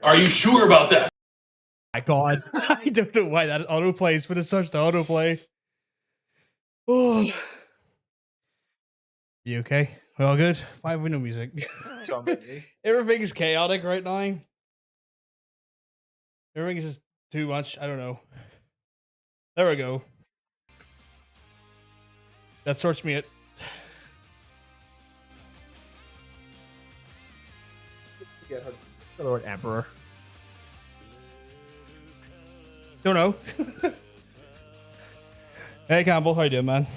Are you sure about that? My God. I don't know why that auto plays, but it's such the autoplay. Oh. You okay? We all good? Why have we no music? Everything is chaotic right now. Everything is just too much. I don't know. There we go. That sorts me out. The Lord Emperor. Don't know. Hey Campbell, how you doing, man?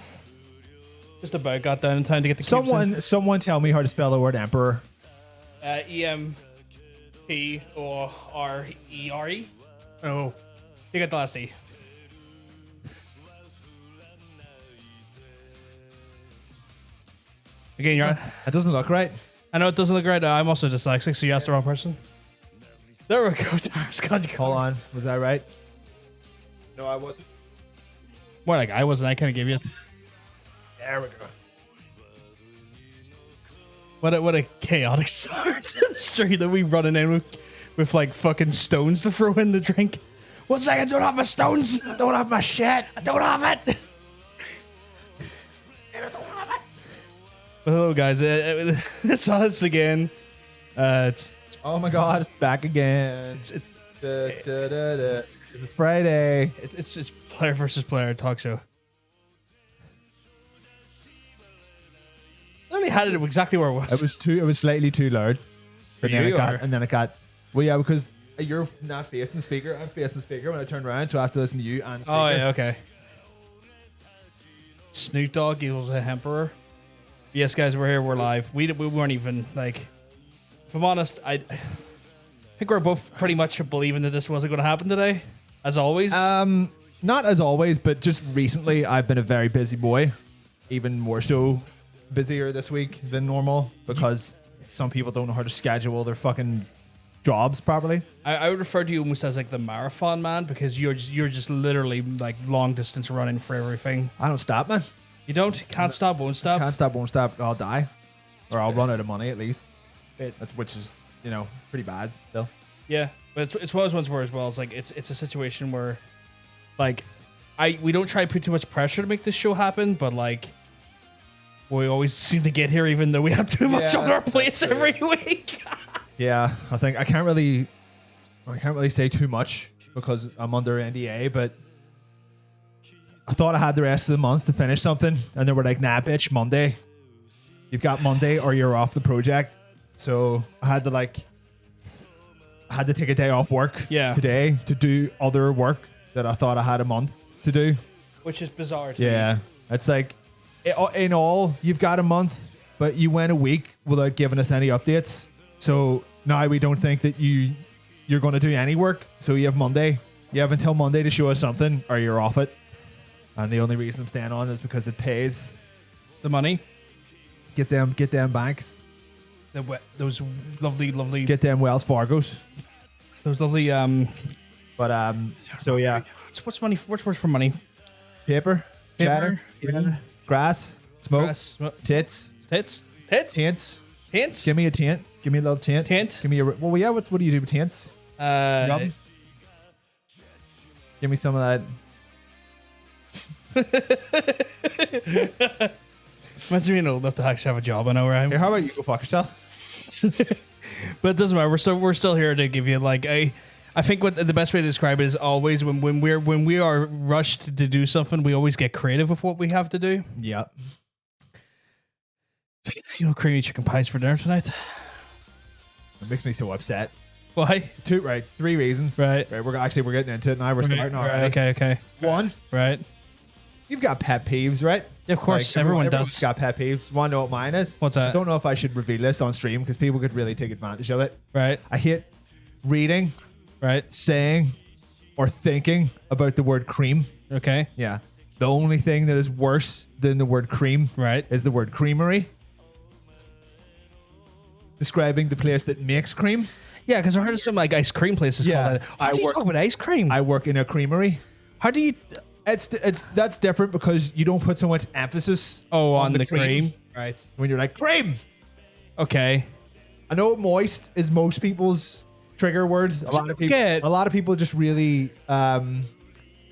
Just about got down in time to get the cubes in. Someone tell me how to spell the word Emperor. E-M-P-O-R-E-R-E. Oh, you got the last E. Again, you're on. That doesn't look right. I know it doesn't look right. I'm also dyslexic, so you asked the wrong person. There we go. Hold on. Was that right? No, I wasn't. More like I wasn't. I kind of gave you it. There we go. What a chaotic start to the street that we running in with like fucking stones to throw in the drink. 1 second, I don't have my stones. I don't have my shit. I don't have it. But hello, guys. It's us again. It's Oh my God, it's back again. It's Friday. it's just player versus player talk show. I only had it exactly where it was. It was slightly too loud. For you, And then it got. Well, yeah, because you're not facing the speaker. I'm facing the speaker when I turn around, so I have to listen to you and the speaker. Oh yeah, okay. Snoop Dogg equals a emperor. Yes, guys, we're here. We're live. We weren't even like. If I'm honest, I think we're both pretty much believing that this wasn't going to happen today, as always. Not as always, but just recently, I've been a very busy boy. Even more so, busier this week than normal because some people don't know how to schedule their fucking jobs properly. I would refer to you almost as like the marathon man because you're just literally like long distance running for everything. I don't stop, man. You don't? Can't stop, won't stop? Can't stop, won't stop. I'll die. Or I'll run out of money at least. Which is, pretty bad still. Yeah, but it's one of those ones where as well, it's like it's a situation where like we don't try to put too much pressure to make this show happen, but like we always seem to get here even though we have too much on our plates every week. Yeah, I think I can't really say too much because I'm under NDA, but I thought I had the rest of the month to finish something, and they were like, nah, bitch, Monday. You've got Monday or you're off the project. So I had to take a day off work today to do other work that I thought I had a month to do. Which is bizarre to me. Yeah. It's like, in all, you've got a month, but you went a week without giving us any updates. So now we don't think that you're going to do any work. So you have Monday. You have until Monday to show us something or you're off it. And the only reason I'm staying on is because it pays. The money. Get them banks. Those lovely. Get them Wells Fargos. Those lovely. So yeah. What's money? What's worse for money? Paper. Chatter. Yeah. Grass. Smoke. Tits. Taints. Give me a taint. Give me a little taint. Give me a. Well, yeah. What do you do with taints? Rub. Give me some of that. Imagine being old enough to actually have a job. I know, right? Here, how about you go fuck yourself? But it doesn't matter. We're still here to give you like I think what the best way to describe it is always when we are rushed to do something, we always get creative with what we have to do. Yeah. Creamy chicken pies for dinner tonight. It makes me so upset. Why? 3 reasons. Right. We're getting into it now. We're starting already. Okay. 1. Right. You've got pet peeves, right? Yeah, of course, like, everyone does. Got pet peeves. Want to know what mine is? What's that? I don't know if I should reveal this on stream because people could really take advantage of it. Right. I hate reading, right, saying, or thinking about the word cream. Okay. Yeah. The only thing that is worse than the word cream, right, is the word creamery. Describing the place that makes cream. Yeah, because I heard of some like ice cream places called that. How do you talk about ice cream? I work in a creamery. How do you? That's different because you don't put so much emphasis on the cream. Right. When you're like, cream! Okay. I know moist is most people's trigger word. A lot of people just really oh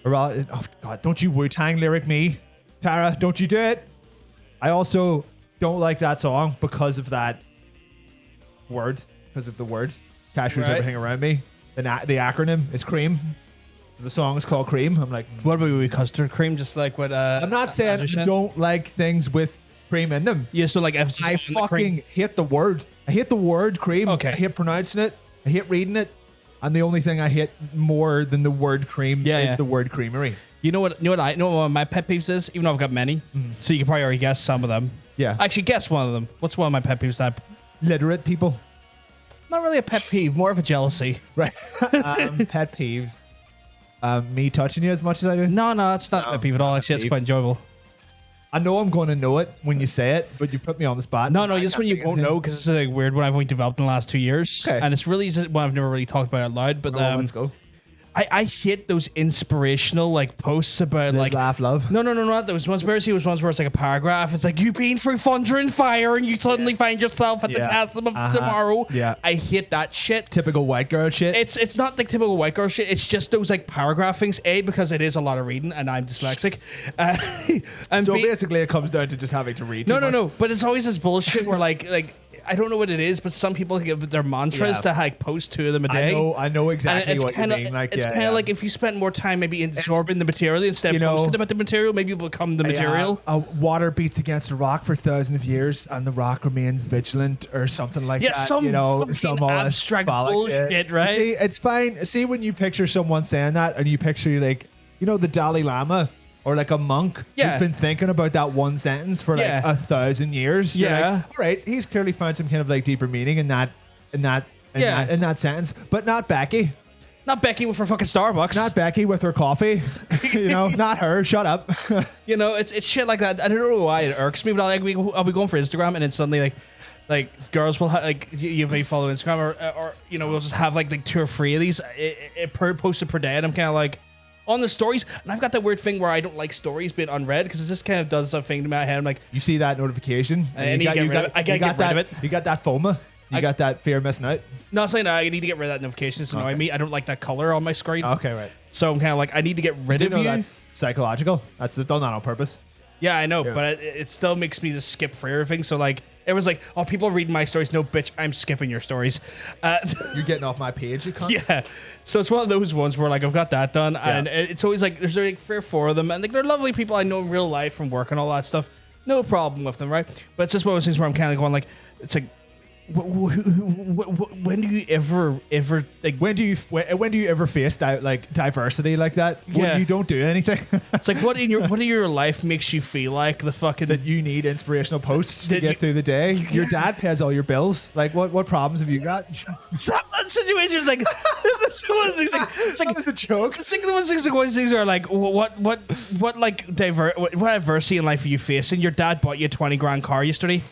God, don't you Wu-Tang lyric me, Tara? Don't you do it? I also don't like that song because of that word, because of the word. Cash was everything around me. The acronym is cream. The song is called Cream. I'm like, what about we custard cream? Just like what? I'm not saying I don't like things with cream in them. Yeah, so like I fucking hate the word. I hate the word cream. Okay. I hate pronouncing it. I hate reading it. And the only thing I hate more than the word cream is the word creamery. You know what my pet peeves is? Even though I've got many. So you can probably already guess some of them. Yeah. Actually, guess one of them. What's one of my pet peeves that? Literate people. Not really a pet peeve, more of a jealousy. Right. Pet peeves. Me touching you as much as I do? No, it's not a pet peeve at all. Actually, it's quite enjoyable. I know I'm going to know it when you say it, but you put me on the spot. No, just when you won't know, because it's a weird one I've only developed in the last 2 years. Okay. And it's really just one I've never really talked about out loud. But let's go. I hate those inspirational like posts about Live, like laugh, love. No, not those ones. Where I see those ones where it's like a paragraph. It's like you've been through thunder and fire, and you suddenly find yourself at the castle of tomorrow. Yeah, I hate that shit. Typical white girl shit. It's not like typical white girl shit. It's just those like paragraph things. A, because it is a lot of reading, and I'm dyslexic. And so B, basically, it comes down to just having to read. No. But it's always this bullshit where like. I don't know what it is, but some people give their mantras to like post 2 of them a day. I know exactly what you mean. Like, it's kind of like if you spent more time maybe absorbing the material instead of posting about the material, maybe you'll become the material. Water beats against a rock for thousands of years, and the rock remains vigilant, or something like that. Some abstract bullshit, shit, right? See, it's fine. See, when you picture someone saying that, and you picture like, the Dalai Lama. Or like a monk who's been thinking about that one sentence for like 1,000 years. You're like, all right, he's clearly found some kind of like deeper meaning in that sentence, but not Becky. Not Becky with her fucking Starbucks. Not Becky with her coffee. Not her. Shut up. It's shit like that. I don't know why it irks me, but I'll be going for Instagram, and then suddenly like girls will like you may follow Instagram or we'll just have like 2 or 3 of these posted per day, and I'm kind of like. On the stories, and I've got that weird thing where I don't like stories being unread because it just kind of does something to my head. I'm like, you see that notification, and I gotta get rid of it. You got that FOMA, you got that fear of missing out. No, I'm saying I need to get rid of that notification. It's annoying me. I don't like that color on my screen. Okay, right. So I'm kind of like, I need to get rid of you. That's psychological. That's done that on purpose. Yeah, I know, but it still makes me just skip through everything. So like, it was like, oh, people reading my stories. No, bitch, I'm skipping your stories. You're getting off my page, you cunt. Yeah. So it's one of those ones where like I've got that done, and it's always like there's like 3 or 4 of them, and like they're lovely people I know in real life from work and all that stuff. No problem with them, right? But it's just one of those things where I'm kind of going like, it's like. When do you ever like? When do you ever face diversity like that? When you don't do anything. It's like what in your life makes you feel like the fucking that you need inspirational posts to get through the day. Your dad pays all your bills. Like what problems have you got? That situation is like it's like that was a joke. It's like those things are like what adversity in life are you facing? Your dad bought you a 20 grand car yesterday.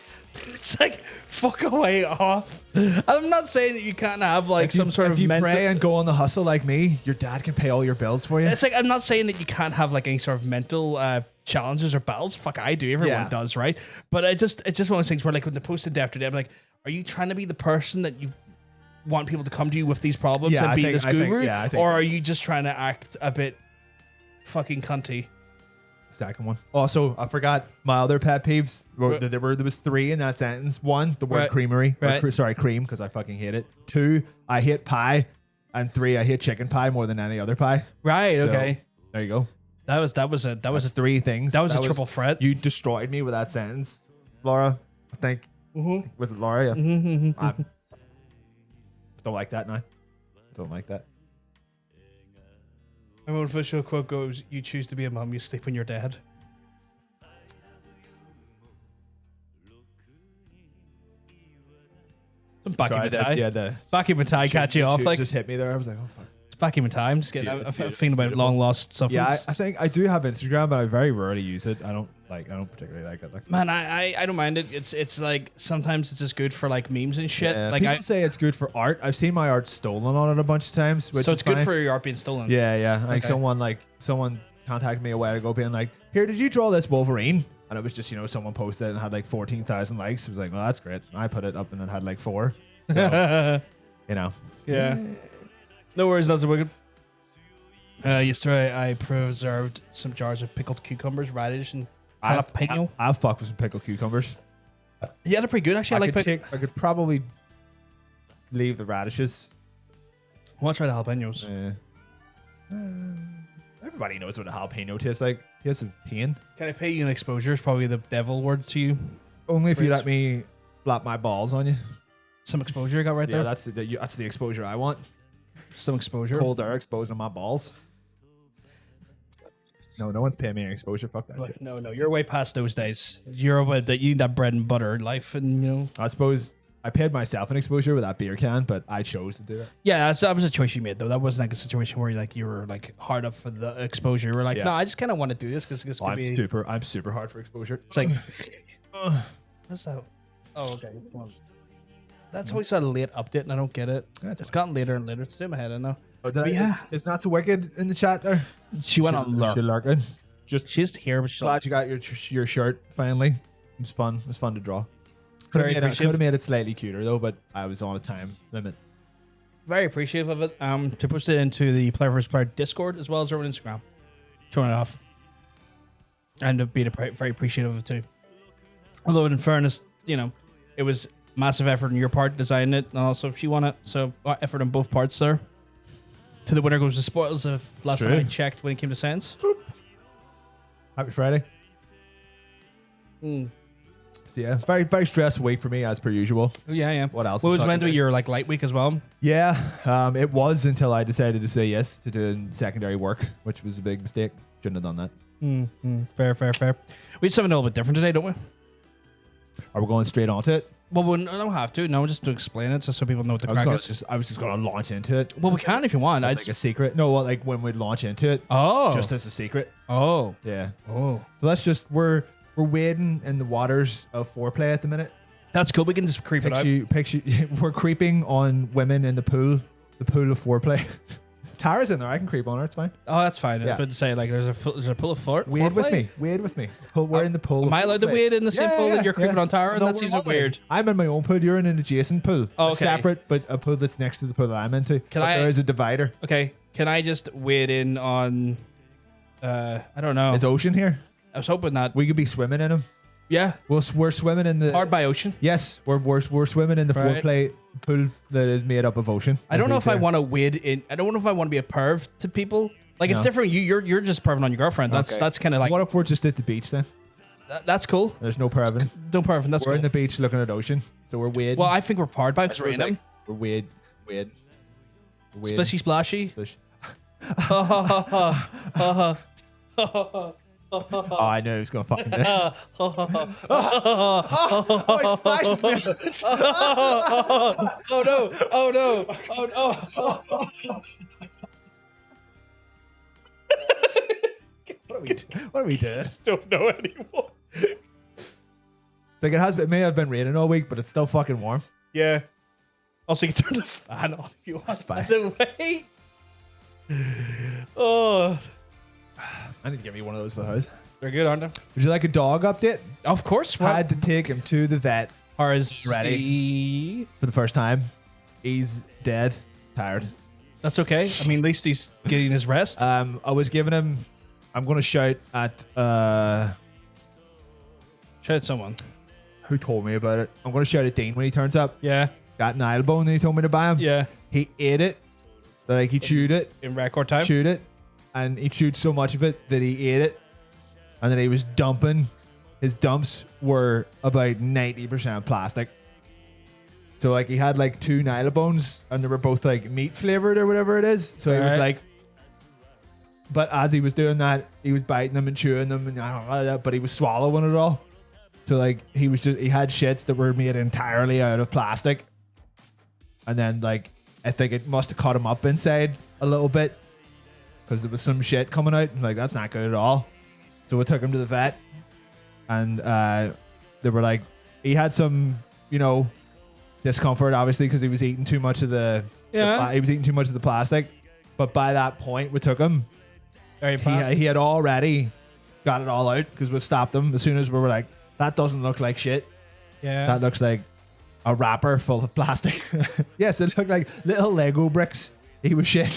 It's like fuck away off. I'm not saying that you can't have like some sort of if you mental pray and go on the hustle like me, your dad can pay all your bills for you. It's like I'm not saying that you can't have like any sort of mental challenges or battles. Fuck, I do. Everyone does, right? But it's just one of those things where like when the post day after day, I'm like, are you trying to be the person that you want people to come to you with these problems and be this guru, or are you just trying to act a bit fucking cunty? Second one. Also, I forgot my other pet peeves. There was 3 in that sentence. 1, the word creamery. Sorry, cream, because I fucking hate it. 2, I hate pie, and 3, I hate chicken pie more than any other pie. Right. So, okay. There you go. That was 3 things. That was a triple threat. You destroyed me with that sentence, Laura. I think. Mm-hmm. Was it Laura? Yeah. Mm-hmm. Don't like that now. Don't like that. My motivational quote goes, you choose to be a mum, you sleep when you're dead. Backy Matai catch you off. Like, just hit me there. I was like, oh fuck. It's Backy Matai. I'm just getting I'm thinking about long lost stuff. Yeah, I think I do have Instagram, but I very rarely use it. I don't particularly like it. Like, man, I don't mind it. It's like sometimes it's just good for like memes and shit. Yeah, like people say it's good for art. I've seen my art stolen on it a bunch of times. Which so it's is fine. Good for your art being stolen. Yeah. Like someone contacted me a while ago, being like, "Here, did you draw this Wolverine?" And it was just someone posted it and had like 14,000 likes. It was like, "Well, that's great." I put it up and it had like 4. So, You know. Yeah. No worries, not so wicked. Yesterday, I preserved some jars of pickled cucumbers, radish, and jalapeno. I'll fuck with some pickled cucumbers. Yeah, they're pretty good, actually. I could probably leave the radishes. I want to try the jalapenos. Everybody knows what a jalapeno tastes like. He has some pain. Can I pay you an exposure? Is probably the devil word to you. Only if you let me flap my balls on you. Some exposure I got right Yeah, there. that's the exposure I want. Some exposure. Cold air exposed on my balls. No one's paying me any exposure. Fuck that. Like, no, you're way past those days. You're about that. You need that bread and butter life, and you know. I suppose I paid myself an exposure with that beer can, but I chose to do it. Yeah, that was a choice you made, though. That wasn't like a situation where you were like hard up for the exposure. You were like, no, I just kind of want to do this because this could be. I'm super hard for exposure. It's like, what's that? Oh, okay. Well, that's always a late update, and I don't get it. It's gotten later and later. It's in my head, I know. It's not so wicked in the chat there. She went on lurking. She's here, but she's glad you got your shirt finally. It was fun. It was fun to draw. Could have made it slightly cuter though, but I was on a time limit. Very appreciative of it. To post it into the Player vs. Player Discord as well as over on Instagram, showing it off, and being very appreciative of it too. Although in fairness, you know, it was massive effort on your part designing it, and also she won it, so effort on both parts there. To the winner goes the spoils of last time I checked when it came to science. Happy Friday. So yeah, very very stressful week for me as per usual. Yeah. What else? Well, it was meant to be your like light week as well. Yeah, it was until I decided to say yes to doing secondary work, which was a big mistake. Shouldn't have done that. Fair. We just have a little bit different today, don't we? Are we going straight onto it? Well, we don't have to. No, just to explain it just so people know what the crack is. I was just going to launch into it. Well, we can if you want. Like a secret. No, well, like when we launch into it. Oh. Just as a secret. Oh. Yeah. Oh. So we're wading in the waters of foreplay at the minute. That's cool. We can just creep it out. We're creeping on women in the pool of foreplay. Tara's in there. I can creep on her. It's fine. Oh, that's fine. Yeah. But to say like there's a pool of foreplay. Wade with me. We're in the pool. Am I allowed to wade in the same pool that you're creeping on Tara? No, that seems weird. I'm in my own pool. You're in an adjacent pool. Oh, okay. A separate, but a pool that's next to the pool that I'm into. There is a divider. Okay. Can I just wade in on? I don't know. Is ocean here? I was hoping that we could be swimming in them. Yeah. We're swimming in the hard by ocean. Yes, we're swimming in the foreplay pool that is made up of ocean. I don't know if I want to wade in. I don't know if I want to be a perv to people. Like it's different. You're just perving on your girlfriend. That's kind of like. What if we're just at the beach then? That's cool. There's no perving. No perving. That's we're cool. in the beach looking at ocean, so we're wading. Well, I think we're hard by because we're in them. We're wade. Splishy splashy. Splish. Oh, I knew he was gonna fucking do it. He splashes me. Oh no. What are we doing? Don't know anymore. It's like it may have been raining all week, but it's still fucking warm. Yeah. Also, you can turn the fan on if you want. That's fine. By the way. Oh. I need to give you one of those for the house. They're good, aren't they? Would you like a dog update? Of course. I had to take him to the vet. He's ready for the first time. He's dead, tired. That's okay. I mean, at least he's getting his rest. I was giving him. I'm going to shout at. Shout at someone. Who told me about it? I'm going to shout at Dean when he turns up. Yeah. Got an elbow and he told me to buy him. Yeah. He ate it. Like he chewed it. In record time? Chewed it. And he chewed so much of it that he ate it. And then he was dumping. His dumps were about 90% plastic. So like he had like 2 Nylabones and they were both like meat flavored or whatever it is. So he was like, but as he was doing that, he was biting them and chewing them and but he was swallowing it all. So like he had shits that were made entirely out of plastic. And then like I think it must have cut him up inside a little bit because there was some shit coming out and like that's not good at all. So we took him to the vet and they were like he had some, discomfort obviously because he was eating too much of he was eating too much of the plastic. But by that point we took him. He had already got it all out because we stopped him as soon as we were like, that doesn't look like shit. Yeah. That looks like a wrapper full of plastic. Yes, it looked like little Lego bricks. He was shit.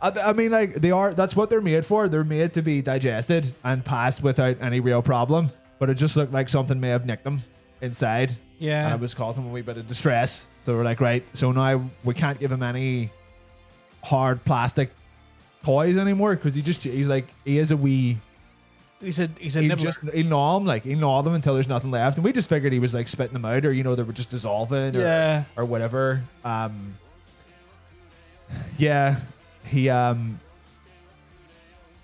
I mean, like, that's what they're made for. They're made to be digested and passed without any real problem. But it just looked like something may have nicked them inside. Yeah. And it was causing a wee bit of distress. So we're like, right, so now we can't give him any hard plastic toys anymore because he is a wee. He's a nibbler. He'll gnaw them, he'll gnaw them until there's nothing left. And we just figured he was like spitting them out, or they were just dissolving, or whatever. Yeah, he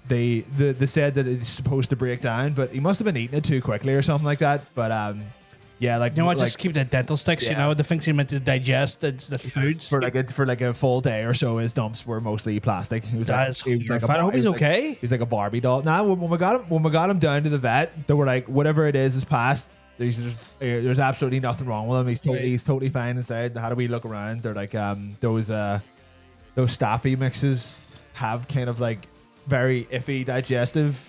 they said that it's supposed to break down, but he must have been eating it too quickly or something like that. But yeah, like, you know what? Just keep the dental sticks. Yeah. You know, the things you're meant to digest, the foods. for like a full day or so. His dumps were mostly plastic. He was That is like I hope he's okay. He's like a Barbie doll. Now, when we got him down to the vet, they were like, whatever it is passed. There's absolutely nothing wrong with him. He's totally fine inside. How do we look around? They're like, those Staffy mixes have kind of like very iffy digestive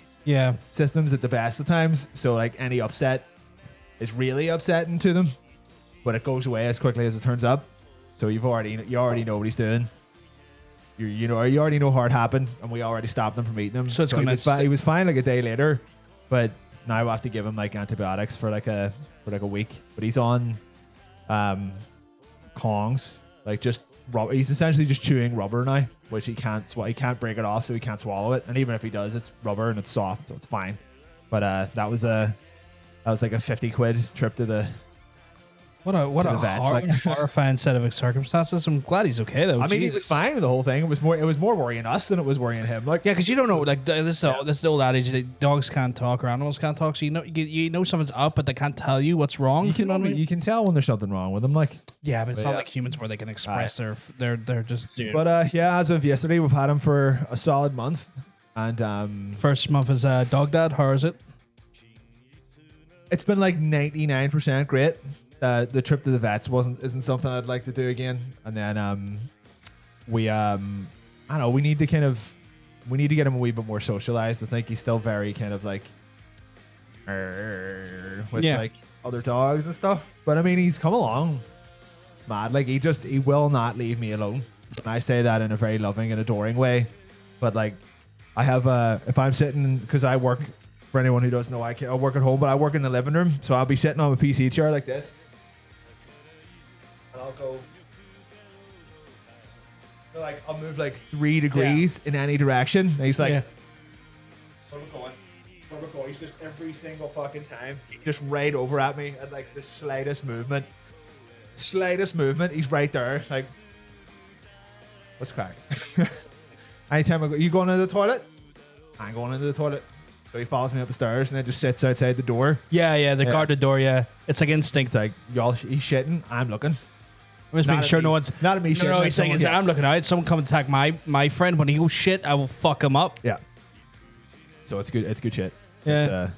systems at the best of times. So like any upset is really upsetting to them, but it goes away as quickly as it turns up. So you already know what he's doing. You already know how it happened, and we already stopped him from eating them. So he was fine like a day later, but now I have to give him like antibiotics for like a week. But he's on Kongs, like just rubber. He's essentially just chewing rubber now, which he can't break it off, so he can't swallow it. And even if he does, it's rubber and it's soft, so it's fine. But that was like a 50 quid trip to the. What a horrifying set of circumstances. I'm glad he's okay though. I mean, he was fine with the whole thing. It was more worrying us than it was worrying him. Like, yeah, because you don't know. Like this is the old adage that dogs can't talk or animals can't talk. So you know something's up, but they can't tell you what's wrong. You can tell when there's something wrong with them. Like, yeah, but it's not like humans where they can express they're just. Dude. But yeah, as of yesterday, we've had him for a solid month, and first month as dog dad. How is it? It's been like 99% great. The trip to the vets isn't something I'd like to do again. And then we I don't know, we need to get him a wee bit more socialized. I think he's still very kind of like with like other dogs and stuff. But I mean, he's come along mad. Like he will not leave me alone. And I say that in a very loving and adoring way. But like I have if I'm sitting, because I work, for anyone who doesn't know, I work at home, but I work in the living room, so I'll be sitting on a PC chair like this. And I'll go, I'll move like 3 degrees in any direction. And he's like, where we going? Where we going? He's just every single fucking time, just right over at me at like the slightest movement. He's right there. Like, what's crack? Anytime I go, you going into the toilet? I'm going into the toilet. So he follows me up the stairs and then just sits outside the door. Yeah, the guard the door. Yeah, it's like instinct. It's like, he's shitting. I'm looking. I'm just making sure no one's. Not at me shitting. No, he's saying, I'm looking out. Someone come attack my friend. When he goes shit, I will fuck him up. Yeah. So it's good. It's good shit. Yeah.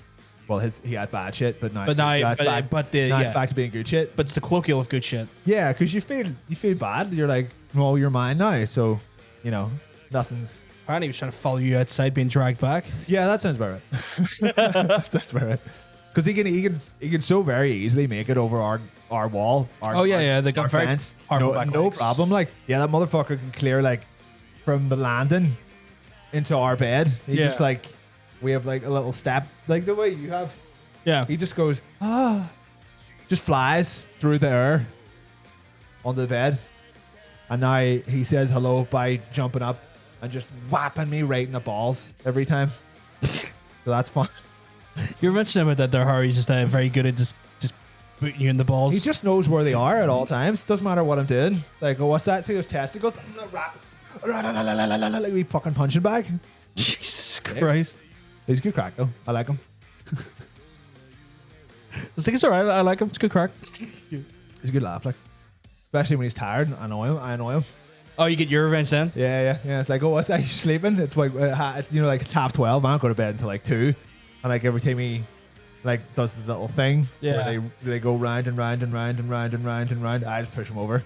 He had bad shit, but now it's back to being good shit. But it's the colloquial of good shit. Yeah, because you feel bad. You're like, well, you're mine now. So, nothing's. Apparently, he was trying to follow you outside, being dragged back. Yeah, that sounds about right. That sounds about right. Because he can so very easily make it over our wall. They got very fence. powerful No backlinks. problem. Like, yeah, that motherfucker can clear like from the landing into our bed. He just like, we have like a little step, like the way you have. Yeah. He just goes, just flies through the air onto the bed, and now he says hello by jumping up and just whapping me right in the balls every time. So that's fun. You were mentioning about that there, Harry. He's just very good at just booting you in the balls. He just knows where they are at all times. Doesn't matter what I'm doing. Like, oh, what's that? See those testicles? I'm not rapping. Like we fucking punching bag. Jesus Christ. He's a good crack though. I like him. I think it's alright. I like him. It's a good crack. He's a good laugh, like. Especially when he's tired. I annoy him. Oh, you get your revenge then? Yeah. It's like, oh, what's that? You sleeping? It's like, it's, like it's 12:30. I don't go to bed until like 2. And like every time he like does the little thing, where they go round and round and round and round and round and round, I just push him over.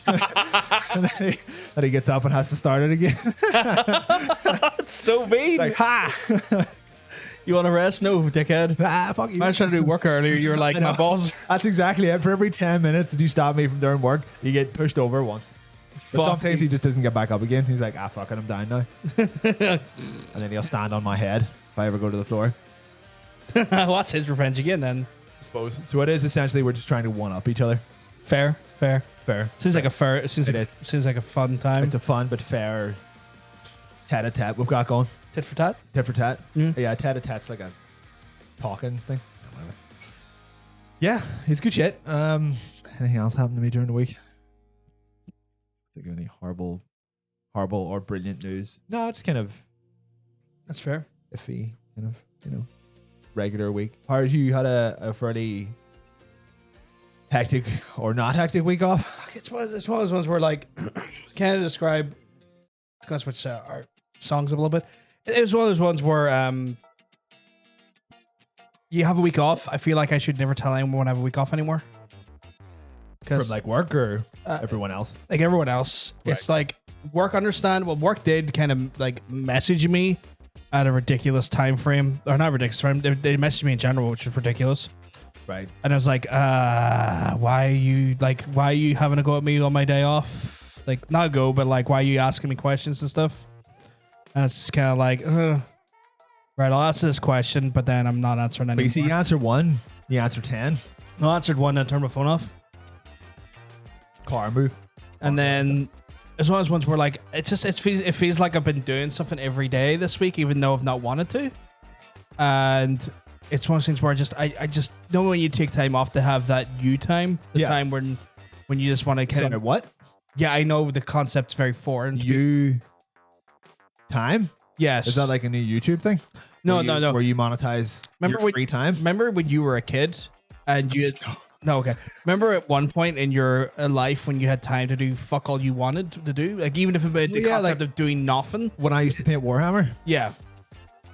And then he gets up and has to start it again. It's so mean. It's like, ha! You want to rest? No, dickhead. Fuck you. I was trying to do work earlier. You were like, my balls. That's exactly it. For every 10 minutes that you stop me from doing work, you get pushed over once. But sometimes he just doesn't get back up again. He's like, fuck it, I'm dying now. And then he'll stand on my head if I ever go to the floor. What's his revenge again then? I suppose. So it is essentially we're just trying to one up each other. Fair. Seems like a fair. It seems like a fun time. It's a fun but fair tete-a-tete we've got going. Tit for tat. Tit for tat. Mm. Yeah, tete-a-tete's like a talking thing. Yeah, it's good shit. Anything else happened to me during the week? Think of any horrible or brilliant news? No, it's kind of That's fair. iffy, kind of, regular week. How did you had a fairly hectic or not hectic week off? It's one of those ones where like, can I describe? Let's switch our songs up a little bit. It was one of those ones where you have a week off. I feel like I should never tell anyone I have a week off anymore. From like work or everyone else? Like everyone else. Right. It's like work understand. Well, work did kind of like message me at a ridiculous time frame. Or not ridiculous time. They messaged me in general, which is ridiculous. Right. And I was like, why are you having a go at me on my day off? Like, not a go, but like, why are you asking me questions and stuff? And it's just kind of like, right, I'll answer this question, but then I'm not answering But anymore. you see, you answer one, you answer 10. I answered one and turned my phone off. Car move. And then it's one of those ones where like, it feels like I've been doing something every day this week, even though I've not wanted to. And it's one of those things where I just know when you take time off to have that you time, the time when you just want to kind Sorry, of, what? yeah, I know the concept's very foreign. to me. You time? Yes. Is that like a new YouTube thing? No. Where you monetize your free time? Remember when you were a kid and you no, okay. Remember at one point in your life when you had time to do fuck all you wanted to do? Like even if it was the concept of doing nothing? When I used to paint Warhammer? Yeah.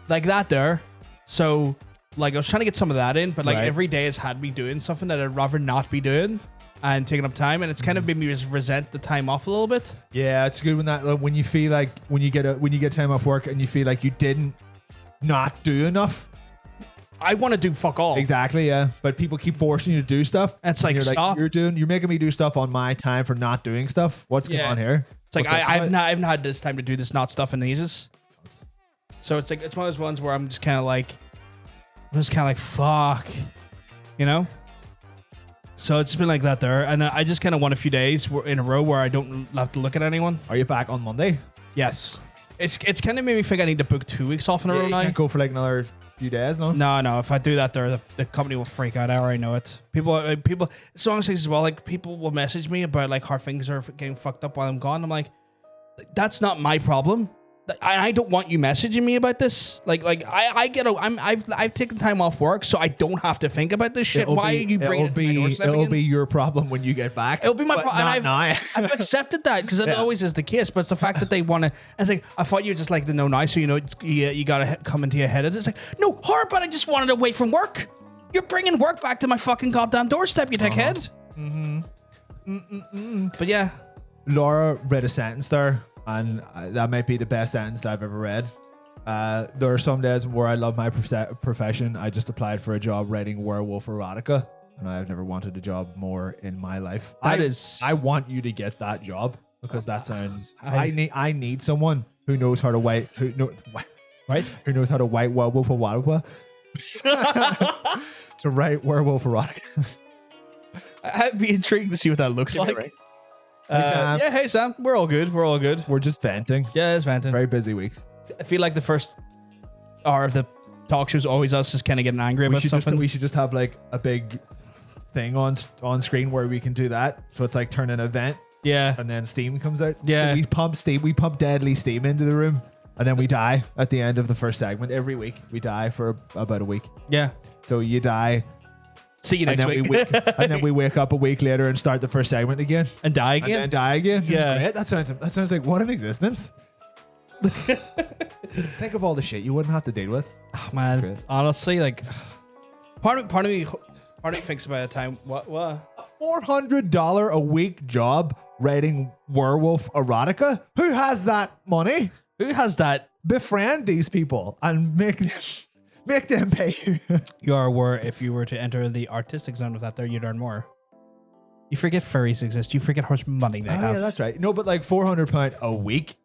Like that there. So like I was trying to get some of that in, but like every day has had me doing something that I'd rather not be doing and taking up time, and it's kind of made me just resent the time off a little bit. Yeah, it's good when you feel like when you get time off work and you feel like you didn't not do enough. I want to do fuck all. Exactly, yeah. But people keep forcing you to do stuff. And it's like, you're stop. You're making me do stuff on my time for not doing stuff. What's going on here? It's like I've not had this time to do this not stuff in ages. So it's like it's one of those ones where I'm just kind of like fuck, you know. So it's been like that there, and I just kind of want a few days in a row where I don't have to look at anyone. Are you back on Monday? Yes, it's kind of made me think I need to book 2 weeks off in a row You now. can't go for like another few days, no? No. If I do that, there the company will freak out. I already know it. People. It's one of those things as well. Like people will message me about like how things are getting fucked up while I'm gone. I'm like, that's not my problem. I don't want you messaging me about this. Like I've taken time off work, so I don't have to think about this shit. Why are you bringing it to my doorstep It'll again? be your problem when you get back. It'll be my problem. Not now. I've accepted that because it always is the case. But it's the fact that they want to. It's like I thought you were just like the no now, so you gotta come into your head. It's like no, hard, but I just wanted away from work. You're bringing work back to my fucking goddamn doorstep, you dickhead. But yeah, Laura read a sentence there, and that might be the best sentence that I've ever read. There are some days where I love my profession. I just applied for a job writing werewolf erotica, and I've never wanted a job more in my life. I want you to get that job because that sounds. I need someone who knows how to who knows how to write werewolf erotica. To write werewolf erotica. I'd be intrigued to see what that looks like. Right. Hey Sam. We're all good. We're just venting. Yeah, it's venting. Very busy weeks. I feel like the first hour of the talk show is always us just kind of getting angry about something. We should just have like a big thing on screen where we can do that. So it's like turn an event. Yeah. And then steam comes out. Yeah. So we pump steam. We pump deadly steam into the room. And then we die at the end of the first segment. Every week we die for about a week. Yeah. So you die. See you next week. And then we wake up a week later and start the first segment again. And die again. And then die again. Yeah. That sounds like what an existence. Think of all the shit you wouldn't have to deal with. Oh, man, honestly, like part of me thinks about a time. What? A $400 a week job writing werewolf erotica? Who has that money? Who has that? Befriend these people and make Make them pay you. You are where if you were to enter the artistic zone of that there, you'd earn more. You forget furries exist. You forget how much money they have. Yeah, that's right. No, but like £400 a week,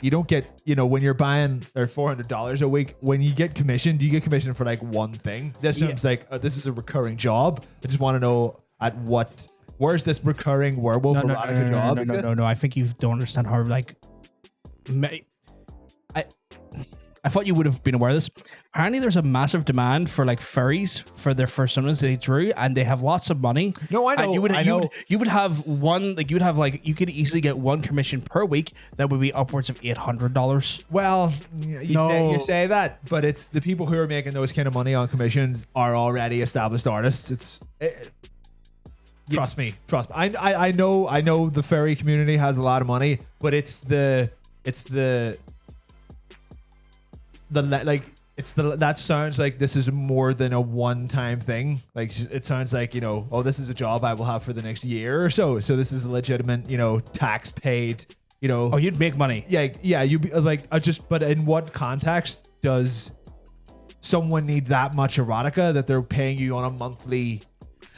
you don't get, when you're buying, or $400 a week, when you get commissioned, you get commissioned for like one thing. This sounds like, this is a recurring job. I just want to know where's this recurring werewolf erotica job? No. I think you don't understand how, like, I thought you would have been aware of this. Apparently, there's a massive demand for like furries for their first summons they drew, and they have lots of money. No, I know. And you would have one, like you could easily get one commission per week that would be upwards of $800. Well, you say that, but it's the people who are making those kind of money on commissions are already established artists. Trust me. I know the furry community has a lot of money, but that sounds like this is more than a one-time thing. Like it sounds like, this is a job I will have for the next year or so. So this is a legitimate, tax paid, Oh, you'd make money. Yeah. You'd be like, but in what context does someone need that much erotica that they're paying you on a monthly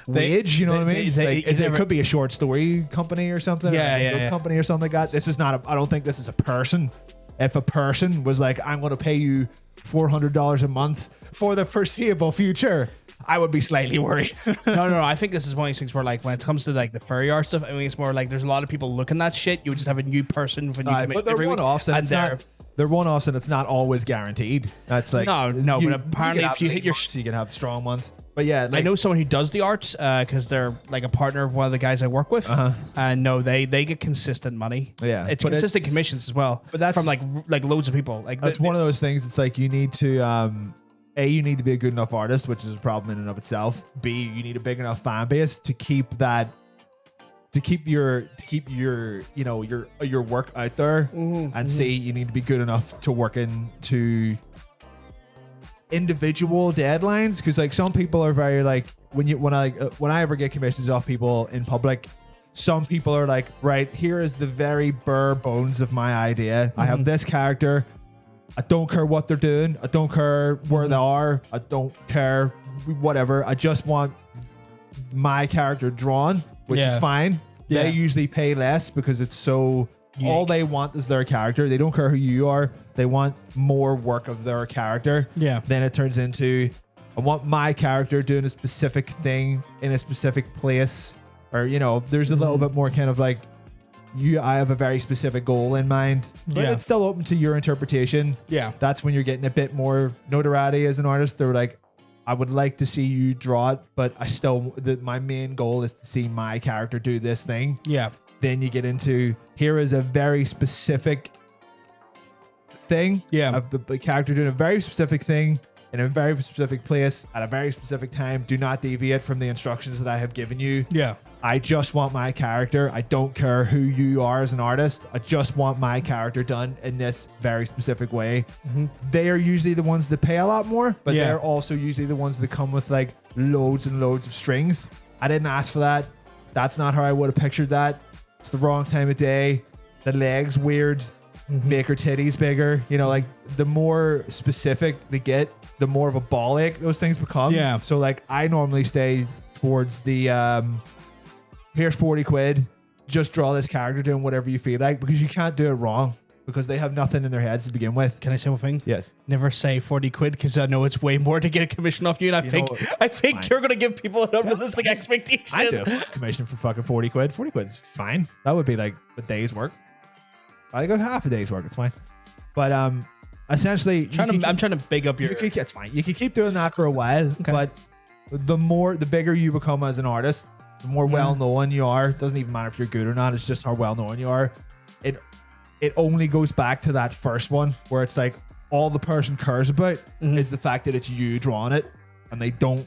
wage? You know what I mean? It could be a short story company or something. Yeah. Company or something like that. This is not I don't think this is a person. If a person was like, I'm going to pay you $400 a month for the foreseeable future, I would be slightly worried. No. I think this is one of these things where, like, when it comes to like the furry art stuff, I mean, it's more like there's a lot of people looking at shit. You would just have a new person for new commission. But they're one-offs, and they're one-offs, and it's not always guaranteed. That's like no. But apparently, if you hit your, you can have strong ones. But yeah, I know someone who does the art because they're like a partner of one of the guys I work with, and no, they get consistent money. Yeah, it's consistent commissions as well. But that's from like loads of people. Like that's one of those things. It's like you need to you need to be a good enough artist, which is a problem in and of itself. B, you need a big enough fan base to keep your your work out there. And C, you need to be good enough to work into individual deadlines, because like some people are very like when I ever get commissions off people in public, some people are like, right, here is the very bare bones of my idea. I have this character. I don't care what they're doing. I don't care where they are. I don't care whatever. I just want my character drawn, which is fine. Yeah. They usually pay less because it's so unique. All they want is their character. They don't care who you are. They want more work of their character. Yeah. Then it turns into, I want my character doing a specific thing in a specific place. Or, there's a little bit more kind of like, I have a very specific goal in mind. But it's still open to your interpretation. Yeah. That's when you're getting a bit more notoriety as an artist. They're like, I would like to see you draw it, but my main goal is to see my character do this thing. Yeah. Then you get into, here is a very specific thing. Yeah. A character doing a very specific thing in a very specific place at a very specific time. Do not deviate from the instructions that I have given you. Yeah. I just want my character. I don't care who you are as an artist. I just want my character done in this very specific way. They are usually the ones that pay a lot more, but they're also usually the ones that come with like loads and loads of strings. I didn't ask for that. That's not how I would have pictured that. It's the wrong time of day. The leg's weird. Make her titties bigger. Like the more specific they get, the more of a ball ache those things become. Yeah. So like I normally stay towards the here's 40 quid. Just draw this character doing whatever you feel like, because you can't do it wrong, because they have nothing in their heads to begin with. Can I say one thing? Yes. Never say 40 quid, because I know it's way more to get a commission off you, and I think you're going to give people an unrealistic expectation. I do a commission for fucking 40 quid. 40 quid is fine. That would be like a day's work. I go half a day's work. It's fine. But essentially, I'm trying to big up your. It's fine. You can keep doing that for a while, but the bigger you become as an artist, the more well-known you are. It doesn't even matter if you're good or not. It's just how well-known you are. It only goes back to that first one where it's like all the person cares about is the fact that it's you drawing it, and they don't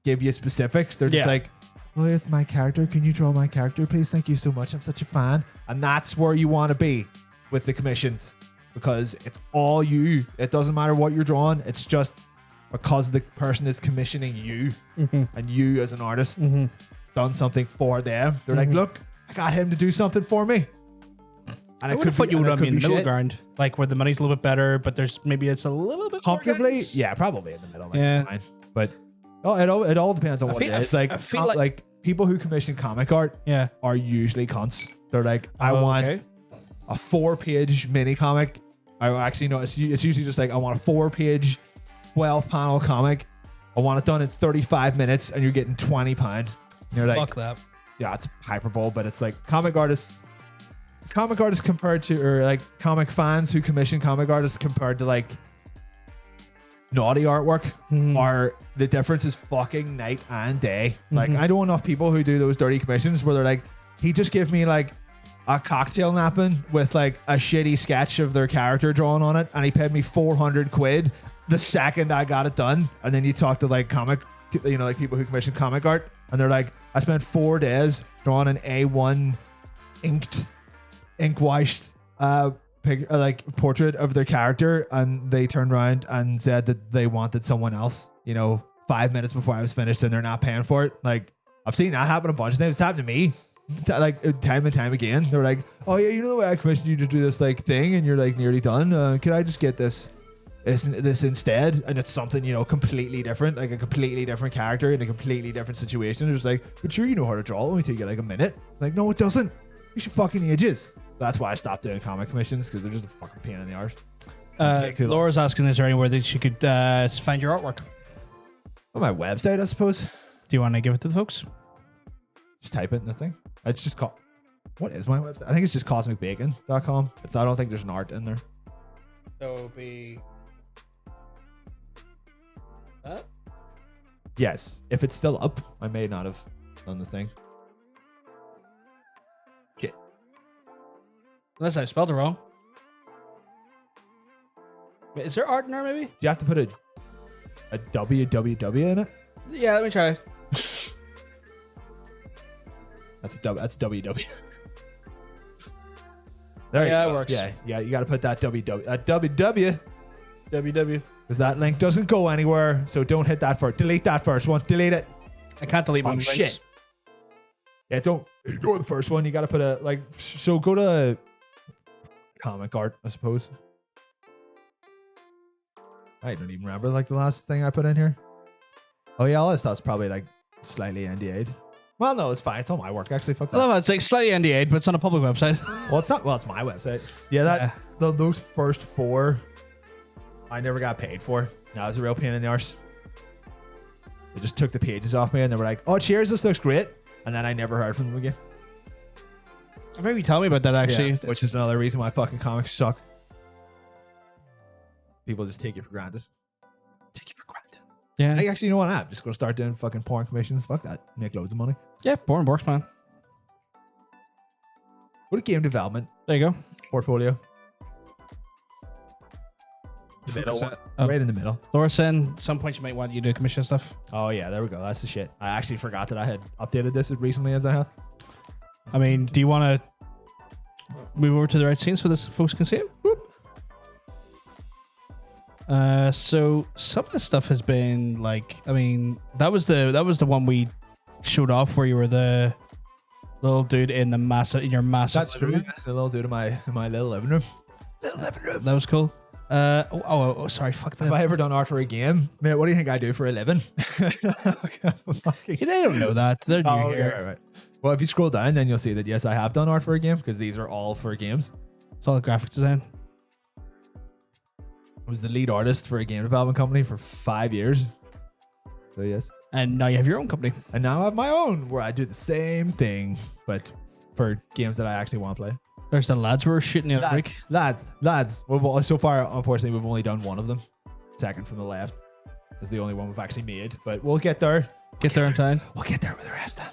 give you specifics. They're just like, oh, it's my character. Can you draw my character, please? Thank you so much. I'm such a fan. And that's where you want to be with the commissions, because it's all you. It doesn't matter what you're drawing. It's just because the person is commissioning you, and you as an artist done something for them. They're like, look, I got him to do something for me. And I would have thought you would have been in the middle shit. ground, like where the money's a little bit better, but there's maybe it's a little bit more Comfortably, guidance. yeah, probably in the middle. Like, Yeah. it's fine. But it all depends on what it is. I feel like people who commission comic art yeah. are usually cunts. They're like, I want okay. a 4-page mini comic. I actually know it's usually just like, I want a 4-page, 12-panel comic. I want it done in 35 minutes, and you're getting £20. And you're like, Fuck that. yeah, it's hyperbole, but it's like comic artists compared to, or like comic fans who commission comic artists compared to like naughty artwork are, the difference is fucking night and day. Like, I know enough people who do those dirty commissions where they're like, he just gave me like a cocktail napkin with like a shitty sketch of their character drawn on it, and he paid me 400 quid the second I got it done. And then you talk to like like people who commission comic art, and they're like, I spent 4 days drawing an A1 ink washed like portrait of their character, and they turned around and said that they wanted someone else, 5 minutes before I was finished, and they're not paying for it. Like, I've seen that happen a bunch of times. It's happened to me like time and time again. They're like, oh yeah, the way I commissioned you to do this like thing, and you're like nearly done, could I just get this instead? And it's something completely different, like a completely different character in a completely different situation. It's like, but sure, you know how to draw, it only take you like a minute. Like, no, it doesn't. You should fucking ages. That's why I stopped doing comic commissions, because they're just a fucking pain in the arse. Laura's asking, is there anywhere that she could find your artwork? On my website, I suppose. Do you want to give it to the folks? Just type it in the thing. It's just called, what is my website? I think it's just cosmicbacon.com. I don't think there's an art in there. So it'll be Yes, if it's still up, I may not have done the thing. Okay. Unless I spelled it wrong. Wait, is there art in there maybe? Do you have to put a www in it? Yeah, let me try. That's ww. There Yeah, you go. it works. Yeah, you got to put that www. www. Because that link doesn't go anywhere, so don't hit that first. Delete that first one. Delete it. I can't delete my Oh, links. shit. Yeah, don't ignore the first one. You got to put so go to comic art, I suppose. I don't even remember the last thing I put in here. Oh yeah, all this stuff's probably slightly NDA'd. Well, no, it's fine. It's all my work, actually. Fuck I love that. how it's like slightly NDA'd, but it's on a public website. Well, it's not. Well, it's my website. Yeah, those first 4, I never got paid for. That was a real pain in the arse. They just took the pages off me, and they were like, "Oh, cheers, this looks great," and then I never heard from them again. Maybe tell me about that actually. Yeah, which is another reason why fucking comics suck. People just take you for granted. Take you for granted. Yeah. Hey, actually, you know what? I'm just gonna start doing fucking porn commissions. Fuck that. Make loads of money. Yeah, boring works, man. What a game development There you go. portfolio. The middle one. Right in the middle. Laura saying some point you might want you to commission stuff. Oh yeah, there we go. That's the shit. I actually forgot that I had updated this as recently as I have. I mean, do you want to move over to the right scene so this folks can see it? Whoop. So some of the stuff has been that was the one we showed off where you were the little dude in your massive That's living true. room. The little dude in my little living room. Little living room. That was cool. Sorry, fuck that. Have I ever done art for a game? Mate, what do you think I do for a living? They don't know that. They're new Oh, here. right. Well, if you scroll down, then you'll see that yes, I have done art for a game, because these are all for games. Solid graphic design. I was the lead artist for a game development company for 5 years. So yes. And now you have your own company. And now I have my own, where I do the same thing, but for games that I actually want to play. There's the lads we were shooting the other week. Lads. Well, so far, unfortunately, we've only done one of them. Second from the left is the only one we've actually made, but we'll get there. Get there in time. We'll get there with the rest of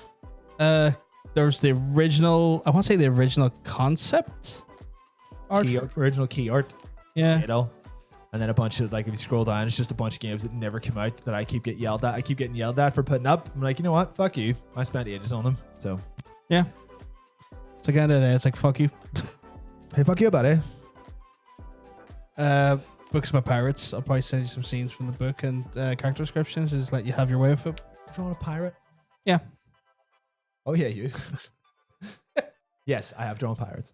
them. There's the original, I want to say the original concept art. Original key art. Yeah. And then a bunch of, if you scroll down, it's just a bunch of games that never come out that I keep getting yelled at. I keep getting yelled at for putting up. I'm like, you know what? Fuck you. I spent ages on them. So, yeah. It's like, it's like, fuck you. hey, fuck you, buddy. Books about pirates. I'll probably send you some scenes from the book and character descriptions. Just let you have your way with it. Drawing a pirate? Yeah. Oh, yeah, you. Yes, I have drawn pirates.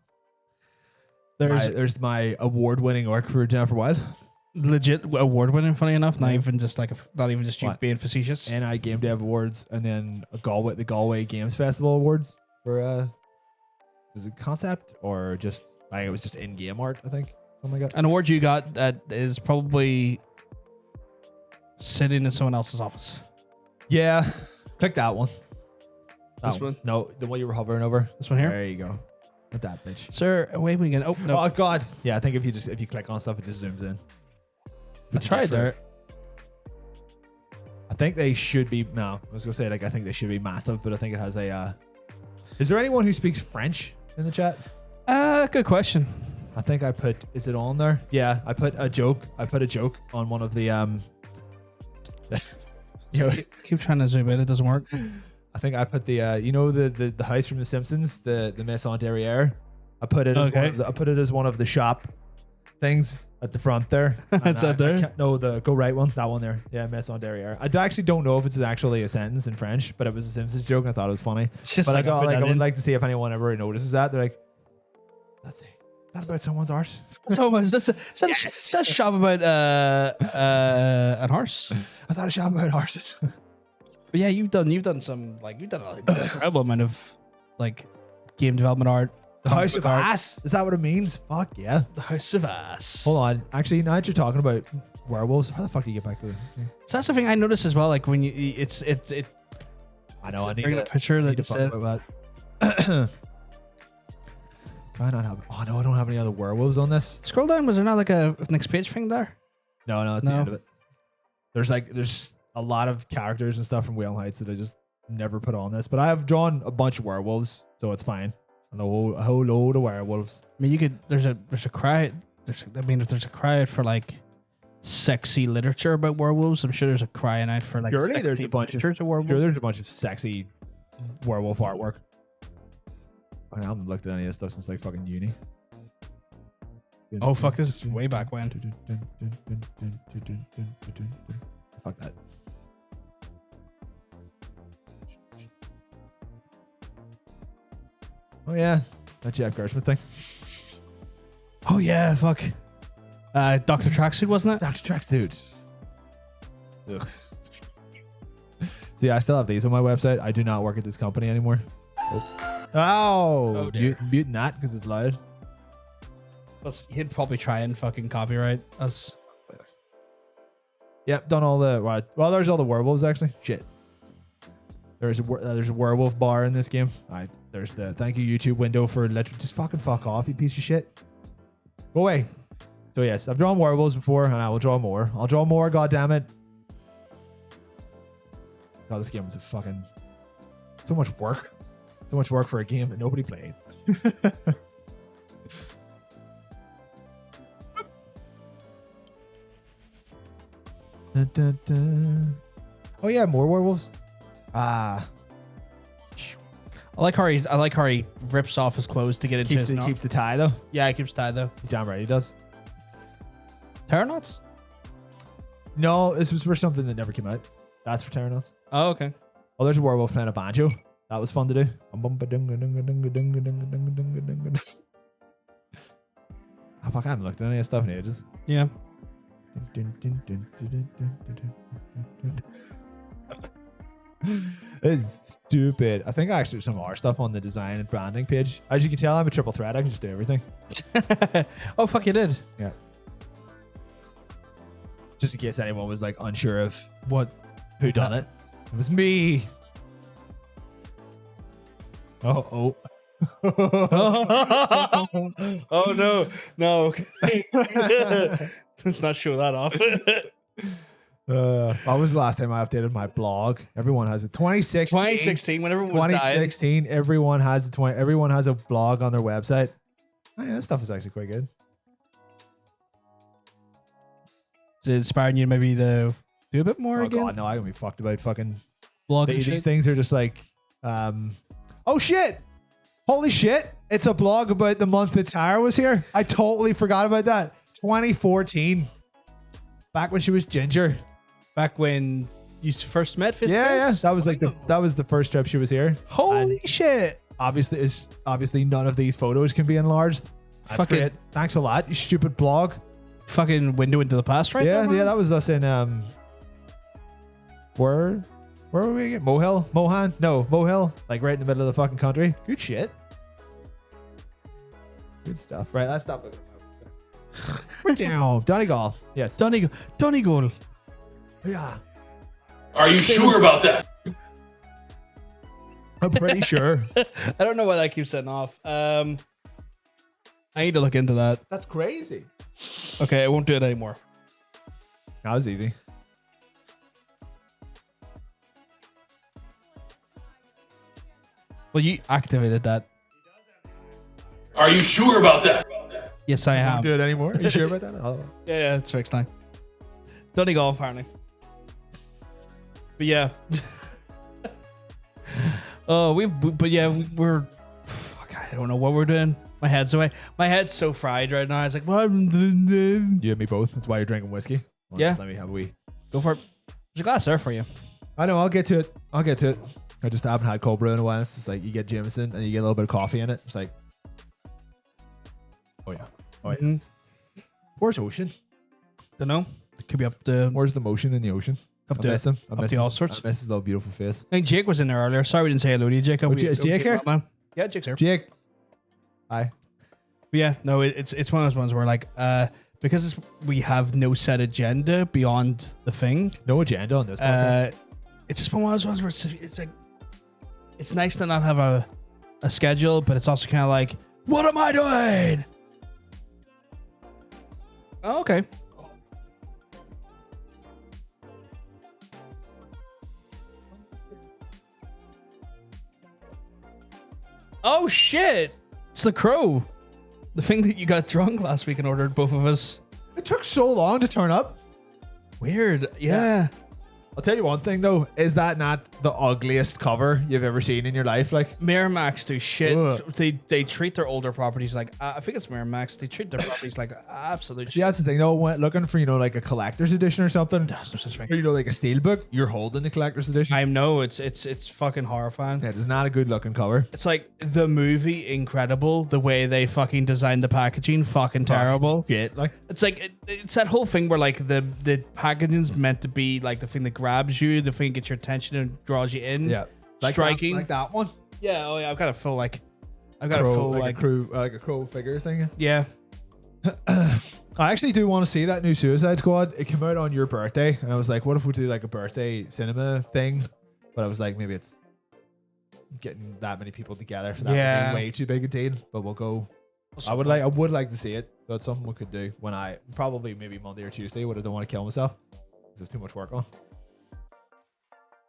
there's my award-winning arc for Jennifer Wilde. Legit award-winning, funny enough. Not even just you What? being facetious. NI Game Dev Awards, and then the Galway Games Festival Awards for was it concept or just it was just in-game art, I think. Something like that. An award you got that is probably sitting in someone else's office. Yeah, click that one. This one? No, the one you were hovering over. This one here? There you go. With that bitch. Sir, away we can. Oh no! Oh god. Yeah, I think if you click on stuff, it just zooms in. I tried there. I think they should be. No, I was gonna say I think they should be massive, but I think it has a. Is there anyone who speaks French in the chat? Good question. I think I put. Is it on there? Yeah, I put a joke. I put a joke on one of the Keep trying to zoom in. It doesn't work. I think I put the the house from The Simpsons, the Maison Derrière. I put it as one of the shop things at the front there. Is that there? No, the go right one, that one there. Yeah, Maison Derrière. I actually don't know if it's actually a sentence in French, but it was a Simpsons joke and I thought it was funny. Just but like I would like to see if anyone ever notices that. They're like, that's about someone's arse. So much. That's a shop about an horse. I thought a shop about horses. But yeah, you've done an incredible amount of game development art. The House of Ass. Is that what it means? Fuck yeah. The House of Ass. Hold on. Actually, now that you're talking about werewolves, how the fuck do you get back to it? So that's the thing I noticed as well. Like when it. I know. I need bring a picture that you said. About that. Do I not have? Oh no, I don't have any other werewolves on this. Scroll down. Was there not a next page thing there? No, that's the end of it. There's a lot of characters and stuff from Whale Heights that I just never put on this, but I have drawn a bunch of werewolves, so it's fine. And a whole load of werewolves. I mean, you could. There's a cry. If there's a cry for sexy literature about werewolves, I'm sure there's a crying out for surely there's a bunch of werewolves. Sure, there's a bunch of sexy werewolf artwork. I haven't looked at any of this stuff since fucking uni. Oh fuck! This is way back when. Fuck that. Oh yeah, that Jeff Gershman thing. Oh yeah, fuck. Dr. Tracksuit, wasn't it? Dr. Tracksuit. Ugh. See, I still have these on my website. I do not work at this company anymore. Oh, muting that because it's loud. Plus, he'd probably try and fucking copyright us. Yep, done all the well. There's all the werewolves actually. Shit. There's a werewolf bar in this game. There's the thank you YouTube window for just fucking fuck off, you piece of shit. Go away. So yes, I've drawn werewolves before, and I will draw more. I'll draw more. God damn it. God, this game was so much work. So much work for a game that nobody played. Dun, dun, dun. Oh yeah, more werewolves. I like how he rips off his clothes to get into his knot. Keeps the tie though. Yeah, he keeps tie though. Damn right he does. Terranauts? No, this was for something that never came out. That's for Terranauts. Oh, okay. Oh, there's a werewolf playing a banjo. That was fun to do. Oh fuck, I haven't looked at any of this stuff in ages. Yeah. It's stupid. I think I actually did some of our stuff on the design and branding page. As you can tell, I'm a triple threat. I can just do everything. Oh fuck, you did. Yeah. Just in case anyone was unsure of who done it. It was me. Oh. Oh no. Let's not show that off. That was the last time I updated my blog. Everyone has a 2016. Whenever it was 2016, everyone has a blog on their website. Oh, yeah, that stuff is actually quite good. Is it inspiring you maybe to do a bit more again? Oh god, no, I'm gonna be fucked about fucking blogging. These things are just oh shit! Holy shit! It's a blog about the month that Tara was here. I totally forgot about that. 2014. Back when she was ginger. Back when you first met Fist. Yeah. That was that was the first trip she was here. Holy shit. Obviously none of these photos can be enlarged. That's fucking great. Thanks a lot, you stupid blog. fucking window into the past, right? Yeah, there, man? yeah, that was us in where were we again? Mohill, like right in the middle of the fucking country. Good shit. Good stuff. Right, let's stop. Down, Donegal. Yes. Donegal. Yeah. Are you sure about that? I'm pretty sure. I don't know why that keeps setting off. I need to look into that. That's crazy. Okay, I won't do it anymore. That was easy. Well, you activated that. Are you sure about that? Yes, I Don't am. do it anymore. Are you sure about that? Oh. Yeah, it's fixed now. Donegal, apparently. But yeah. We're. Fuck, I don't know what we're doing. My head's away. My head's so fried right now. I was like, what? You and me both. That's why you're drinking whiskey. Well, Yeah. just let me have a wee. Go for it. There's a glass there for you. I know. I'll get to it. I just haven't had cold brew in a while. It's just like you get Jameson and you get a little bit of coffee in it. It's like, oh yeah. Mhm. Where's Ocean? Don't know. It could be up to Where's the motion in the ocean? Up I to miss him. I up miss to all his- sorts. I miss his little beautiful face. I think Jake was in there earlier. Sorry we didn't say hello to you, Jake. Oh, is Jake here? Man. Yeah, Jake's here. Jake. Hi. But yeah, no, it's one of those ones where like because we have no set agenda beyond the thing. No agenda on this podcast. It's just one of those ones where it's like it's nice to not have a schedule, but it's also kind of like, what am I doing? Oh, okay. Oh shit! It's the crow. The thing that you got drunk last week and ordered both of us. It took so long to turn up. Weird. Yeah. I'll tell you one thing though. Is that not the ugliest cover you've ever seen in your life? Like, Miramax do shit. Ugh. They treat their older properties like I think it's Miramax. They treat their properties like absolute see, shit. that's the thing though. When looking for, like a collector's edition or something, There's no such thing. or, like a steelbook, you're holding the collector's edition. I know it's fucking horrifying. Yeah, it's not a good looking cover. It's like the movie Incredible, the way they fucking designed the packaging, fucking terrible. Shit, like It's like it's that whole thing where like the packaging's meant to be like the thing that grabs you, the thing that gets your attention and draws you in. yeah, like striking. like that one. Yeah, oh yeah, I've got a full like Crow, like a crow figure thing. yeah. I actually do want to see that new Suicide Squad. It came out on your birthday, and I was like, what if we do like a birthday cinema thing? But I was like, maybe it's getting that many people together for that would be way too big a deal. But we'll go. I would like to see it. So it's something we could do when I probably maybe Monday or Tuesday. But I don't want to kill myself because there's too much work on.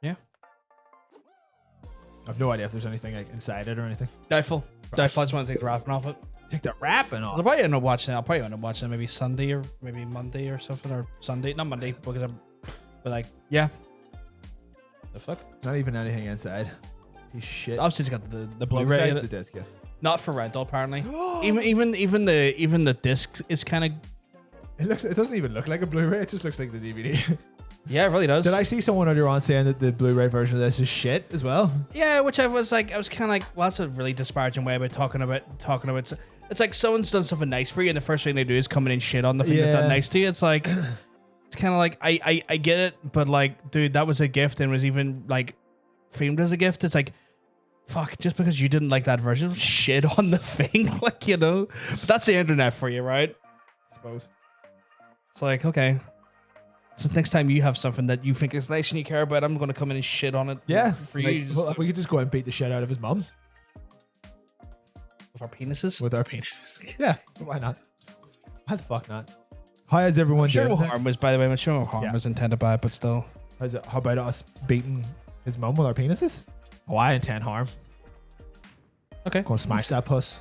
Yeah. I've no idea if there's anything like inside it or anything. Doubtful. I just want to take the wrapping off it. Take that wrapping I'll off. probably end up watching it. I'll probably end up watching it maybe Sunday or maybe Monday or something, or Sunday, not Monday because but like yeah. The fuck? Not even anything inside. Piece of shit. Obviously, it's got the Blu-ray Besides in the it. disc, yeah. Not for rental, apparently. even the disc is kind of It doesn't even look like a Blu-ray. It just looks like the DVD. yeah, it really does. Did I see someone earlier on saying that the Blu-ray version of this is shit as well? Yeah, which I was kind of like, well, that's a really disparaging way about talking about. It's like someone's done something nice for you, and the first thing they do is come in and shit on the thing they've done Yeah. nice to you. It's like, it's kind of like I get it, but like, dude, that was a gift and was even like framed as a gift. It's like, fuck, just because you didn't like that version, shit on the thing, like, you know. But that's the internet for you, right? I suppose. It's like, okay. So next time you have something that you think is nice and you care about, I'm going to come in and shit on it. Yeah. For Like, you. well, we could just go and beat the shit out of his mum With our penises. with our penises. Yeah. Why not? Why the fuck not? How is everyone Sure, no doing? harm was, by the way, I'm sure no harm Yeah. was intended by it, but still. How about us beating his mum with our penises? Oh, I intend harm. Okay. Go smash that puss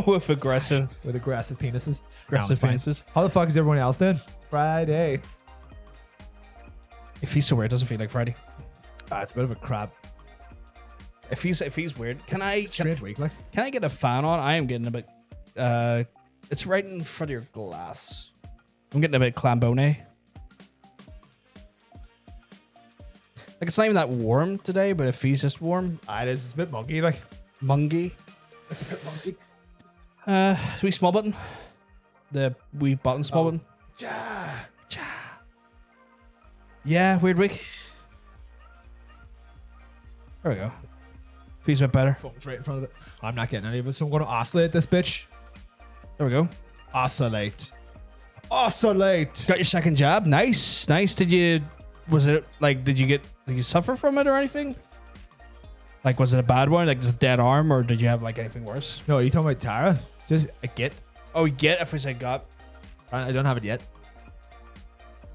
With aggressive with aggressive penises. Aggressive No, it's penises. fine. How the fuck is everyone else doing? Friday. If he's so weird, it doesn't feel like Friday. It's a bit of a crap. If he's weird, can I Strange week, like. get a fan on? I am getting a bit. It's right in front of your glass. I'm getting a bit clambone. Like it's not even that warm today, but if he's just warm, It is. It's a bit muggy, like. mungy. It's a bit muggy. Wee small button. The wee button small button. Yeah, weird week. There we go. Feels a bit better. Phone's right in front of it. I'm not getting any of it, so I'm going to oscillate this bitch. There we go. Oscillate. Oscillate. Got your second jab. Nice. Nice. Did you suffer from it or anything? Like, was it a bad one? Like, just a dead arm, or did you have like anything worse? No, are you talking about Tara? Just a get. Oh, get. If I said got. I don't have it yet.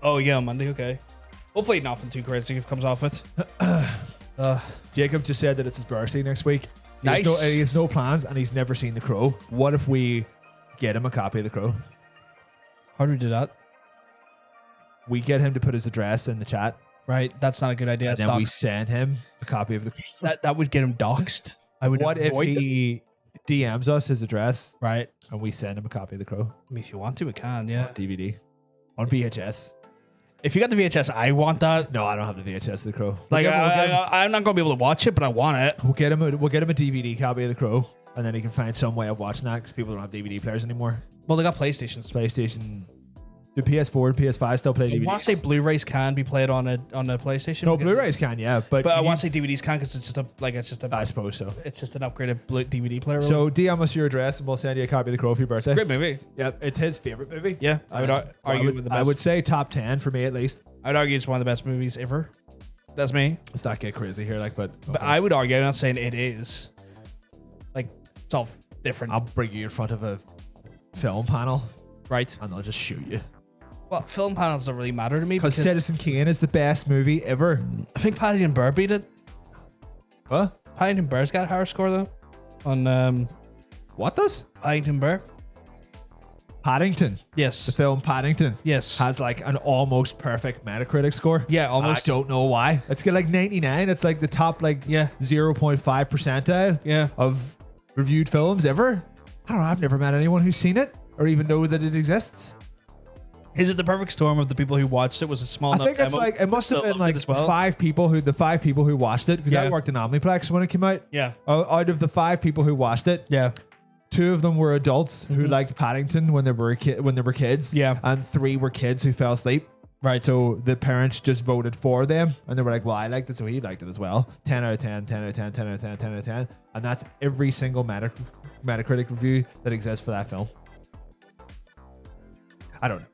Oh, yeah, on Monday. Okay. Hopefully nothing too crazy if it comes off it. Jacob just said that it's his birthday next week. Nice. He has no plans, and he's never seen The Crow. What if we get him a copy of The Crow? How do we do that? We get him to put his address in the chat, Right. That's not a good idea. and then we send him a copy of The Crow. That would get him doxxed. I would. What if avoid it. he DMs us his address, Right. and we send him a copy of The Crow I mean, if you want to, we can. Yeah. on DVD, on VHS? If you got the VHS, I want that. No, I don't have the VHS of The Crow. Like, I'm not gonna be able to watch it, but I want it. We'll get him a DVD copy of The Crow, and then he can find some way of watching that because people don't have DVD players anymore. Well, they got PlayStations. PlayStation, do PS4 and PS5 still play I DVD? want to say Blu-rays can be played on a PlayStation. No, because Blu-rays can, yeah, but But I you want to say DVDs can because it's just I suppose so. it's just an upgraded DVD player. So DM us your address, and we'll send you a copy of The Crow for your birthday. great movie. Yeah, it's his favorite movie. Yeah, I would argue with the best. I would say top 10 for me at least. I'd argue it's one of the best movies ever. That's me. Let's not get crazy here, like, but But I would argue. I'm not saying it is. Like, it's all different, I'll bring you in front of a film panel, right? and I'll just shoot you. Well, film panels don't really matter to me Because because Citizen Kane is the best movie ever. I think Paddington Bear beat it. What? Paddington Bear's got a higher score though. On What does? Paddington Bear. Paddington. The Yes. film Paddington. Yes. Has like an almost perfect Metacritic score. Yeah, almost. I don't know why. It's got like 99. It's like the top like Yeah. 0.5 percentile Yeah. of reviewed films ever. I don't know. I've never met anyone who's seen it or even know that it exists. Is it the perfect storm of the people who watched it? Was a small I enough think it's demo like it must have that been loved like it as well? the 5 people who watched it because Yeah. I worked in Omniplex when it came out. Yeah. Out of the 5 people who watched it, Yeah. 2 of them were adults who liked Paddington when they were kids. Yeah. And 3 were kids who fell asleep. Right. So the parents just voted for them, and they were like, "Well, I liked it, so he liked it as well." 10 out of 10, 10 out of 10, 10 out of 10, 10 out of 10, and that's every single Metacritic review that exists for that film. I don't know.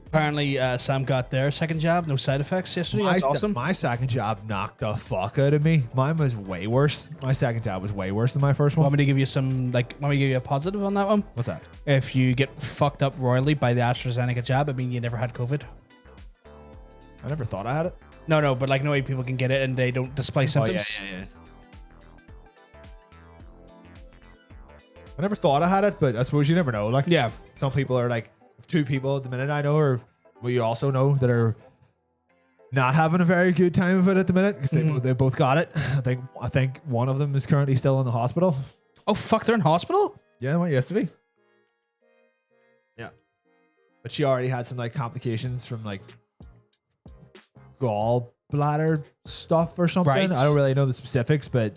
Apparently, Sam got their second jab, no side effects yesterday. That's awesome. My second job knocked the fuck out of me. Mine was way worse. My second job was way worse than my first one. Want me to give you a positive on that one? What's that? If you get fucked up royally by the AstraZeneca jab, I mean you never had COVID. I never thought I had it. No, but like no way people can get it and they don't display symptoms. yeah. I never thought I had it, but I suppose you never know. Like, Yeah. some people are like 2 people at the minute I know, or we also know that are not having a very good time of it at the minute because they both got it. I think one of them is currently still in the hospital. Oh fuck, they're in hospital? Yeah, I went yesterday. Yeah, but she already had some like complications from like gallbladder stuff or something. Right. I don't really know the specifics, but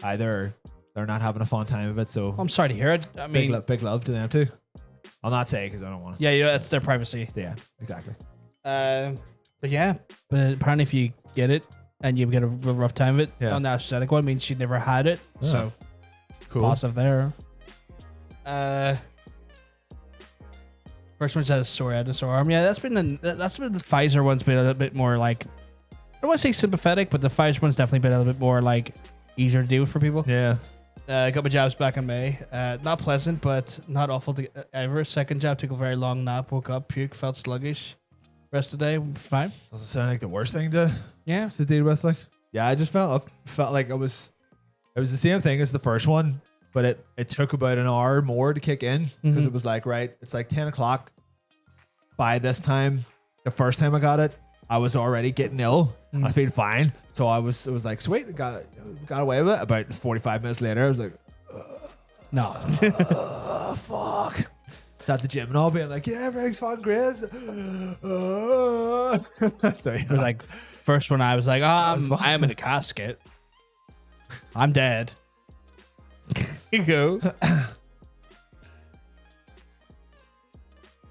either they're not having a fun time of it. So I'm sorry to hear it. I mean, big love to them too. I'll not say because I don't want to. yeah, you know, that's their privacy. Yeah, exactly. But yeah, but apparently if you get it and you get a rough time of it Yeah. on the AstraZeneca one, means she never had it. Yeah. So Cool. positive there. First one's had a sore head and a sore arm. Yeah, that's been the Pfizer one's been a little bit more like, I don't want to say sympathetic, but the Pfizer one's definitely been a little bit more like easier to deal with for people. Yeah. Got my jabs back in May. Not pleasant, but not awful to ever. Second jab, took a very long nap, woke up, puke, felt sluggish. Rest of the day, fine. Doesn't sound like the worst thing to Yeah. deal with. Like, yeah, I just felt like it was the same thing as the first one, but it took about an hour more to kick in because it was like, right, it's like 10 o'clock. By this time, the first time I got it, I was already getting ill. I feel fine, so it was like sweet, got away with it. About 45 minutes later, I was like, No. oh, fuck. At the gym and all being like, yeah, everything's fucking great. So It was like first one I was like, I'm in a casket. I'm dead. you go.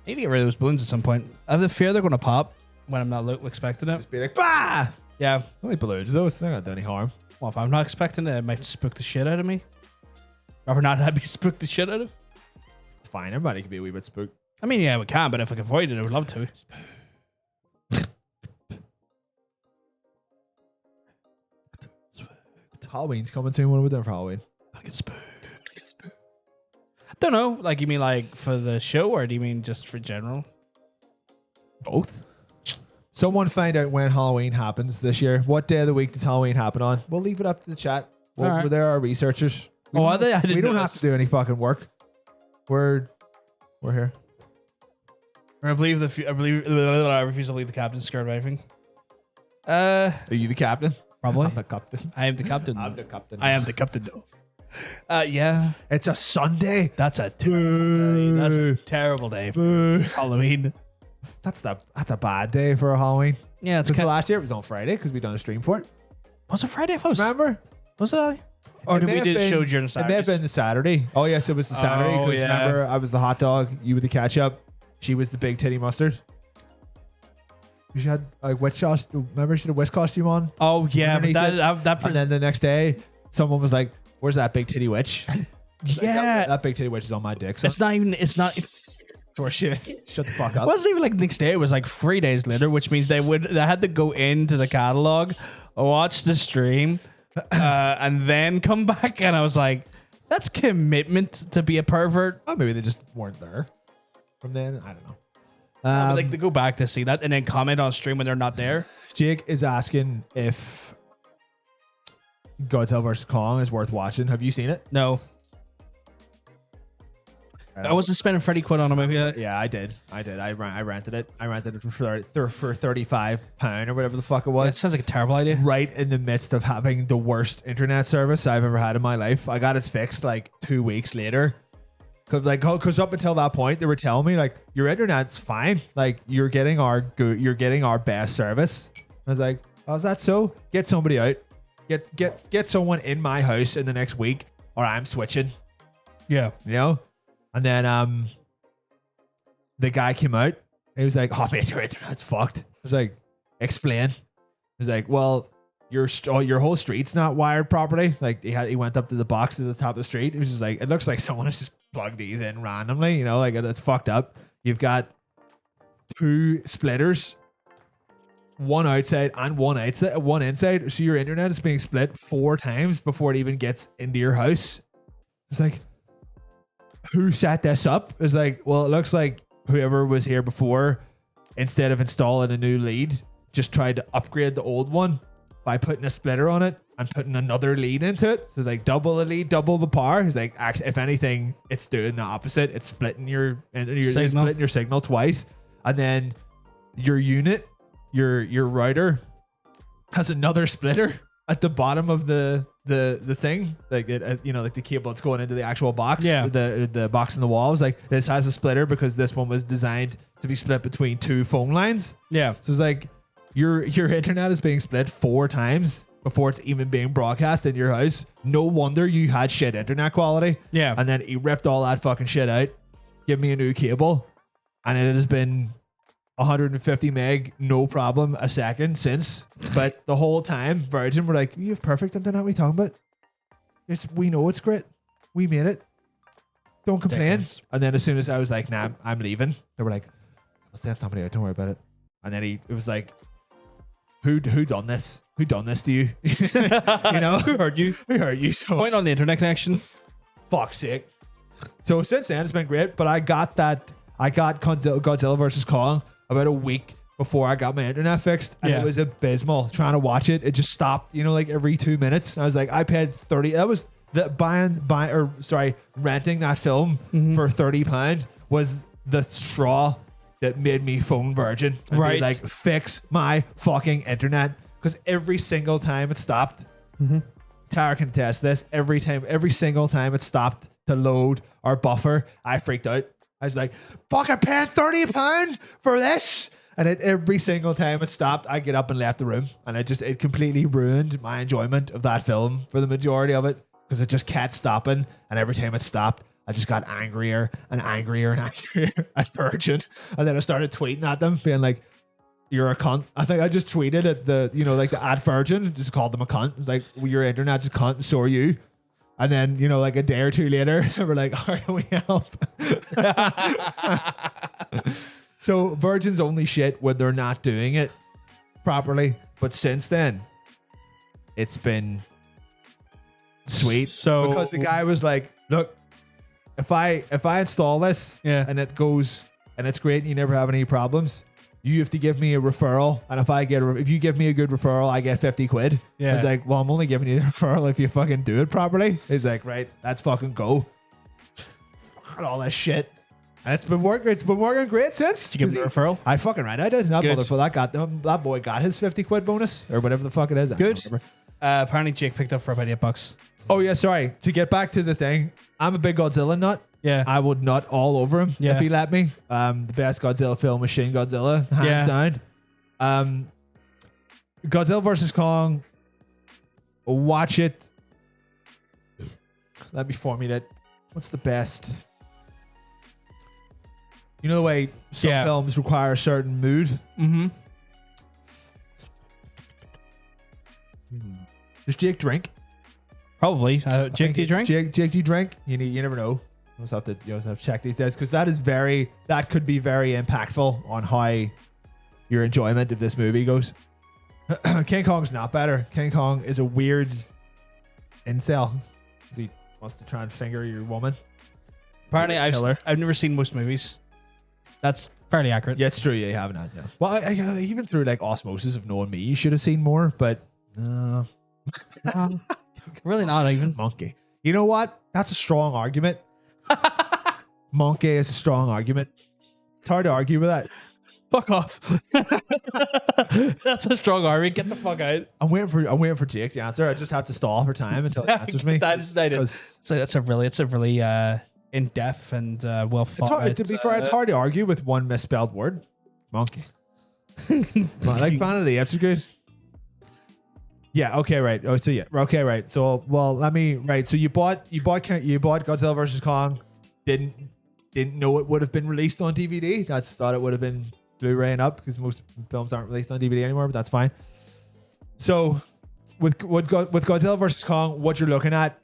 Need to get rid of those balloons at some point. I have the fear they're going to pop when I'm not expecting it. Just be like, bah! Yeah. Only balloons though. It's not gonna do any harm. Well, if I'm not expecting it, it might spook the shit out of me. Or not have me spook the shit out of. It's fine. Everybody can be a wee bit spooked. I mean, yeah, we can, but if I can avoid it, I would love to. Halloween's coming soon. What are we doing for Halloween? I get spooked. Don't know. Like, you mean like for the show, or do you mean just for general? Both. Someone find out when Halloween happens this year. What day of the week does Halloween happen on? We'll leave it up to the chat. All right. There are researchers. We Are they? I didn't we don't know have this. to do any fucking work. We're here. Or I refuse to believe the captain's scared of anything. Are you the captain? Probably. I'm the captain. I am the captain. I'm the captain. I am the captain, though. Yeah. It's a Sunday. That's a terrible day. That's a terrible day for Halloween. That's a bad day for a Halloween. Yeah, it's Because kind last year it was on Friday because we done a stream for it. Was it Friday? I thought it was, Remember? was it? Or It did may we have do been- show during It may have Saturdays? been the Saturday. Oh yes, it was the Saturday. Oh, Because yeah. remember, I was the hot dog. You were the ketchup. She was the big titty mustard. She had like witch costume. Remember, she had a witch costume on. Oh, yeah, but underneath that And then the next day, someone was like, "Where's that big titty witch?" Like, yeah. that big titty witch is on my dick. So It's not even, it's or shit. Shut the fuck up. It wasn't even like the next day. It was like 3 days later, which means they had to go into the catalog, watch the stream, and then come back. And I was like, that's commitment to be a pervert. Oh, maybe they just weren't there from then. I don't know. But like to go back to see that and then comment on stream when they're not there. Jake is asking if Godzilla vs. Kong is worth watching. Have you seen it? No. I wasn't spending 30 quid on a movie. Yeah, I did. I rented it. I rented it for £35 or whatever the fuck it It was. sounds like a terrible idea. Right in the midst of having the worst internet service I've ever had in my life. I got it fixed like 2 weeks later. Cause up until that point, they were telling me like your internet's fine. Like you're getting our best service. I was like, oh, is that so? Get somebody out. Get someone in my house in the next week, or I'm switching. Yeah. You know? And then the guy came out. He was like, "Oh man, your internet's fucked." I was like, "Explain." He was like, "Well, your whole street's not wired properly." Like he went up to the box to the top of the street. It was just like, it looks like someone has just plugged these in randomly. You know, like it's fucked up. You've got 2 splitters, one outside and one inside. So your internet is being split 4 times before it even gets into your house. It's like, who set this up? It's like, well, it looks like whoever was here before, instead of installing a new lead, just tried to upgrade the old one by putting a splitter on it and putting another lead into it. So it's like double the lead, double the power. It's like, if anything, it's doing the opposite. It's splitting your signal twice. And then your unit, your router has another splitter at the bottom of the thing, like it, like the cable that's going into the actual box. Yeah. The box in the wall is like, this has a splitter because this one was designed to be split between 2 phone lines. Yeah. So it's like your internet is being split 4 times before it's even being broadcast in your house. No wonder you had shit internet quality. Yeah. And then he ripped all that fucking shit out, give me a new cable, and it has been 150 meg, no problem a second since. But the whole time, Virgin were like, "You have perfect internet. What are you talking about? We know it's great. We made it. Don't complain." Dickens. And then as soon as I was like, "Nah, I'm leaving," they were like, "Let's send somebody out. Don't worry about it." And then it was like, "Who done this? Who done this to you?" You know, Who hurt you? who hurt you? So Point on the internet connection. fuck's sake. So since then, it's been great. But I got Godzilla vs. Kong about a week before I got my internet fixed, and Yeah. it was abysmal trying to watch it. It just stopped, like every 2 minutes. I was like, I paid 30. That was the renting that film for £30 was the straw that made me phone Virgin. And be Right. like, fix my fucking internet, because every single time it stopped, Tara can attest this. Every single time it stopped to load or buffer, I freaked out. I was like, fucking paying £30 for this. And every single time it stopped, I get up and left the room. And it completely ruined my enjoyment of that film for the majority of it. because it just kept stopping, and every time it stopped, I just got angrier and angrier and angrier at Virgin, and then I started tweeting at them, being like, "You're a cunt." I think I just tweeted at the, like the at Virgin, just called them a cunt. It was like, well, your internet's a cunt, and so are you. And then, like a day or two later, they were like, how do we help? So Virgin's only shit when they're not doing it properly. But since then, it's been sweet. So because the guy was like, look, if I install this and it goes and it's great and you never have any problems, you have to give me a referral, and if you give me a good referral, I get 50 quid. Yeah. I was like, well, I'm only giving you the referral if you fucking do it properly. He's like, right, let's fucking go. And all that shit. And it's been working great since. Did you give him the referral? I fucking right, I did. That Good. that boy got his 50 quid bonus or whatever the fuck it is. I don't Good. remember. Apparently Jake picked up for about $8. Oh yeah, sorry. To get back to the thing, I'm a big Godzilla nut. Yeah. I would nut all over him Yeah. if he let me. The best Godzilla film is Shin Godzilla, hands down. Godzilla vs. Kong. Watch it. Let me formulate. What's the best? You know the way some films require a certain mood? Mm-hmm. Does Jake drink? Probably. Jake, do you drink? Jake, do you drink? You never know. You also have to check these days, because that could be very impactful on how your enjoyment of this movie goes. King Kong's not better. King Kong is a weird incel, because he wants to try and finger your woman. Apparently, Killer. I've never seen most movies. That's fairly accurate. Yeah, it's true. Yeah, you haven't had. Yeah. Well, I even through like osmosis of knowing me, you should have seen more. But Really not even. Monkey. You know what? That's a strong argument. Monkey is a strong argument. It's hard to argue with that. Fuck off. That's a strong argument. Get the fuck out. I'm waiting for Jake to answer. I just have to stall for time until he answers me. That's a really in-depth and well thought out. To be fair, it's hard to argue with one misspelled word. Monkey. Like vanity. That's good. Yeah. Okay. Right. Oh. So yeah. Okay. Right. So Right. So you bought Godzilla vs. Kong. Didn't know it would have been released on DVD. Thought it would have been Blu-ray and up, because most films aren't released on DVD anymore. But that's fine. So with Godzilla vs. Kong, what you're looking at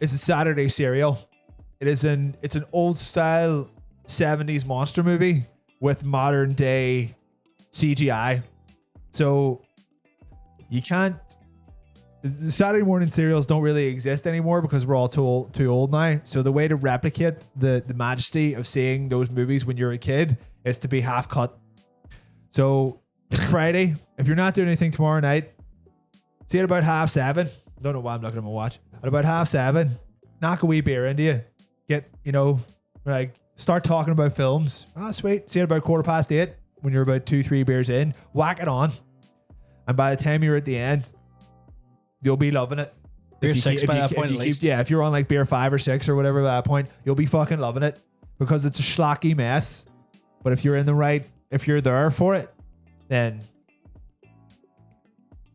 is a Saturday serial. It's an old style 70s monster movie with modern day CGI. So you can't. The Saturday morning serials don't really exist anymore because we're all too old now. So the way to replicate the majesty of seeing those movies when you're a kid is to be half cut. So it's Friday. If you're not doing anything tomorrow night, see at about 7:30. Don't know why I'm looking at my watch. At about 7:30, knock a wee beer into you. Get, start talking about films. Ah, sweet. See at about 8:15 when you're about 2-3 beers in. Whack it on. And by the time you're at the end, you'll be loving it. Beer 6 by that point at least. Yeah, if you're on like beer 5 or 6 or whatever by that point, you'll be fucking loving it, because it's a schlocky mess. But if you're there for it, then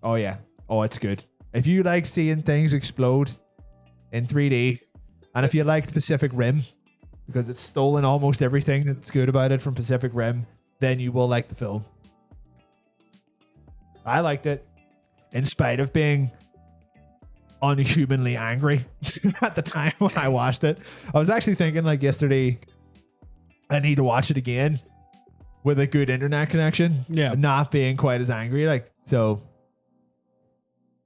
oh yeah. Oh, it's good. If you like seeing things explode in 3D, and if you liked Pacific Rim, because it's stolen almost everything that's good about it from Pacific Rim, then you will like the film. I liked it, in spite of being unhumanly angry at the time when I watched it. I was actually thinking yesterday, I need to watch it again with a good internet connection. Yeah. Not being quite as angry. But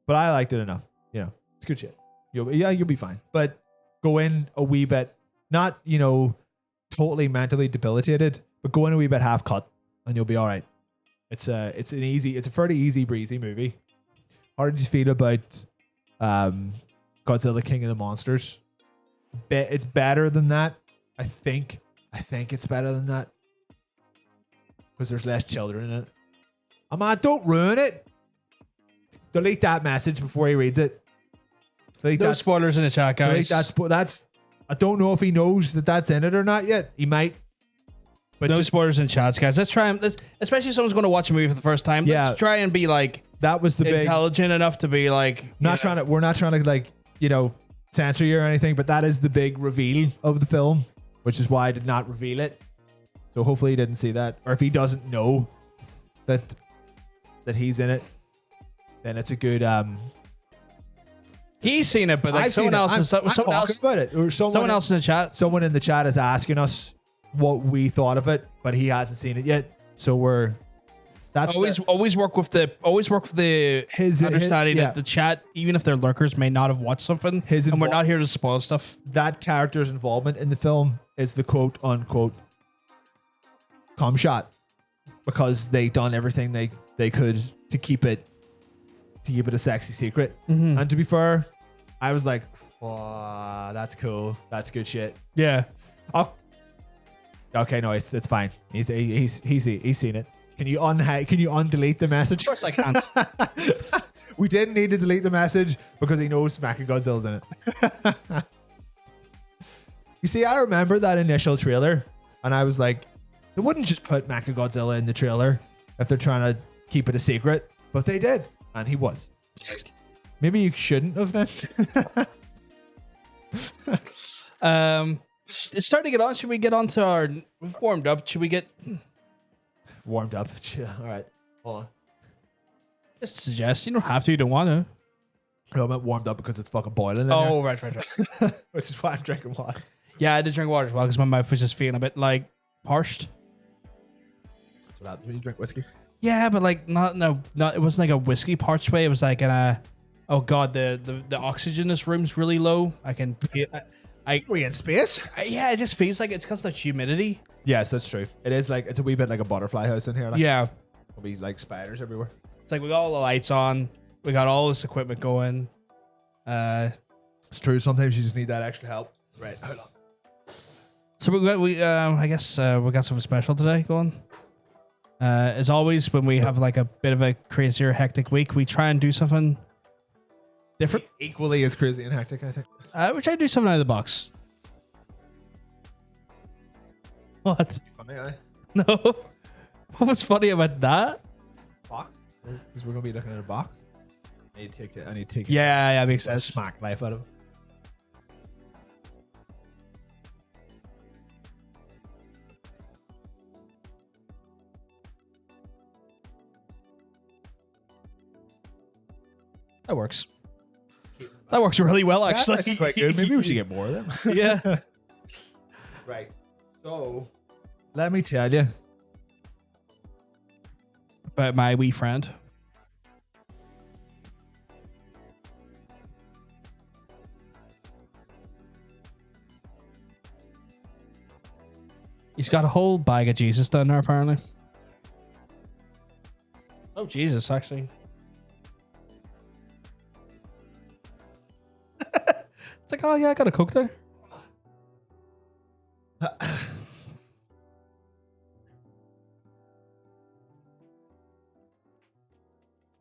I liked it enough. It's good shit. You'll be fine. But go in a wee bit, not, totally mentally debilitated, but go in a wee bit half cut and you'll be all right. It's a fairly easy breezy movie. How did you feel about Godzilla King of the Monsters? It's better than that. I think it's better than that, because there's less children in it. Don't ruin it. Delete that message before he reads it. No spoilers in the chat, guys. That's. I don't know if he knows that that's in it or not yet. He might. But no spoilers in chats, guys. Let's especially if someone's going to watch a movie for the first time. Yeah. Let's try and be that was the big intelligent enough to be like. We're not trying to censor you or anything, but that is the big reveal of the film, which is why I did not reveal it. So hopefully he didn't see that, or if he doesn't know that he's in it, then it's a good. He's seen it, but like I've someone seen else it. is I'm someone else talking about it, or someone else in the chat. Someone in the chat is asking us what we thought of it, but he hasn't seen it yet. So we're Always work with the His- understanding yeah. that the chat, even if they're lurkers, may not have watched something, and we're not here to spoil stuff. that character's involvement in the film is the quote unquote cum shot, because they done everything they could to keep it a sexy secret. And to be fair, I was like, "Wow, that's cool. That's good shit." Yeah. Oh, okay, no, it's fine. He's seen it. Can you undelete the message? Of course I can't. We didn't need to delete the message because he knows Mechagodzilla's in it. You see, I remember that initial trailer, and I was like, they wouldn't just put Mechagodzilla in the trailer if they're trying to keep it a secret, but they did, and he was. Maybe you shouldn't have then. It's starting to get on. Should we get on to our? We've warmed up. Should we get? Warmed up. All right, hold on. Just suggest. You don't have to. You don't want to. No, I meant warmed up because it's fucking boiling in Oh, here, right. which is why I'm drinking water. Yeah, I had to drink water as well because my mouth was just feeling a bit like parched. That's what happens when you drink whiskey. Yeah, but like not. It wasn't like a whiskey parched way. It was like oh god, the oxygen in this room's really low. I can. Are we in space? Yeah, it just feels like it's because of the humidity. Yes, that's true. It is like, it's a wee bit like a butterfly house in here. Like, Yeah, there'll be like spiders everywhere. it's like we got all the lights on. We got all this equipment going. It's true. Sometimes you just need that extra help. Right. Hold on. So I guess we got something special today going. As always, when we have like a bit of a crazier, hectic week, we try and do something different. Equally as crazy and hectic, I think. We try to do something out of the box. What? Funny, eh? No. What was funny about that? Box? Because we're going to be looking at a box. I need to take it. Yeah, makes sense. Smack life out of it. That works. That works really well, actually. That's quite good. Maybe we should get more of them. Yeah. Right. So, let me tell you. About my wee friend. He's got a whole bag of Jesus down there, apparently. Oh, Jesus, actually. It's like, oh, yeah, I got a Coke there.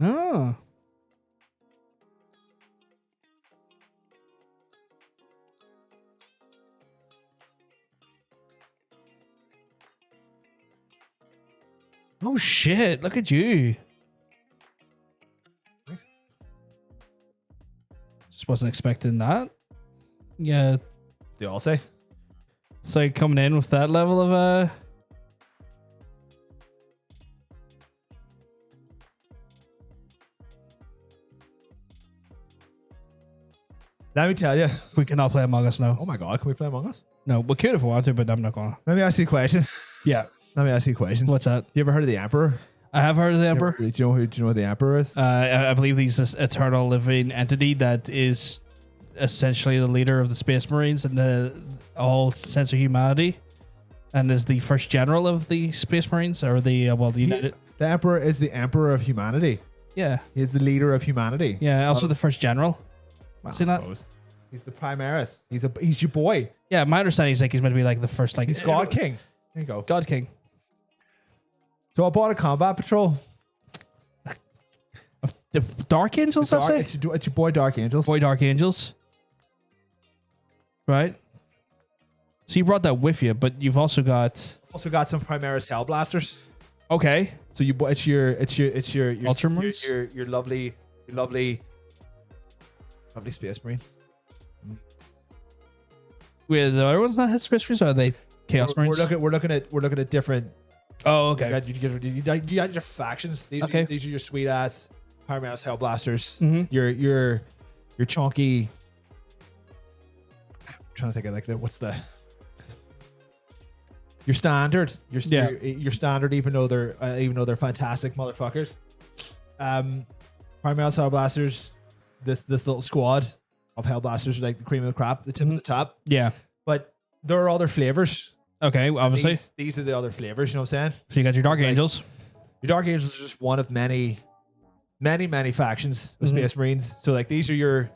Oh. Oh, shit. Look at you. Thanks. Just wasn't expecting that. Yeah. They all say. It's like coming in with that level of Let me tell you. we cannot play Among Us now. Oh my God, can we play Among Us? No, we could if we wanted to, but I'm not gonna. Let me ask you a question. Yeah. What's that? You ever heard of the Emperor? I have heard of the Emperor. Do you know who the Emperor is? I believe he's this eternal living entity that is essentially the leader of the Space Marines and the all sense of humanity, and is the first general of the Space Marines or the the United. The Emperor is the Emperor of humanity. Yeah. He is the leader of humanity. Yeah. Also the first general. Well, See I that? suppose. He's the Primaris. He's your boy. Yeah. My understanding is like he's meant to be like the first like He's God King. There you go. God King. So I bought a combat patrol. The Dark Angels, I say? It's your boy Dark Angels. Boy Dark Angels. Right? So you brought that with you, but you've also got some Primaris Hellblasters. okay. So it's your Ultramarines? your lovely Space Marines. Wait, the other ones not hit Space Marines? Or are they Chaos Marines? We're looking at different. Oh, okay. You got your factions. These Okay. these are your sweet ass Powerhouse Hellblasters. Mhm. Your chunky. I'm trying to think of like your standard. Your standard, even though they're fantastic motherfuckers. Powerhouse Hellblasters. This little squad of Hellblasters are like the cream of the crop, the tip of the top. Yeah. But there are other flavors. Okay, obviously. These are the other flavors, you know what I'm saying? So you got your Dark Angels. Your Dark Angels is just one of many factions of Space Marines. So like this is your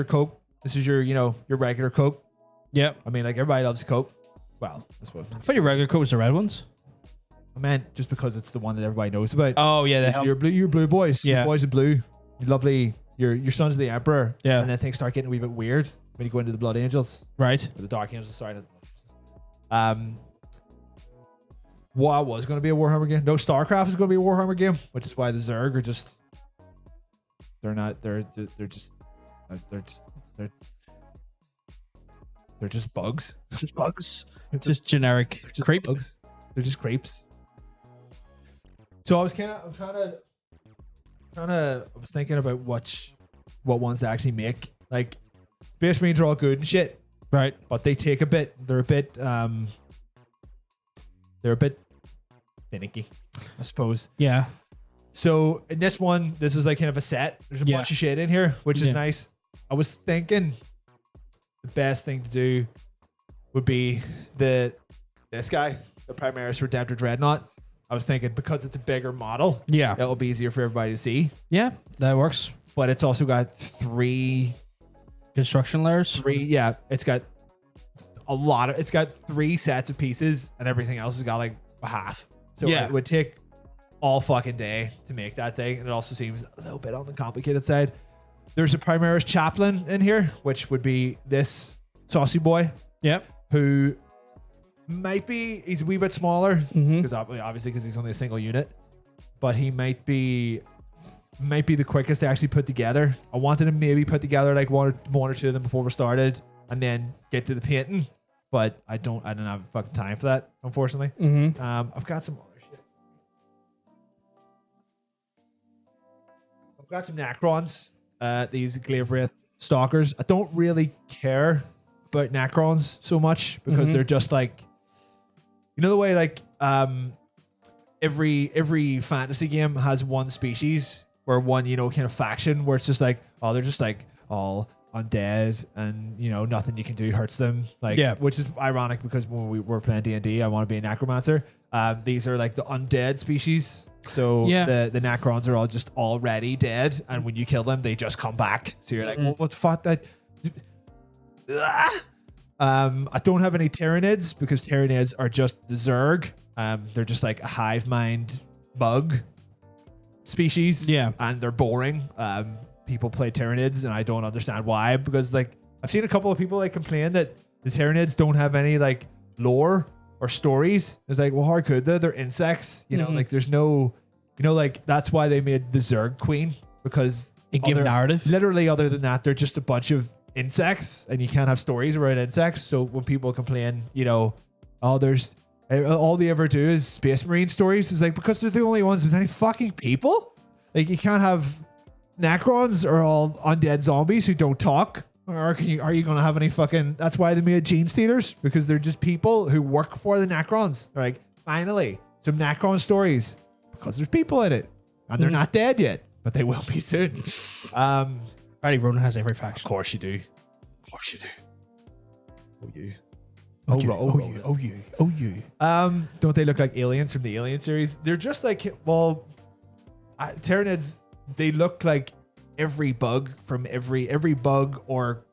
Coke. This is your regular Coke. Yep. I mean, like everybody loves Coke. Well, I suppose. I thought your regular coat was the red ones. I meant just because it's the one that everybody knows about. Oh yeah, So your blue boys. Yeah. Your boys in blue. Your lovely your sons of the Emperor. Yeah. And then things start getting a wee bit weird when you go into the Blood Angels. Right. Or the Dark Angels, sorry. What was going to be a Warhammer game? No, StarCraft is going to be a Warhammer game, which is why the Zerg are just they're just bugs. Just bugs. Just generic creep. Bugs. They're just creeps. So I was thinking about what ones to actually make. Like Space Marines are all good and shit, Right. but they take a bit. They're a bit finicky, I suppose. Yeah. So in this one, this is like kind of a set. There's a Yeah. bunch of shit in here, which is Yeah. nice. I was thinking the best thing to do would be this guy, the Primaris Redemptor Dreadnought. I was thinking because it's a bigger model, Yeah. it'll be easier for everybody to see. Yeah. That works. But it's also got three. Construction layers. Yeah, it's got it's got 3 sets of pieces, and everything else has got like a half. So Yeah. it would take all fucking day to make that thing, and it also seems a little bit on the complicated side. There's a Primaris Chaplain in here, which would be this saucy boy, Yep. who he's a wee bit smaller Mhm. because obviously because he's only a single unit, but he might be the quickest to actually put together. I wanted to maybe put together like one or two of them before we started, and then get to the painting, but I don't have fucking time for that, unfortunately. Mm-hmm. I've got some other shit. I've got some Necrons. These Glaive Stalkers. I don't really care about Necrons so much because they're just like, the way like every fantasy game has one species or one kind of faction where it's just like, oh, they're just like all undead and nothing you can do hurts them, like, Yeah. which is ironic because when we were playing D&D, I want to be a necromancer. These are like the undead species, so Yeah. the Necrons are all just already dead, and when you kill them they just come back, so you're like, well, what the fuck that. I don't have any Tyranids because Tyranids are just the Zerg. They're just like a hive mind bug species. Yeah. And they're boring. People play Tyranids and I don't understand why, because like I've seen a couple of people like complain that the Tyranids don't have any like lore or stories. It's like, well, how could they? They're insects. Like there's no, like that's why they made the Zerg Queen, because It give narrative. literally other than that, they're just a bunch of insects and you can't have stories around insects. So when people complain, oh, there's all they ever do is Space Marine stories, it's like, because they're the only ones with any fucking people. Like you can't have Necrons or all undead zombies who don't talk, or are you going to have any fucking, that's why they made Gene Stealers, because they're just people who work for the Necrons. They're like, finally some Necron stories, because there's people in it and they're not dead yet, but they will be soon. Alrighty, Ronan has every Of faction. course you do. Of course you do. Oh, you. Oh, you. Ro- Oh, Ro- you. Oh, you. Oh, you. Don't they look like aliens from the Alien series? They're just like, well, Tyranids, they look like every bug from every bug or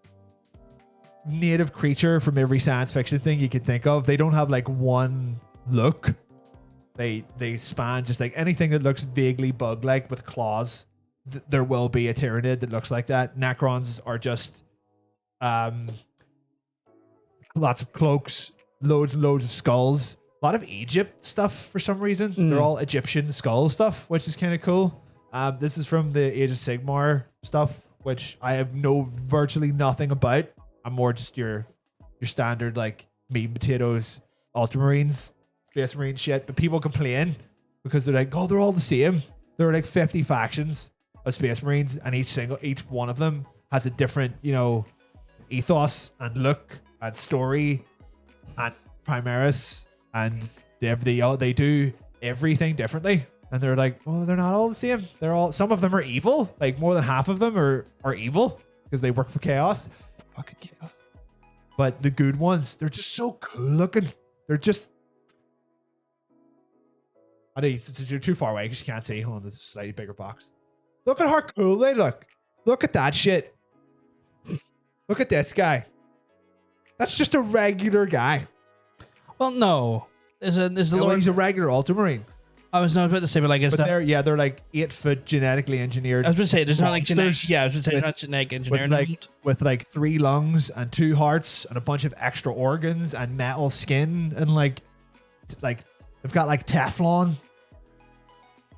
native creature from every science fiction thing you could think of. They don't have like one look. They span just like anything that looks vaguely bug-like with claws. There will be a Tyranid that looks like that. Necrons are just lots of cloaks, loads and loads of skulls. A lot of Egypt stuff for some reason. They're all Egyptian skull stuff, which is kind of cool. This is from the Age of Sigmar stuff. which I have virtually nothing about. I'm more just your standard like meat and potatoes, Ultramarines, Space Marine shit. But people complain because they're like, oh, they're all the same. There are like 50 factions of Space Marines, and each one of them has a different, ethos and look and story and Primaris, and they do everything differently. And they're like, well, they're not all the same. Some of them are evil. Like more than half of them are evil because they work for Chaos. Fucking Chaos. But the good ones, they're just so cool looking. They're just. I know you're too far away because you can't see. Hold on, this is a slightly bigger box. Look at how cool they look. Look at that shit. Look at this guy. That's just a regular guy. Well, no. He's a regular Ultramarine. I was not about to say, but like, they're like 8 foot genetically engineered. I was going to say, there's not like monsters genetic. Yeah, I was going to say, there's not genetic engineering. With like 3 lungs and 2 hearts and a bunch of extra organs and metal skin and like they've got like Teflon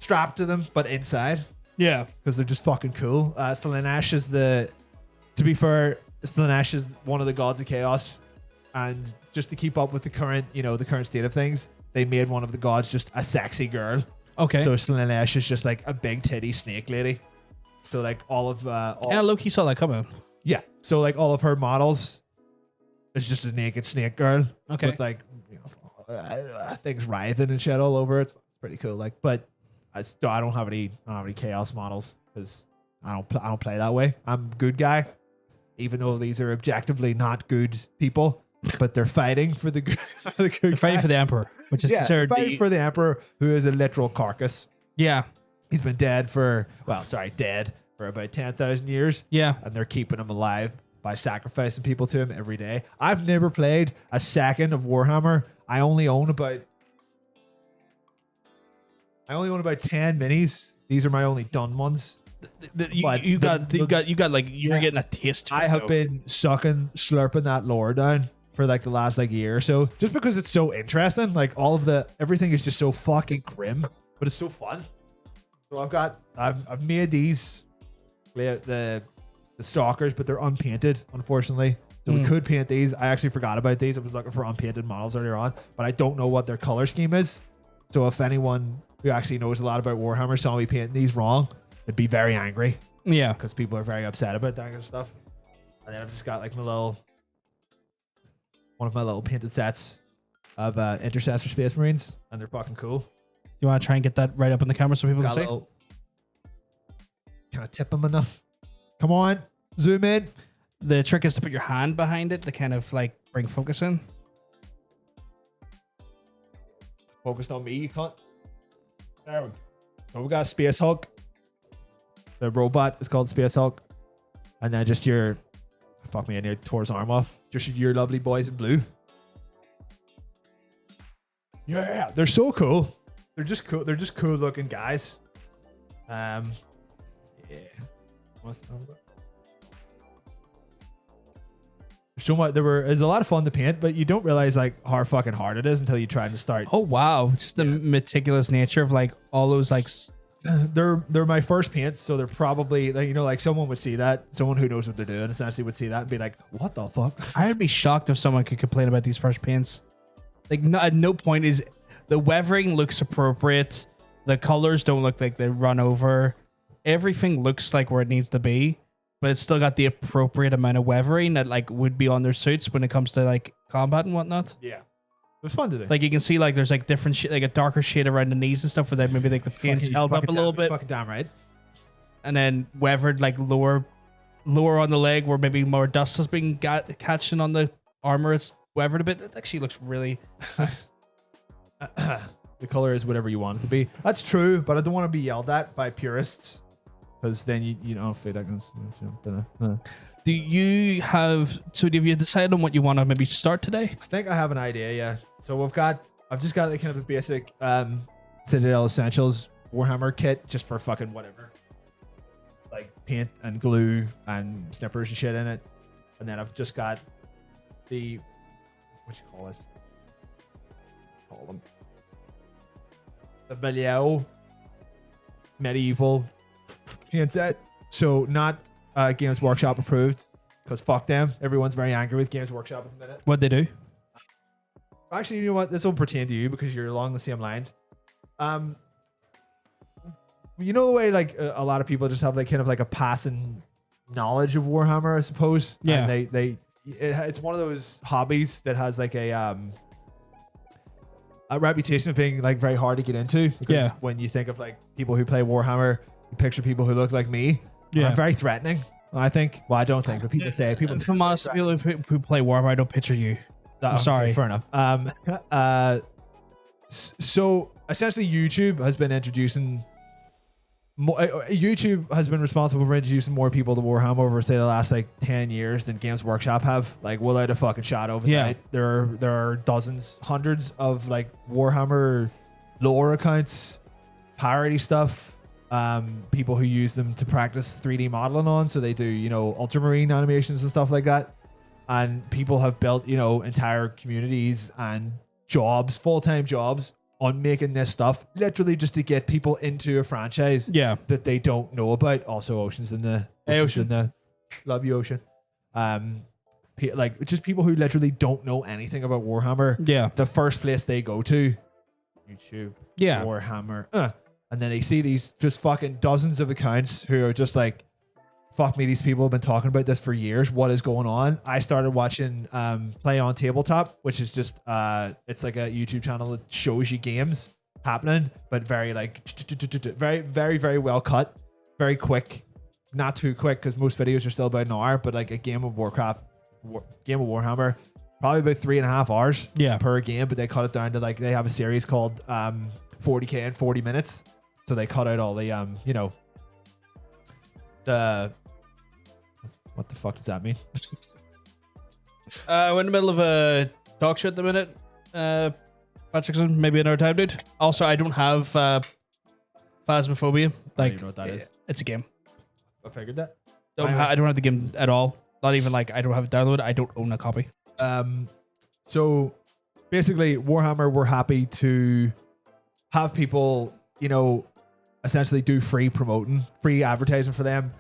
strapped to them, but inside. Yeah, because they're just fucking cool. Slaanesh is to be fair, Slaanesh is one of the gods of chaos, and just to keep up with the current state of things, they made one of the gods just a sexy girl. Okay. So Slaanesh is just like a big titty snake lady. So like Loki saw that coming. Yeah. So like all of her models is just a naked snake girl. Okay. With like things writhing and shit all over it. It's pretty cool. Like, but I don't have any chaos models because I don't play that way. I'm a good guy, even though these are objectively not good people. But they're fighting for the good. They're fighting for the Emperor, which is considered fighting for the Emperor, who is a literal carcass. Yeah, he's been dead for about 10,000 years. Yeah, and they're keeping him alive by sacrificing people to him every day. I've never played a second of Warhammer. I only own about 10 minis. These are my only done ones. You're getting a taste. I have been slurping that lore down for like the last like year or so, just because it's so interesting. Like everything is just so fucking grim, but it's so fun. So I've made these the stalkers, but they're unpainted, unfortunately. So we could paint these. I actually forgot about these. I was looking for unpainted models earlier on, but I don't know what their color scheme is. So if anyone who actually knows a lot about Warhammer saw me painting these wrong, they'd be very angry. Yeah, because people are very upset about that kind of stuff. And then I've just got like one of my little painted sets of Intercessor Space Marines, and they're fucking cool. You want to try and get that right up in the camera so people can see? Kind of tip them enough. Come on, zoom in. The trick is to put your hand behind it to kind of like bring focus in. Focused on me, you can't. There we go. So we got a Space Hulk. The robot is called Space Hulk. And then just your tore his arm off. Just your lovely boys in blue. Yeah, they're so cool. They're just cool. They're just cool looking guys. Yeah. There's a lot of fun to paint, but you don't realize like how fucking hard it is until you try to start. Oh wow, just the meticulous nature of like all those like. They're my first paints, so they're probably like someone would see that, someone who knows what they're doing essentially would see that and be like, what the fuck? I'd be shocked if someone could complain about these first paints. Like at no point is the weathering looks appropriate. The colors don't look like they run over. Everything looks like where it needs to be, but it's still got the appropriate amount of weathering that like would be on their suits when it comes to like combat and whatnot. Yeah. It was fun to do. Like you can see like there's like different shit, like a darker shade around the knees and stuff where that maybe like the paint's held up a little bit. Fucking damn right. And then weathered like lower on the leg where maybe more dust has been catching on the armor. It's weathered a bit. It actually looks really. The color is whatever you want it to be. That's true, but I don't want to be yelled at by purists because then you know fade seconds. Do you have you decided on what you want to maybe start today? I think I have an idea. Yeah. So I've just got like kind of a basic Citadel Essentials Warhammer kit just for fucking whatever, like paint and glue and snippers and shit in it, and then I've just got the what you call this? Call them the Belial medieval paint set. So not Games Workshop approved because fuck them. Everyone's very angry with Games Workshop at the minute. What'd they do? Actually, you know what? This will pertain to you because you're along the same lines. You know the way like a lot of people just have like kind of like a passing knowledge of Warhammer, I suppose. Yeah. And it's one of those hobbies that has like a reputation of being like very hard to get into. Because when you think of like people who play Warhammer, you picture people who look like me. Yeah. I'm very threatening. I think. Well, I don't think, but people say people. If I'm honest, people who play Warhammer, I don't picture you. I'm sorry. Fair enough. So essentially, YouTube has been introducing. YouTube has been responsible for introducing more people to Warhammer over, say, the last like 10 years than Games Workshop have. Like, without a fucking shadow of a doubt. There are dozens, hundreds of like Warhammer lore accounts, parody stuff. People who use them to practice 3D modeling on, so they do, you know, ultramarine animations and stuff like that. And people have built, you know, entire communities and jobs, full-time jobs on making this stuff, literally just to get people into a franchise that they don't know about. Also, Ocean's in the love you, Ocean. Like just people who literally don't know anything about Warhammer. Yeah, the first place they go to, YouTube. Yeah, Warhammer. And then they see these just fucking dozens of accounts who are just like, fuck me, these people have been talking about this for years. What is going on? I started watching Play on Tabletop, which is just it's like a YouTube channel that shows you games happening, but very like very, very, very well cut, very quick, not too quick because most videos are still about an hour, but like a game of game of Warhammer, probably about 3.5 hours per game, but they cut it down to like, they have a series called 40k in 40 minutes. So they cut out all the you know, the what the fuck does that mean? We're in the middle of a talk show at the minute. Patrickson, maybe another time, dude. Also, I don't have Phasmophobia. Like, I don't even know what that is. It's a game. I figured that. I don't have the game at all. Not even like I don't have it downloaded. I don't own a copy. So basically, Warhammer were happy to have people, you know, essentially do free promoting, free advertising for them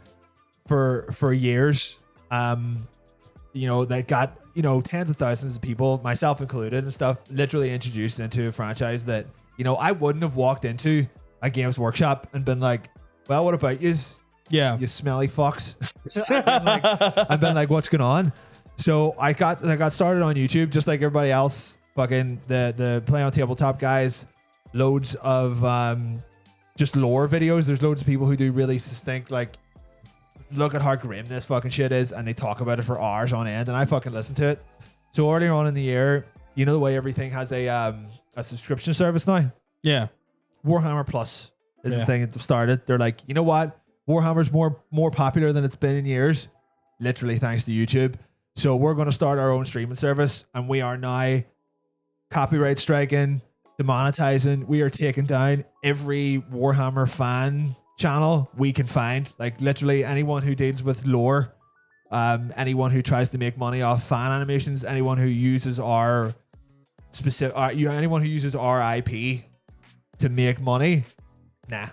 for years. You know, they got, you know, tens of thousands of people, myself included and stuff, literally introduced into a franchise that, you know, I wouldn't have walked into a Games Workshop and been like, well, what about yous? Yeah, you smelly fucks. I've been like, what's going on? So I got started on YouTube just like everybody else. Fucking the Play on Tabletop guys, loads of just lore videos. There's loads of people who do really succinct, like, look at how grim this fucking shit is, and they talk about it for hours on end, and I fucking listen to it. So earlier on in the year, you know the way everything has a subscription service now? Yeah. Warhammer Plus is the thing that started. They're like, you know what? Warhammer's more popular than it's been in years, literally thanks to YouTube. So we're going to start our own streaming service, and we are now copyright striking, demonetizing. We are taking down every Warhammer fan channel we can find. Like literally anyone who deals with lore, anyone who tries to make money off fan animations, anyone who uses our specific, anyone who uses our IP to make money. Nah.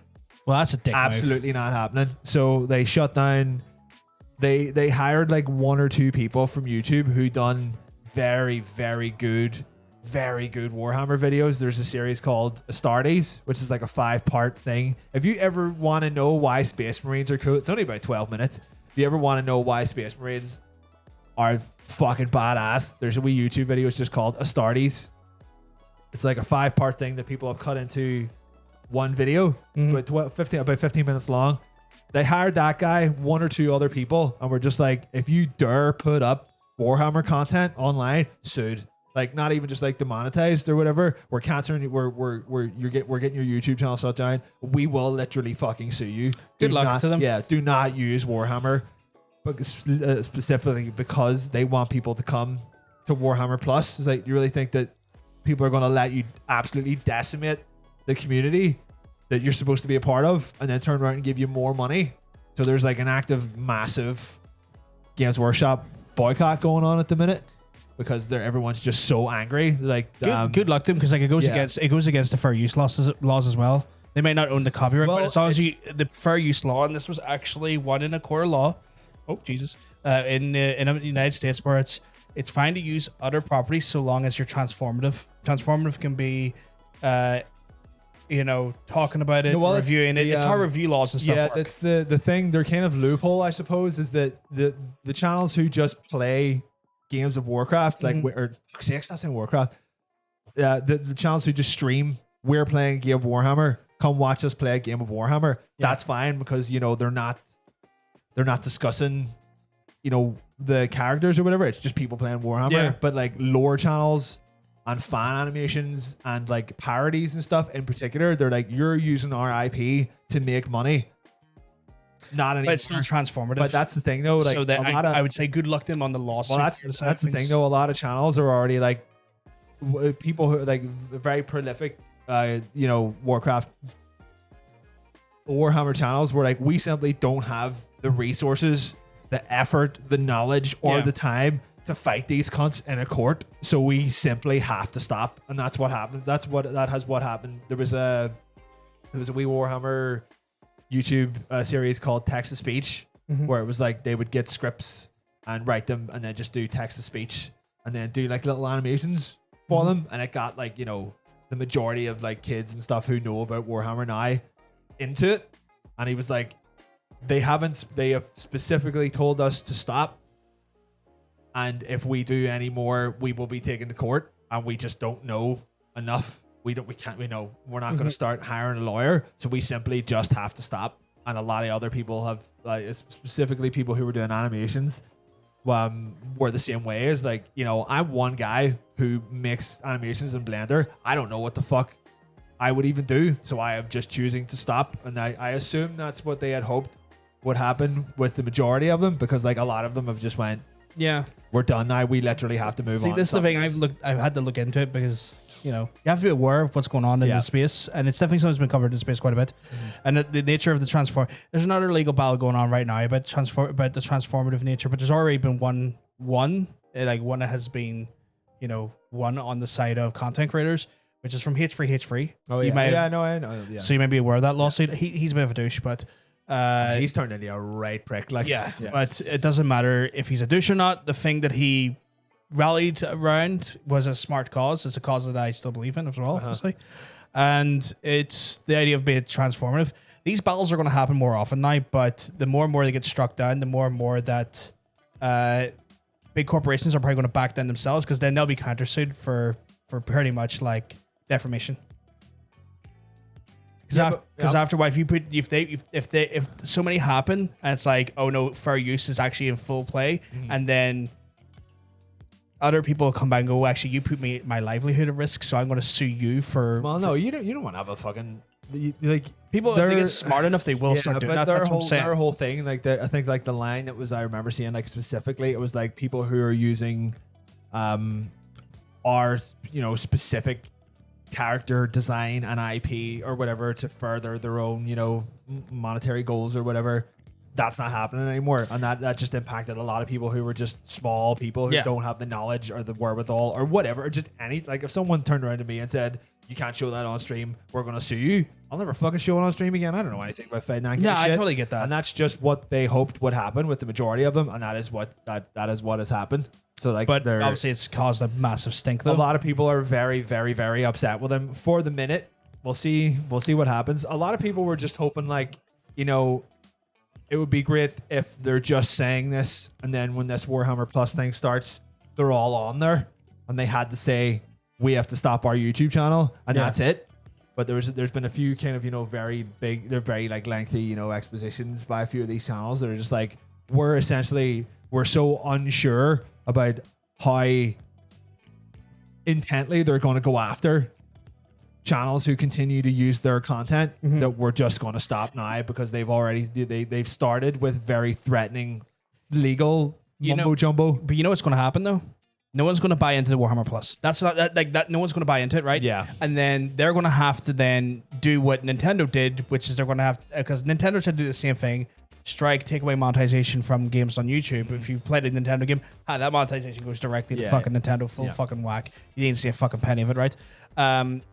Well, that's a dick absolutely move. Not happening. So they shut down. They hired like 1 or 2 people from YouTube who done very, very good Warhammer videos. There's a series called Astartes, which is like a 5-part thing. If you ever want to know why Space Marines are cool, it's only about 12 minutes. If you ever want to know why Space Marines are fucking badass, there's a wee YouTube video. It's just called Astartes. It's like a 5-part thing that people have cut into one video. It's about 15 minutes long. They hired that guy, 1 or 2 other people, and we're just like, if you dare put up Warhammer content online, sued. Like not even just like demonetized or whatever. We're canceling. We're getting your YouTube channel shut down. We will literally fucking sue you. Good luck to them. Yeah, do not use Warhammer, but specifically because they want people to come to Warhammer Plus. It's like, you really think that people are going to let you absolutely decimate the community that you're supposed to be a part of, and then turn around and give you more money? So there's like an active, massive Games Workshop boycott going on at the minute because everyone's just so angry. Like, good luck to them, because like it goes against the fair use laws as well. They might not own the copyright, but as long as the fair use law, and this was actually 1 1/4 law, oh Jesus, in the United States, where it's fine to use other properties so long as you're transformative. Transformative can be, talking about it, Well, reviewing it. It's how review laws and stuff Yeah, work. that's the thing. They're kind of loophole, I suppose, is that the channels who just play games of Warcraft, like or stop saying Warcraft. The channels who just stream, we're playing a game of Warhammer. Come watch us play a game of Warhammer. Yeah. That's fine because they're not discussing the characters or whatever. It's just people playing Warhammer. Yeah. But like lore channels and fan animations and like parodies and stuff in particular, they're like, you're using our IP to make money. Not anymore. But it's not transformative. But that's the thing though. Like so that a lot of, I would say good luck to them on the lawsuit. well, that's the thing though. A lot of channels are already like people who are like very prolific, Warcraft, Warhammer channels where like we simply don't have the resources, the effort, the knowledge, or the time to fight these cunts in a court. So we simply have to stop, and that's what happened. What happened. There was a wee Warhammer YouTube series called Text to Speech, where it was like they would get scripts and write them, and then just do text to speech, and then do like little animations for them, and it got like the majority of like kids and stuff who know about Warhammer now into it. And he was like, they have specifically told us to stop, and if we do any more, we will be taken to court, and we just don't know enough. We're not going to start hiring a lawyer, so we simply just have to stop. And a lot of other people have, like, specifically people who were doing animations, were the same way. As like, I'm one guy who makes animations in Blender. I don't know what the fuck I would even do, so I am just choosing to stop. And I assume that's what they had hoped would happen with the majority of them, because like a lot of them have just went, Yeah. we're done now. We literally have to move on. See, this is the thing. I've had to look into it because you have to be aware of what's going on in the space, and it's definitely something that's been covered in the space quite a bit. And the nature of the transform. There's another legal battle going on right now about the transformative nature, but there's already been one that has been, one on the side of content creators, which is from H3H3. Oh yeah, I know. Yeah. So you may be aware of that lawsuit. He's a bit of a douche, but. He's turned into a right prick. Like, yeah, but it doesn't matter if he's a douche or not. The thing that he rallied around was a smart cause. It's a cause that I still believe in as well, obviously. And it's the idea of being transformative. These battles are going to happen more often now, but the more and more they get struck down, the more and more that big corporations are probably going to back down themselves, because then they'll be countersued for pretty much like defamation. Because after what, if so many happen and it's like, oh no, fair use is actually in full play, and then other people come back and go, actually, you put my livelihood at risk, so I'm going to sue you for. Well, no, you don't want to have a fucking like people. If they get smart enough, they will start doing that. That's what I'm saying. Their whole thing, like I think, like the line that was, I remember seeing, like specifically, it was like people who are using, our specific character design and IP or whatever to further their own, monetary goals or whatever. That's not happening anymore. And that just impacted a lot of people who were just small people who don't have the knowledge or the wherewithal or whatever. Or just like if someone turned around to me and said, you can't show that on stream, we're going to sue you, I'll never fucking show it on stream again. I don't know anything about Fight 9. Yeah, I totally get that. And that's just what they hoped would happen with the majority of them. And that is what has happened. So like, but obviously it's caused a massive stink though. A lot of people are very, very, very upset with him for the minute. We'll see what happens. A lot of people were just hoping, like, it would be great if they're just saying this, and then when this Warhammer Plus thing starts, they're all on there, and they had to say, we have to stop our YouTube channel, and that's it. But there's been a few kind of, very big, they're very like lengthy, expositions by a few of these channels that are just like, we're so unsure about how intently they're going to go after channels who continue to use their content that we're just going to stop now, because they've started with very threatening legal mumbo jumbo. But you know what's going to happen though? No one's going to buy into the Warhammer Plus. That's not that. No one's going to buy into it, right? Yeah. And then they're going to have to then do what Nintendo did, which is they're going to have, because Nintendo should do the same thing. Strike, take away monetization from games on YouTube. If you played a Nintendo game, that monetization goes directly to fucking Nintendo, full fucking whack. You didn't see a fucking penny of it, right?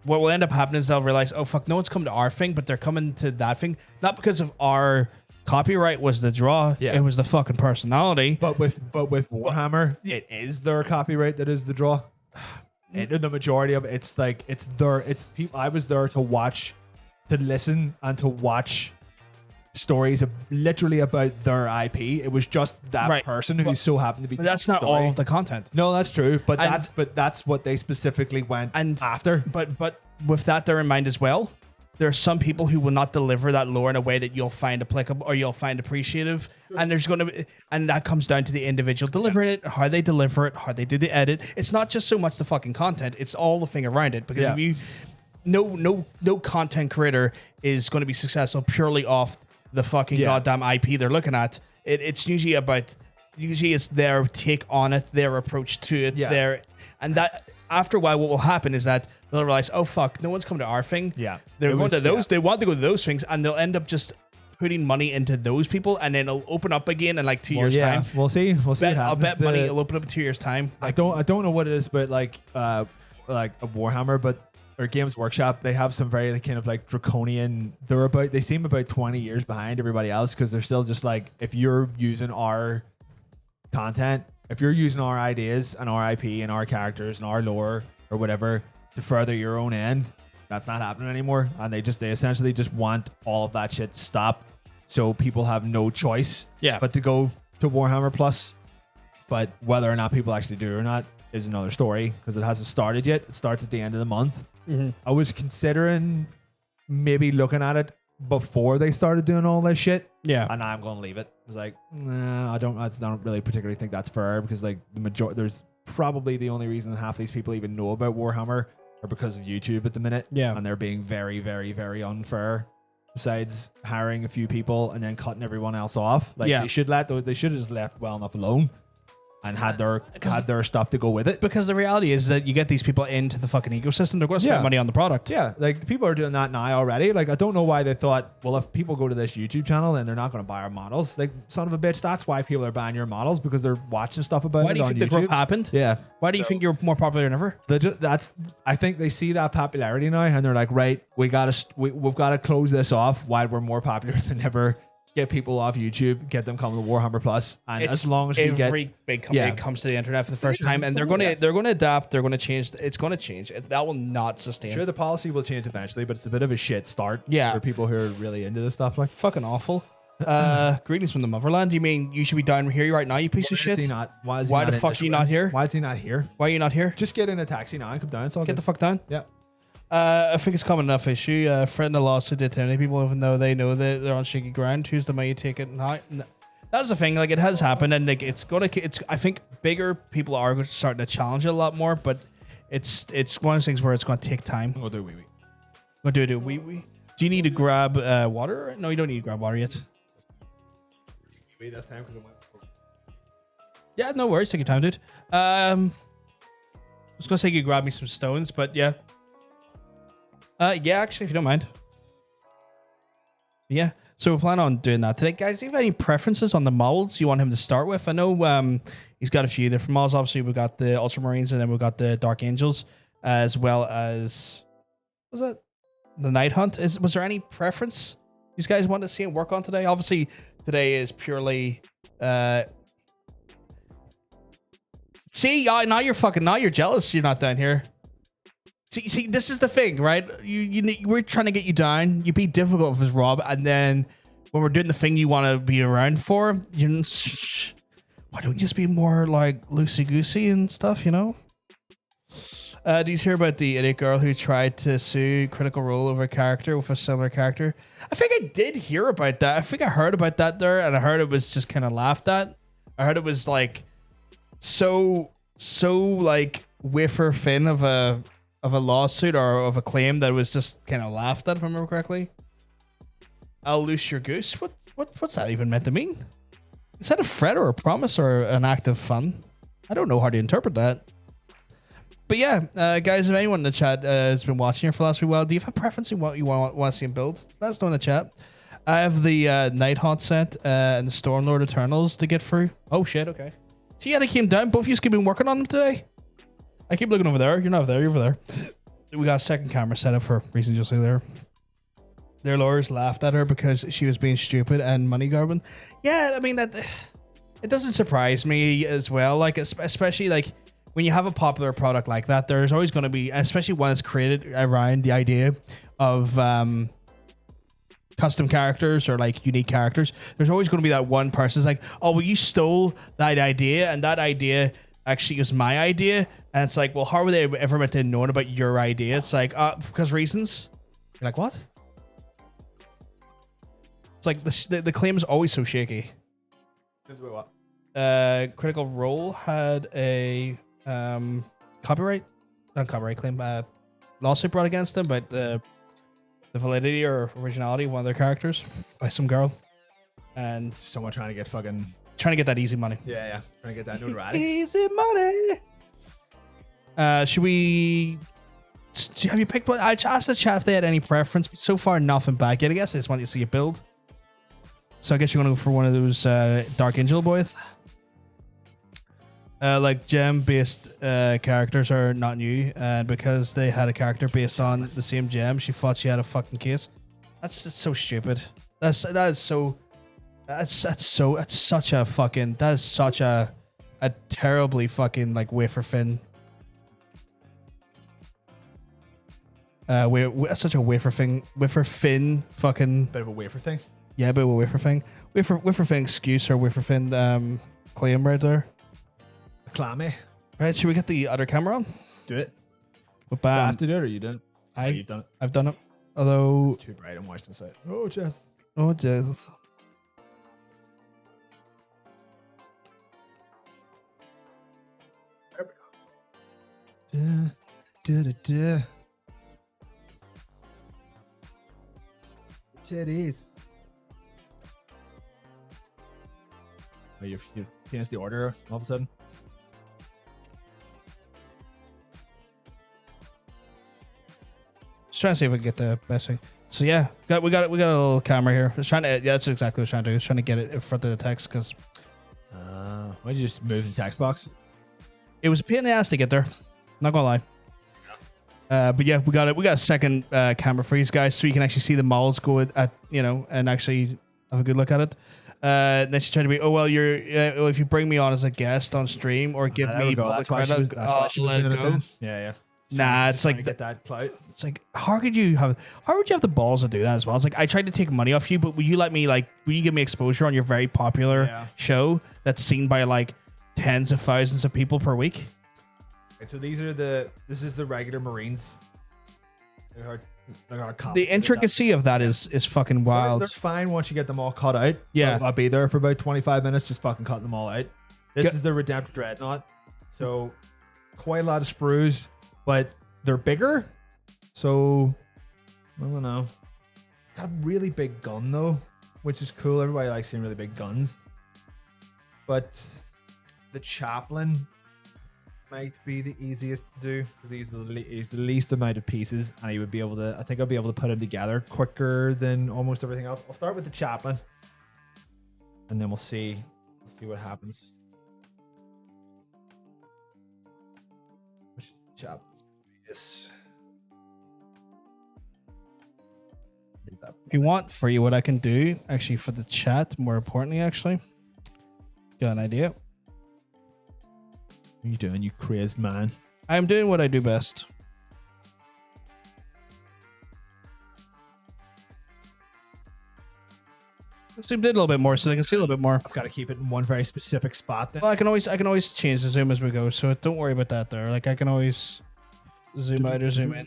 What will end up happening is they'll realize, oh fuck, no one's coming to our thing, but they're coming to that thing, not because of our copyright was the draw. Yeah. It was the fucking personality. But with Warhammer, it is their copyright that is the draw. And the majority of it's people. I was there to watch, to listen, and to watch stories literally about their IP. It was just that person who so happened to be. But that's not all of the content. No, that's true. But that's what they specifically went after. But with that there in mind as well, there are some people who will not deliver that lore in a way that you'll find applicable or you'll find appreciative. And there's going to be, and that comes down to the individual delivering it, how they deliver it, how they do the edit. It's not just so much the fucking content; it's all the thing around it. Because if you, no content creator is going to be successful purely off the fucking goddamn IP they're looking at. It's usually it's their take on it, their approach to it, and that. After a while, what will happen is that they'll realize, oh fuck, no one's coming to our thing. Yeah, they're going to those. They want to go to those things, and they'll end up just putting money into those people, and then it'll open up again in like 2 years' time. We'll see. We'll see. I'll bet money will open up in 2 years' time. I don't know what it is, but like a Warhammer, but or Games Workshop, they have some very kind of like draconian. They seem about 20 years behind everybody else because they're still just like, if you're using our content. If you're using our ideas and our IP and our characters and our lore or whatever to further your own end, that's not happening anymore. And they essentially just want all of that shit to stop. So people have no choice but to go to Warhammer Plus. But whether or not people actually do or not is another story because it hasn't started yet. It starts at the end of the month. Mm-hmm. I was considering maybe looking at it before they started doing all this shit. Yeah. And I'm going to leave it. I was like, nah, I don't really particularly think that's fair because like there's probably the only reason that half these people even know about Warhammer are because of YouTube at the minute. Yeah. And they're being very, very, very unfair. Besides hiring a few people and then cutting everyone else off. Like they should have just left well enough alone. And had their stuff to go with it. Because the reality is that you get these people into the fucking ecosystem, they're going to spend money on the product. Yeah, like people are doing that now already. Like I don't know why they thought, well, if people go to this YouTube channel, then they're not going to buy our models. Like son of a bitch, that's why people are buying your models because they're watching stuff about it on YouTube. Why do you think the growth happened? Yeah. Why do you think you're more popular than ever? I think they see that popularity now and they're like, right, we've got to close this off while we're more popular than ever. Get people off YouTube, get them coming to Warhammer Plus, and as long as we get every big company comes to the internet for the first time, and they're going to adapt, they're going to change. It's going to change. That will not sustain. Sure, the policy will change eventually, but it's a bit of a shit start. For people who are really into this stuff, like fucking awful. Greetings from the motherland. You mean you should be down here right now, you piece of shit? Why the fuck are you not here? Why is he not here? Why are you not here? Just get in a taxi now and come down. It's all get good. The fuck down. Yeah. I think it's common enough issue. Friend the lawsuit did to many people, even though they know that they're on shaky ground. Who's the money take it? That's the thing. Like it has happened, and like I think bigger people are starting to challenge it a lot more. But it's one of those things where it's going to take time. We'll do wee wee. We'll do a wee wee. Do you need to grab water? No, you don't need to grab water yet. Wait, that's time because I went. Yeah, no worries. Take your time, dude. I was gonna say you grab me some stones, but yeah. Yeah, actually, if you don't mind. Yeah, so we're planning on doing that today. Guys, do you have any preferences on the models you want him to start with? I know he's got a few different models. Obviously, we've got the Ultramarines and then we've got the Dark Angels, as well as... What was that? The Night Hunt. Was there any preference these guys want to see him work on today? Obviously, today is purely... See, now you're jealous you're not down here. See, this is the thing, right? We're trying to get you down. You be difficult with Rob, and then when we're doing the thing you want to be around for, why don't you just be more like loosey goosey and stuff, you know? Do you hear about the idiot girl who tried to sue Critical Role over a character with a similar character? I think I did hear about that. I think I heard about that there, and I heard it was just kind of laughed at. I heard it was like so like wafer thin of a lawsuit or of a claim that was just kind of laughed at, if I remember correctly. I'll loose your goose. What's that even meant to mean? Is that a threat or a promise or an act of fun? I don't know how to interpret that. But yeah, guys, if anyone in the chat has been watching here for the last wee while, do you have a preference in what you want to see him build? Let us know in the chat. I have the Night Hunt set and the Stormlord Eternals to get through. Oh shit, okay. So yeah, they came down. Both of you have been working on them today. I keep looking over there. You're not over there. You're over there. We got a second camera set up for reasons you'll see there. their lawyers laughed at her because she was being stupid and money grubbing. Yeah, I mean that it doesn't surprise me as well. Like especially like when you have a popular product like that, there's always going to be, especially when it's created around the idea of custom characters or like unique characters. There's always going to be that one person's like, oh, well, you stole that idea, and that idea actually was my idea. And it's like, well, how were they ever meant to know about your idea? It's like, because reasons. You're like, what? It's like the claim is always so shaky. What? Critical Role had a copyright, not copyright claim, lawsuit brought against them, but the validity or originality of one of their characters by some girl, and Someone trying to get fucking... trying to get that easy money. Yeah. Trying to get that notoriety. Easy money. Should we? Have you picked one? I asked the chat if they had any preference, but so far nothing back yet. I guess I just want you to see a build. So I guess you're gonna go for one of those Dark Angel boys. Like gem-based characters are not new, and because they had a character based on the same gem, she thought she had a fucking case. That's just so stupid. That's such a terribly fucking like wafer thin. Such a wafer thin fucking. Bit of a wafer thing. Yeah, but a wafer thing. Wafer thing excuse or wafer thin claim right there. Clammy. Right, should we get the other camera on? Do it. But Do I have to do it, or you done? You've done it. I've done it. Although It's too bright. I'm watching this out. Oh, Jess. oh jeez. Titties. Oh, you've changed the order all of a sudden. Just trying to see if we can get the best thing. So yeah, we got a little camera here. Just trying to. Yeah, that's exactly what I was trying to do. I was trying to get it in front of the text because Why'd you just move the text box? it was a pain in the ass to get there. Not gonna lie. But yeah, we got it. We got a second camera for you guys, so you can actually see the models go at and actually have a good look at it. Then she's trying to be, oh well, you're if you bring me on as a guest on stream or give There me we go. public That's why she was, credit, that's why she was let it doing it go. then. Yeah. Nah, it's Trying like to get that clout. it's like how would you have the balls to do that as well? It's like I tried to take money off you, but will you give me exposure on your very popular show that's seen by like tens of thousands of people per week? Right, so this is the regular Marines. The intricacy of that is fucking wild. They're fine once you get them all cut out. Yeah. I'll be there for about 25 minutes just fucking cutting them all out. This is the Redemptive Dreadnought. So quite a lot of sprues, but they're bigger. So I don't know. Got a really big gun though, which is cool. Everybody likes seeing really big guns. But the Chaplain might be the easiest to do because he's the least amount of pieces, and he would be able to. I think I'll be able to put him together quicker than almost everything else. I'll start with the Chaplain, and then we'll see what happens. Which is the Chaplain? Yes. If you want for you, what I can do actually for the chat, more importantly, actually, got an idea. What are you doing, you crazed man? I'm doing what I do best. Zoomed in a little bit more so they can see a little bit more. I've got to keep it in one very specific spot then. Well, I can always change the zoom as we go, so don't worry about that there. Like I can always zoom out or zoom in.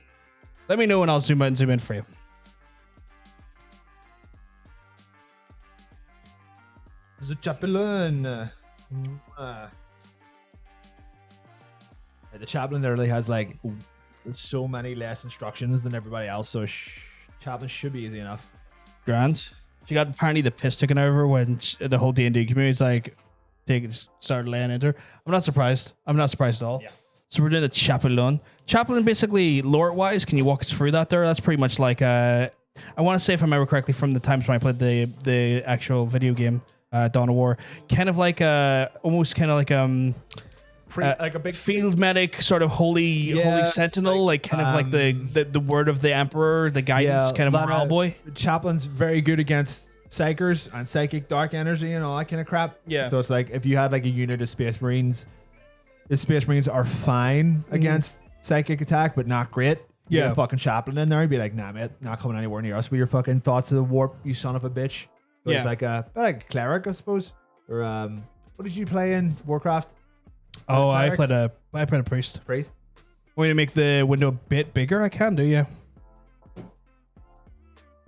Let me know when I'll zoom out and zoom in for you. The Chaplain. The Chaplain literally has like so many less instructions than everybody else, so Chaplain should be easy enough. Grand. She got apparently the piss taken out of her when the whole D&D community's like started laying into her. I'm not surprised. I'm not surprised at all. Yeah. So we're doing the Chaplain. Chaplain, basically, lore-wise, can you walk us through that there? That's pretty much like I want to say, if I remember correctly, from the times when I played the actual video game, Dawn of War, kind of like almost kind of like like a big field medic, sort of holy sentinel, like kind of like the word of the emperor, the guidance kind of morale boy. Chaplain's very good against psychers and psychic dark energy and all that kind of crap. Yeah. So it's like if you had like a unit of Space Marines, the Space Marines are fine against psychic attack, but not great. You Yeah. get a fucking Chaplain in there, I'd be like, nah, mate, not coming anywhere near us with your fucking thoughts of the warp, you son of a bitch. So Yeah. it's like a cleric, I suppose. Or what did you play in Warcraft? Oh, Cleric? I played a priest. Priest. Want me to make the window a bit bigger? I can do, yeah.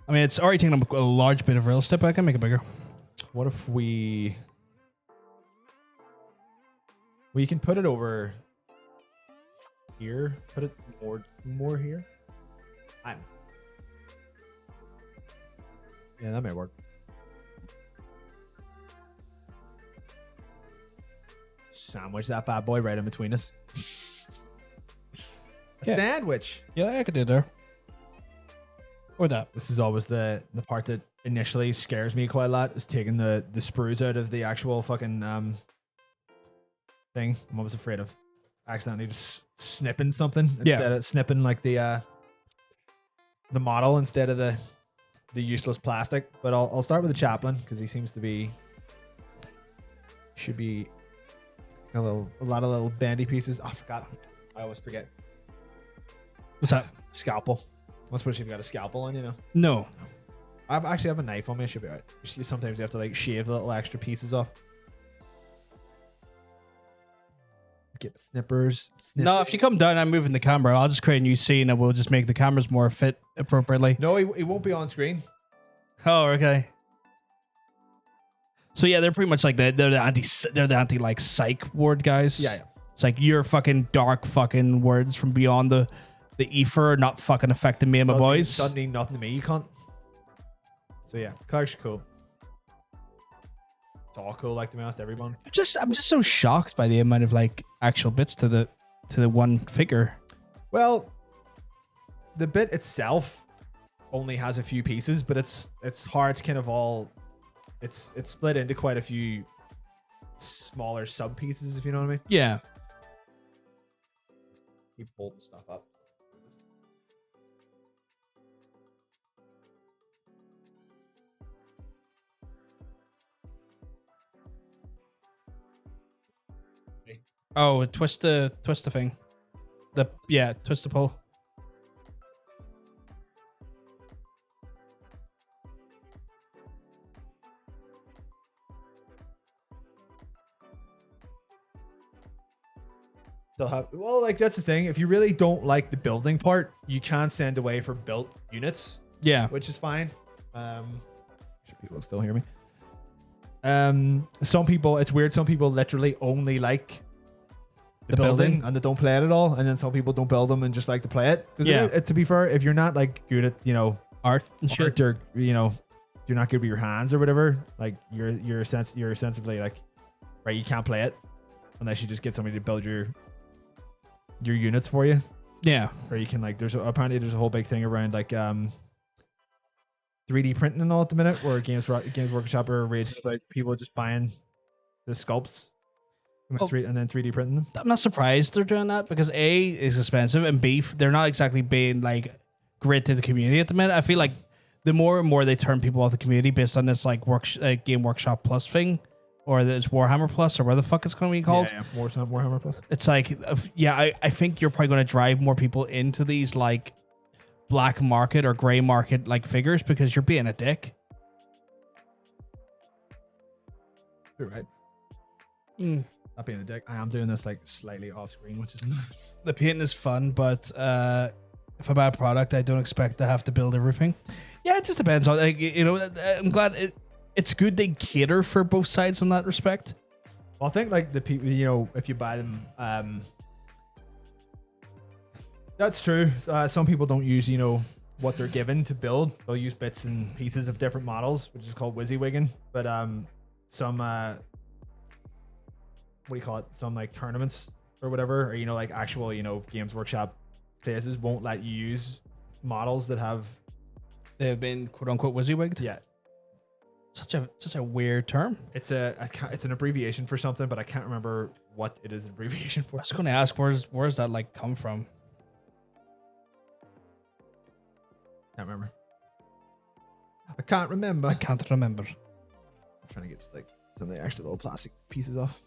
I mean, it's already taking up a large bit of real estate, but I can make it bigger. What if we can put it over here? Put it more here? Yeah, that may work. Sandwich that bad boy right in between us. Yeah. Sandwich. Yeah, I could do it there. Or that. This is always the part that initially scares me quite a lot, is taking the sprues out of the actual fucking thing. I'm always afraid of accidentally just snipping something instead of snipping like the model instead of the useless plastic. But I'll start with the Chaplain because he seems to be should be a lot of little bandy pieces. Oh, I forgot. I always forget. What's that? Scalpel. What's what you've got a scalpel on, you know? No. I actually have a knife on me. I should be alright. Sometimes you have to like shave little extra pieces off. Get the snippers. No, if you come down, I'm moving the camera. I'll just create a new scene and we'll just make the cameras more fit appropriately. No, he won't be on screen. Oh, okay. So yeah, they're pretty much like they're the anti like psych ward guys. Yeah. It's like your fucking dark fucking words from beyond the ether are not fucking affecting me and my boys. Doesn't mean nothing to me, you cunt. So yeah, Clark's cool. It's all cool, like to be honest, everyone. I'm just so shocked by the amount of like actual bits to the one figure. Well, the bit itself only has a few pieces, but it's hard to kind of all. It's split into quite a few smaller sub pieces, if you know what I mean. Yeah. Keep bolting stuff up. Oh, twist the thing. Twist the pole. They'll have like that's the thing. If you really don't like the building part, you can send away for built units, Yeah. which is fine. Sure people still hear me. Some people, it's weird. Some people literally only like the building and they don't play it at all, and then some people don't build them and just like to play it. 'Cause Yeah. to be fair, if you're not like good at Art and shit. or you're not good with your hands or whatever, like you're essentially like right, you can't play it unless you just get somebody to build your units for you. Yeah. Or you can like apparently there's a whole big thing around like 3D printing and all at the minute, where Games Workshop are raising about people just buying the sculpts and then 3D printing them. I'm not surprised they're doing that because A, is expensive, and B, they're not exactly being like great to the community at the minute. I feel like the more and more they turn people off the community based on this like Game Workshop Plus thing, or it's Warhammer Plus, or where the fuck it's going to be called. Yeah. Warhammer Plus. It's like, I think you're probably going to drive more people into these like black market or gray market like figures because you're being a dick. You're right. Not being a dick. I am doing this like slightly off screen, which is The painting is fun, but if I buy a product, I don't expect to have to build everything. Yeah, it just depends on like, I'm glad it's good they cater for both sides in that respect. Well, I think like the people, if you buy them, that's true. Some people don't use, what they're given to build. They'll use bits and pieces of different models, which is called WYSIWYGing. But some, what do you call it? Some like tournaments or whatever, or like actual, Games Workshop places won't let you use models that have. They've been quote unquote WYSIWYGed. Yeah. Such a weird term. It's it's an abbreviation for something, but I can't remember what it is an abbreviation for. I was going to ask, where's that like come from? Can't remember. I can't remember. I can't remember. I'm trying to get just like some of the extra little plastic pieces off.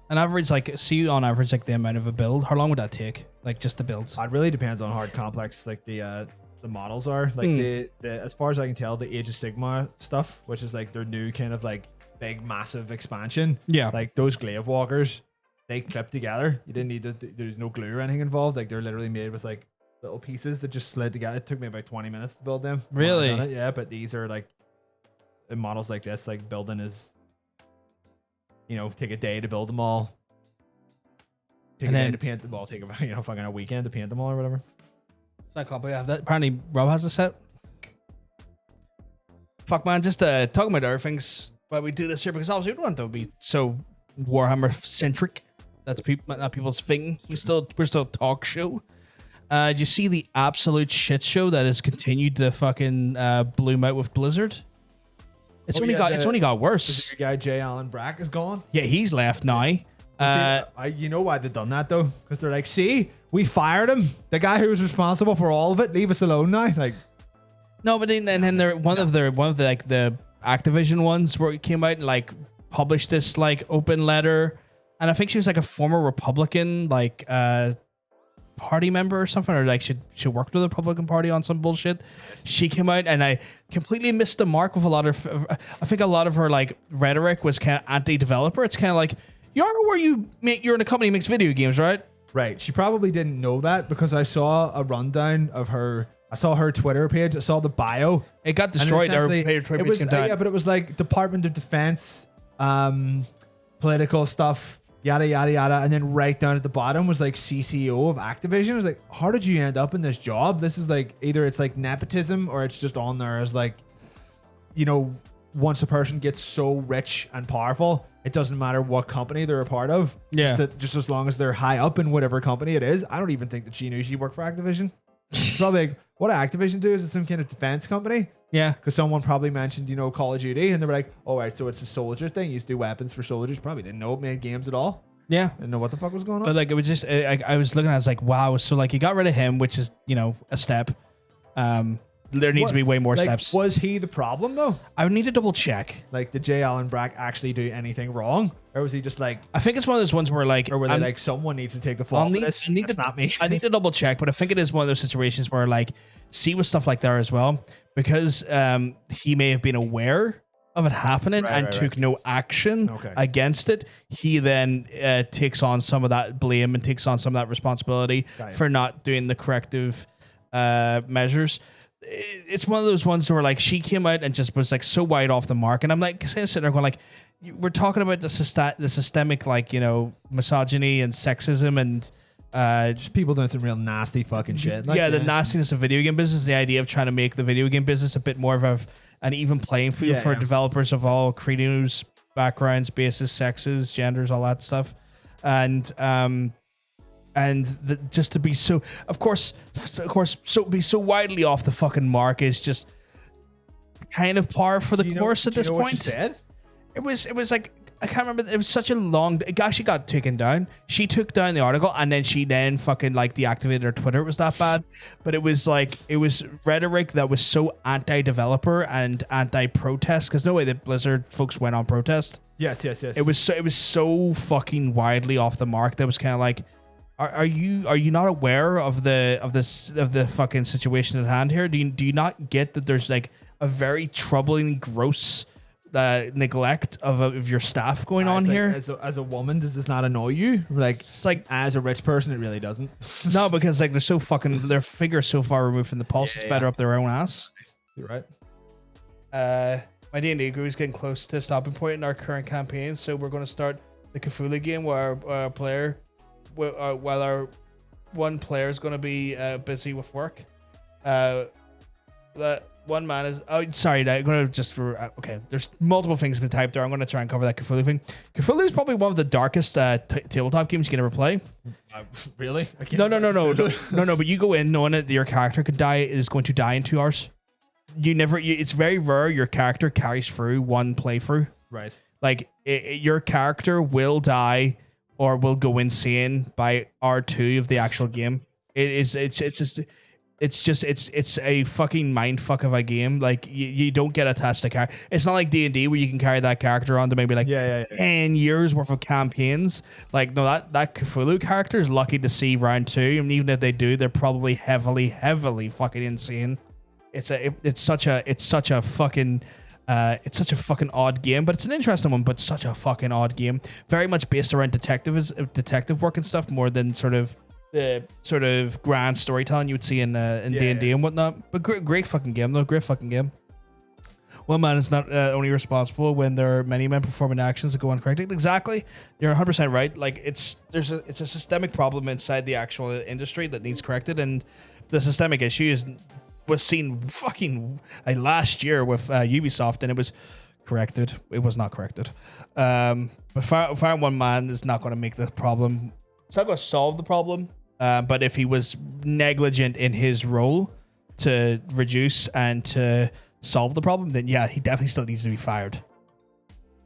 On average, like on average, like the amount of a build, how long would that take? Like just the builds? It really depends on how complex like the models are. Like the as far as I can tell, the Age of Sigma stuff, which is like their new kind of like big massive expansion. Yeah. Like those glaive walkers, they clip together. You didn't need there's no glue or anything involved. Like they're literally made with like little pieces that just slid together. It took me about 20 minutes to build them. Really? Yeah, but these are like in models like this, like building is, you know, take a day to build them all. Take a day to paint them all. Take about, you know, fucking a weekend to paint them all or whatever. I can't believe that. Apparently, Rob has a set. Fuck, man. Just talking about other things. Why we do this here, because obviously we don't want to be so Warhammer centric. That's not people's thing. We're still a talk show. Do you see the absolute shit show that has continued to fucking bloom out with Blizzard? It's only got worse. Your guy Jay Allen Brack is gone. Yeah, he's left now. You know why they've done that though? Because they're like, see, we fired him. The guy who was responsible for all of it. Leave us alone now. Like, no, but then they're one of the like the Activision ones where it came out and like published this like open letter, and I think she was like a former Republican like party member or something, or like she worked with the Republican Party on some bullshit. She came out and I completely missed the mark with a lot of. I think a lot of her like rhetoric was kind of anti-developer. It's kind of like, you're where you're in a company that makes video games, right? Right. She probably didn't know that because I saw a rundown of her. I saw her Twitter page. I saw the bio. It got destroyed. It was but it was like Department of Defense, political stuff, yada yada yada, and then right down at the bottom was like CCO of Activision. I was like, how did you end up in this job? This is like either it's like nepotism or it's just on there as like, you know, once a person gets so rich and powerful, it doesn't matter what company they're a part of. Yeah. Just as long as they're high up in whatever company it is. I don't even think that she knew she worked for Activision. Probably like, what Activision do is it's some kind of defense company. Yeah. Because someone probably mentioned, you know, Call of Duty, and they were like, oh, right, so it's a soldier thing. You used to do weapons for soldiers. Probably didn't know it made games at all. Yeah. Didn't know what the fuck was going on. But like, it was just, I was looking at it, I was like, wow. So like, you got rid of him, which is, you know, a step. There needs to be way more steps. Was he the problem though? I would need to double check. Like, did Jay Allen Brack actually do anything wrong? Or was he just like, I think it's one of those ones where like, or were they like, someone needs to take the fall for this? It's not me. I need to double check, but I think it is one of those situations where like, see with stuff like that as well, because he may have been aware of it happening and took no action against it. He then takes on some of that blame and takes on some of that responsibility for not doing the corrective measures. It's one of those ones where like she came out and just was like so wide off the mark, and I'm like sitting there going like, we're talking about the systemic like, you know, misogyny and sexism and just people doing some real nasty fucking shit. Like, the nastiness of video game business, the idea of trying to make the video game business a bit more of an even playing field for developers of all credos, backgrounds, bases, sexes, genders, all that stuff, and just to be so, of course, so be so widely off the fucking mark is just kind of par for the course at this point. What she said? It was like, I can't remember. It was such a long. It actually got taken down. She took down the article and then she fucking like deactivated her Twitter. It was that bad, but it was like, it was rhetoric that was so anti-developer and anti-protest, because no way the Blizzard folks went on protest. Yes. It was so fucking widely off the mark. That was kind of like, are you not aware of the fucking situation at hand here? Do you not get that there's like a very troubling, gross neglect of your staff going on here? As a woman, does this not annoy you? Like, it's like, as a rich person, it really doesn't. No, because like they're so fucking, their figure's so far removed from the pulse, it's better up their own ass. You're right. My D&D group is getting close to stopping point in our current campaign, so we're going to start the Cthulhu game where our player, while our one player is going to be busy with work. That one man is. Oh, sorry. I'm going to just for. Okay, there's multiple things to type there. I'm going to try and cover that Cthulhu thing. Cthulhu is probably one of the darkest tabletop games you can ever play. Really? No. But you go in knowing that your character is going to die in 2 hours. it's very rare your character carries through one playthrough. Right. Like your character will die or will go insane by R2 of the actual game. It's a fucking mindfuck of a game. Like you don't get attached to character. It's not like D&D where you can carry that character on to maybe like 10 years worth of campaigns. Like no, that Cthulhu character is lucky to see round 2, and even if they do, they're probably heavily fucking insane. It's such a fucking odd game, but it's an interesting one, but such a fucking odd game. Very much based around detective work and stuff more than sort of the sort of grand storytelling you would see in D&D and whatnot. But great fucking game though. Great fucking game. One man is not only responsible when there are many men performing actions that go uncorrected. Exactly. You're 100% right. Like it's a systemic problem inside the actual industry that needs corrected, and the systemic issue was seen fucking last year with Ubisoft, and it was corrected. It was not corrected. But firing one man is not going to make the problem. It's not going to solve the problem. But if he was negligent in his role to reduce and to solve the problem, then yeah, he definitely still needs to be fired.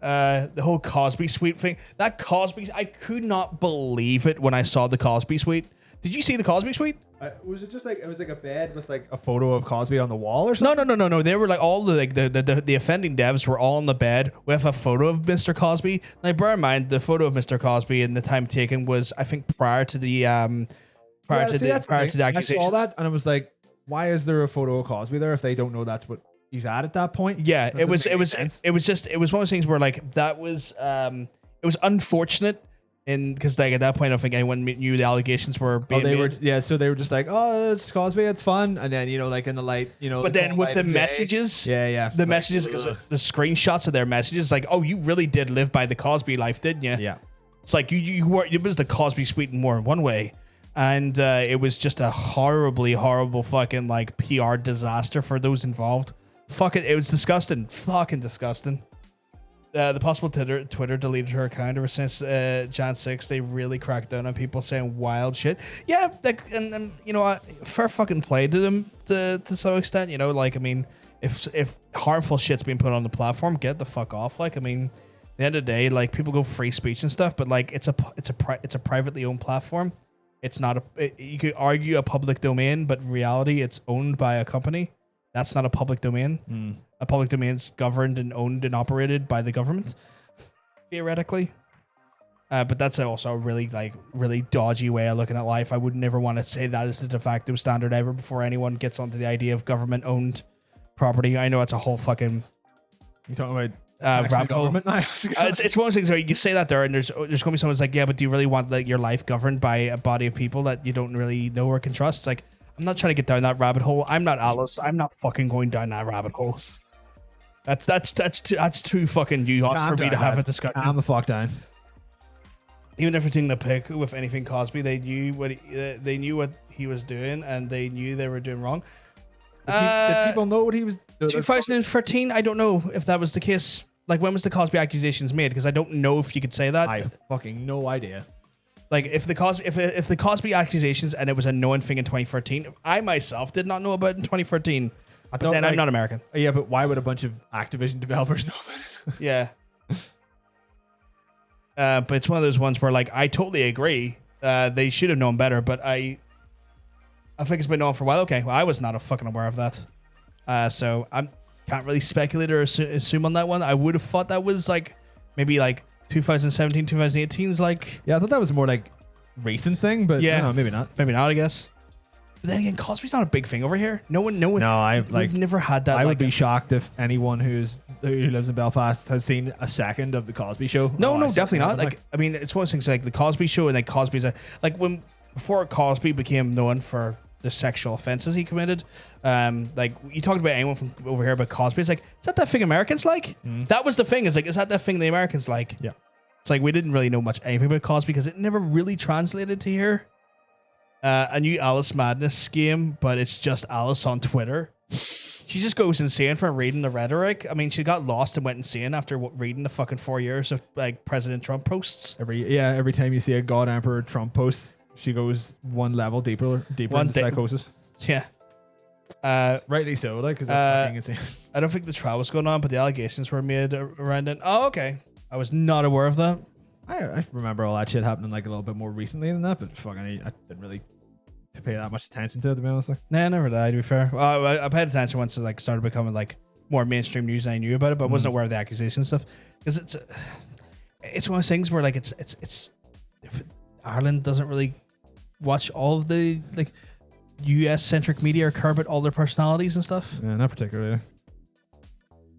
The whole Cosby suite thing. That Cosby, I could not believe it when I saw the Cosby suite. Did you see the Cosby suite? Was it just like it was like a bed with like a photo of Cosby on the wall or something? No. They were like all the offending devs were all on the bed with a photo of Mr. Cosby. Now bear in mind the photo of Mr. Cosby and the time taken was I think prior to the accusation. I saw that and I was like, why is there a photo of Cosby there if they don't know that's what he's at that point? Yeah, it was one of those things where like that was it was unfortunate. And because like at that point, I don't think anyone knew the allegations were being made. So they were just like, oh, it's Cosby, it's fun, and then like in the light, But then with the messages, the messages, the screenshots of their messages, like, oh, you really did live by the Cosby life, didn't you? Yeah. It's like you were. It was the Cosby suite in more than one way, and it was just a horrible fucking like PR disaster for those involved. Fuck it, it was disgusting, fucking disgusting. The possible Twitter deleted her account ever since Jan 6. They really cracked down on people saying wild shit. Yeah, like, and fair fucking play to them to some extent. You know, like I mean, if harmful shit's being put on the platform, get the fuck off. Like I mean, at the end of the day, like people go free speech and stuff, but like it's a privately owned platform. It's not you could argue a public domain, but in reality, it's owned by a company. That's not a public domain. A public domain is governed and owned and operated by the government, theoretically. But that's also a really dodgy way of looking at life. I would never want to say that is the de facto standard ever before anyone gets onto the idea of government-owned property. I know it's a whole fucking... You talking about rabbit hole? It's one of those things where you say that there, and there's going to be someone who's like, yeah, but do you really want like your life governed by a body of people that you don't really know or can trust? It's like, I'm not trying to get down that rabbit hole. I'm not Alice. I'm not fucking going down that rabbit hole. That's too fucking nuanced for me to have a discussion. I'm the fuck down. Even if we're taking the pick with anything Cosby, they knew what he was doing, and they knew they were doing wrong. Did people know what he was doing? 2013. I don't know if that was the case. Like when was the Cosby accusations made? Because I don't know if you could say that. I have fucking no idea. Like if the Cosby accusations and it was a known thing in 2013, I myself did not know about it in 2013. But then I'm not American. Yeah, but why would a bunch of Activision developers know about it? Yeah. But it's one of those ones where like I totally agree. They should have known better, but I think it's been known for a while. Okay, well I was not fucking aware of that. So I can't really speculate or assume on that one. I would have thought that was like maybe like 2017, 2018 is like... Yeah, I thought that was more like recent thing, but yeah, no, maybe not. Maybe not, I guess. But then again, Cosby's not a big thing over here. No one. No, I've never had that. I would be shocked if anyone who lives in Belfast has seen a second of the Cosby Show. No, definitely not. Like, I mean, it's one of those things like the Cosby Show and like Cosby's like before Cosby became known for the sexual offenses he committed. Like you talked about anyone from over here about Cosby. It's like, is that thing Americans like? That was the thing. Is like, is that thing the Americans like? Yeah. It's like we didn't really know much anything about Cosby because it never really translated to here. A new Alice Madness game, but it's just Alice on Twitter. She just goes insane for reading the rhetoric. I mean, she got lost and went insane after reading the fucking 4 years of like President Trump posts. Every time you see a God Emperor Trump post, she goes one level deeper into psychosis. Yeah. Rightly so, like, because that's fucking insane. I don't think the trial was going on, but the allegations were made around it. Oh, okay. I was not aware of that. I remember all that shit happening like a little bit more recently than that, but fucking, I didn't really pay that much attention to it, to be honest. Like. Nah, never did, to be fair. Well, I paid attention once it like started becoming like more mainstream news and I knew about it, but wasn't aware of the accusation stuff. Because it's one of those things where like it's if Ireland doesn't really watch all of the like US centric media or care about all their personalities and stuff. Yeah, not particularly.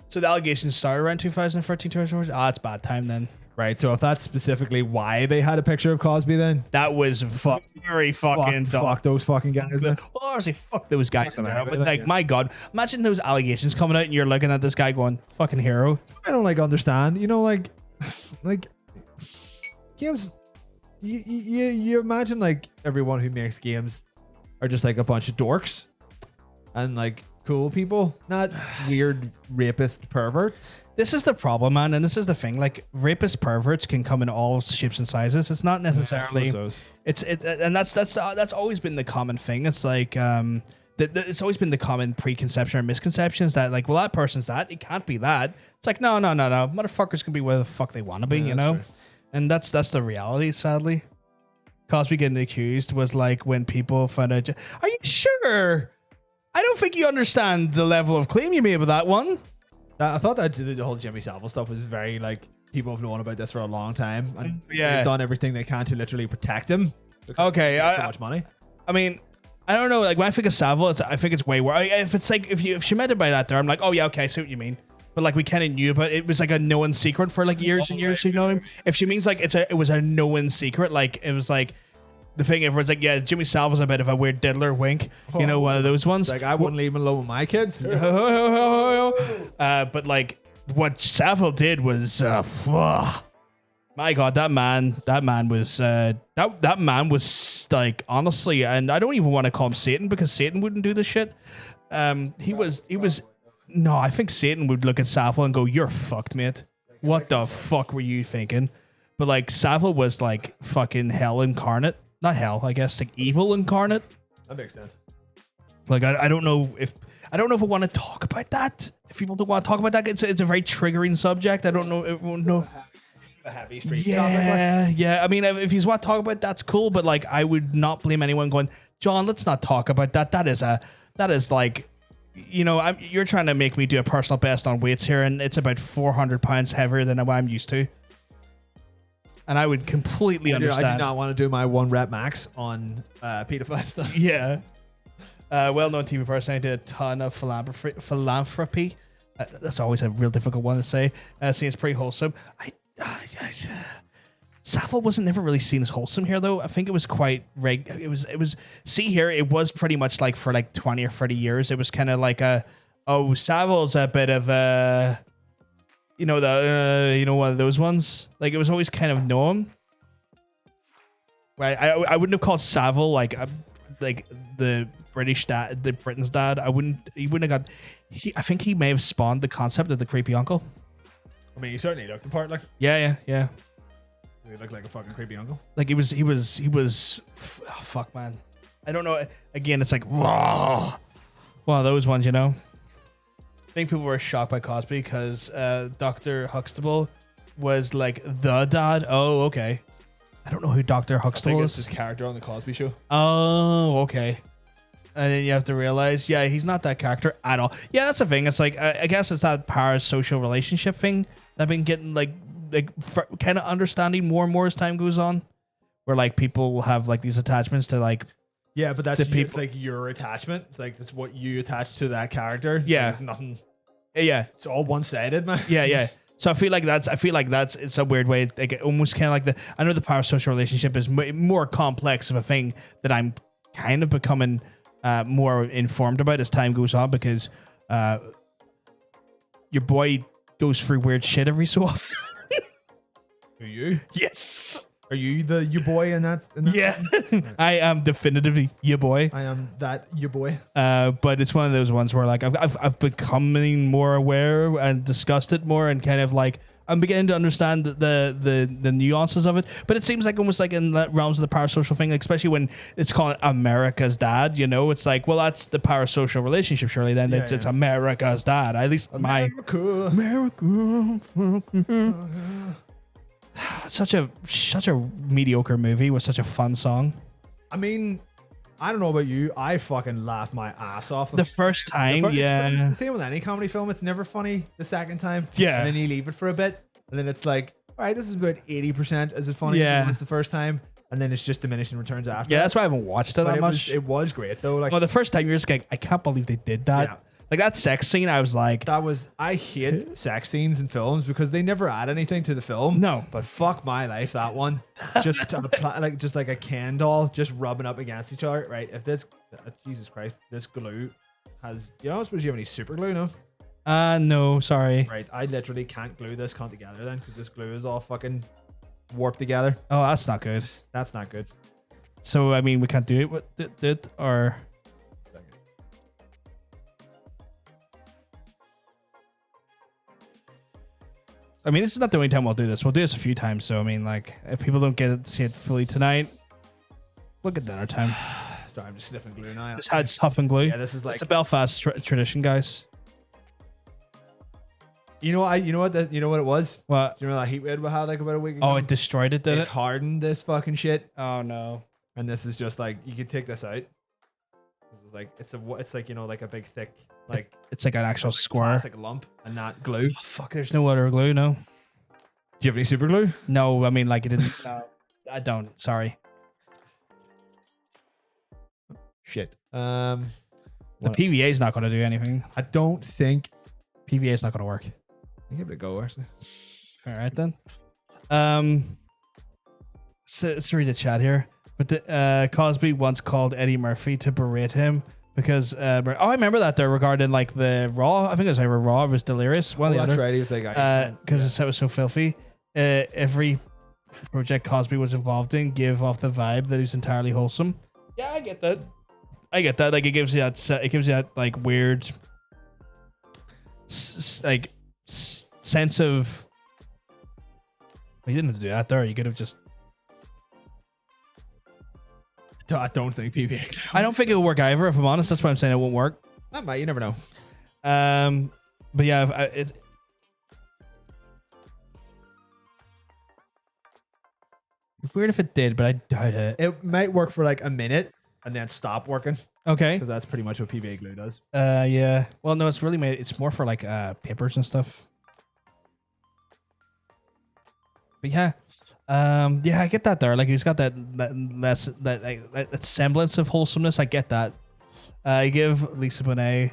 So the allegations started around 2013, 2014. It's bad time then. Right, so if that's specifically why they had a picture of Cosby, then That was very fucking dumb. fuck those fucking guys. Then. Well, honestly, fuck those guys. them But anyway, like, yeah. my God, imagine those allegations coming out and you're looking at this guy going, fucking hero. I don't like understand. You know, like games. You imagine like everyone who makes games are just like a bunch of dorks and like cool people, not weird rapist perverts. This is the problem, man, and this is the thing. Like, rapist perverts can come in all shapes and sizes. It's not necessarily. And that's always been the common thing. It's like it's always been the common preconception or misconceptions that like, well, that person's that. It can't be that. It's like no. Motherfuckers can be where the fuck they want to be, you know. True. And that's the reality, sadly. Cosby getting accused was like when people found out. Are you sure? I don't think you understand the level of claim you made with that one. I thought that the whole Jimmy Savile stuff was very like people have known about this for a long time and Yeah. they've done everything they can to literally protect him. Okay, he gets so much money. I mean, I don't know. Like when I think of Savile, I think it's way worse. If it's like if she meant it by that there, I'm like, oh yeah, okay, I see what you mean. But like we kind of knew, but it was like a known secret for like years and years. You know what I mean? If she means like it was a known secret, like it was like the thing. Everyone's like, yeah, Jimmy Savile's a bit of a weird diddler, wink. You know, one of those ones. Like I wouldn't leave him alone with my kids. But like what Savile did was, my God, that man was that man was like honestly, and I don't even want to call him Satan because Satan wouldn't do this shit. He was. No, I think Satan would look at Savile and go, "You're fucked, mate. What the fuck were you thinking?" But like Savile was like fucking hell incarnate. Not hell, I guess, like evil incarnate. That makes sense. Like I don't know if I want to talk about that. If people don't want to talk about that, it's a very triggering subject. I don't know. Everyone know. A heavy street topic. Like. Yeah. I mean, if you want to talk about it, that's cool. But like, I would not blame anyone going, John, let's not talk about that. That is like, you know, you're trying to make me do a personal best on weights here, and it's about 400 pounds heavier than what I'm used to. And I would completely understand. I do not want to do my 1 rep max on pedophile stuff. Yeah. Well-known TV person. I did a ton of philanthropy. That's always a real difficult one to say. See, it's pretty wholesome. Savile wasn't never really seen as wholesome here, though. I think it was quite it was. See here, it was pretty much like for like 20 or 30 years. It was kind of like Savile's a bit of a. One of those ones. Like it was always kind of known. Right, I wouldn't have called Savile like the British dad, the Britain's dad. He wouldn't have got. I think he may have spawned the concept of the creepy uncle. I mean, he certainly looked the part. Like, Yeah. he looked like a fucking creepy uncle. Like he was. Fuck, man. I don't know. Again, it's like one of those ones, you know. I think people were shocked by Cosby because Dr. Huxtable was like the dad. Oh, okay. I don't know who Dr. Huxtable It's is. his character on the Cosby Show. Oh, okay. And then you have to realize, yeah, he's not that character at all. Yeah, that's the thing. It's like I guess it's that parasocial relationship thing that I've been getting like kind of understanding more and more as time goes on, where like people will have like these attachments to like. Yeah, but that's people. it's like your attachment. It's like that's what you attach to that character. Yeah. There's nothing. Yeah. It's all one-sided, man. Yeah. So I feel like it's a weird way, like almost kind of like I know the parasocial relationship is more complex of a thing that I'm kind of becoming more informed about as time goes on because your boy goes through weird shit every so often. Are you? Yes. Are you your boy in that? Yeah. I am definitively your boy. I am that your boy. But it's one of those ones where like I've becoming more aware and discussed it more and kind of like I'm beginning to understand the nuances of it. But it seems like almost like in the realms of the parasocial thing, like especially when it's called America's dad. You know, it's like, well, that's the parasocial relationship. Surely then it's America's dad. At least America. Such a mediocre movie with such a fun song. I mean, I don't know about you. I fucking laughed my ass off The first time, yeah. Same with any comedy film. It's never funny the second time. Yeah. And then you leave it for a bit. And then it's like, all right, this is about 80% as funny as it was the first time. And then it's just diminishing returns after. Yeah, that's why I haven't watched it that much. It was great though. Like, well, the first time you're just like, I can't believe they did that. Yeah. Like that sex scene, I was like, I hate sex scenes in films because they never add anything to the film. No. But fuck my life, that one. Just like a Ken doll just rubbing up against each other, right? If this, Jesus Christ, this glue has, you don't suppose you have any super glue, no? no, sorry. Right, I literally can't glue this cunt together then because this glue is all fucking warped together. Oh, that's not good. That's not good. So, I mean, we can't do it with it or... I mean, this is not the only time we'll do this. We'll do this a few times. So, I mean, like, if people don't get to see it fully tonight, look at dinner time. Sorry, I'm just sniffing glue now. Just had huff and glue. Yeah, this is like... It's a Belfast tradition, guys. You know what it was? What? Do you remember that heat wave we had like about a week ago? Oh, it destroyed it, did it? It hardened this fucking shit. Oh, no. And this is just like, you could take this out. This is like, it's like, you know, like a big thick, like... It's like an actual square. Plastic lump and not glue. Oh, fuck, there's no other glue, no. Do you have any super glue? No, I mean, like, it didn't... No, I don't. Sorry. Shit. The PVA is not going to do anything. I don't think... PVA is not going to work. I'll give it a go, actually. All right, then. So, let's read the chat here. But the, Cosby once called Eddie Murphy to berate him because... I remember that there regarding, like, the Raw. I think it was either Raw or it was Delirious. One of the that's other. right. He was like... Because the set was so filthy. Every project Cosby was involved in gave off the vibe that he was entirely wholesome. Yeah, I get that. Like, it gives you that like weird sense of... Well, you didn't have to do that there. You could have just... I don't think PVA. I don't think it'll work either, if I'm honest. That's why I'm saying it won't work. That might. You never know. But yeah, it'd be weird if it did, but I doubt it. It might work for like a minute and then stop working Okay. because that's pretty much what PVA glue does. Yeah. Well, no, it's really made. It's more for like papers and stuff. But yeah, yeah, I get that there. Like he's got that semblance of wholesomeness. I get that. I give Lisa Bonet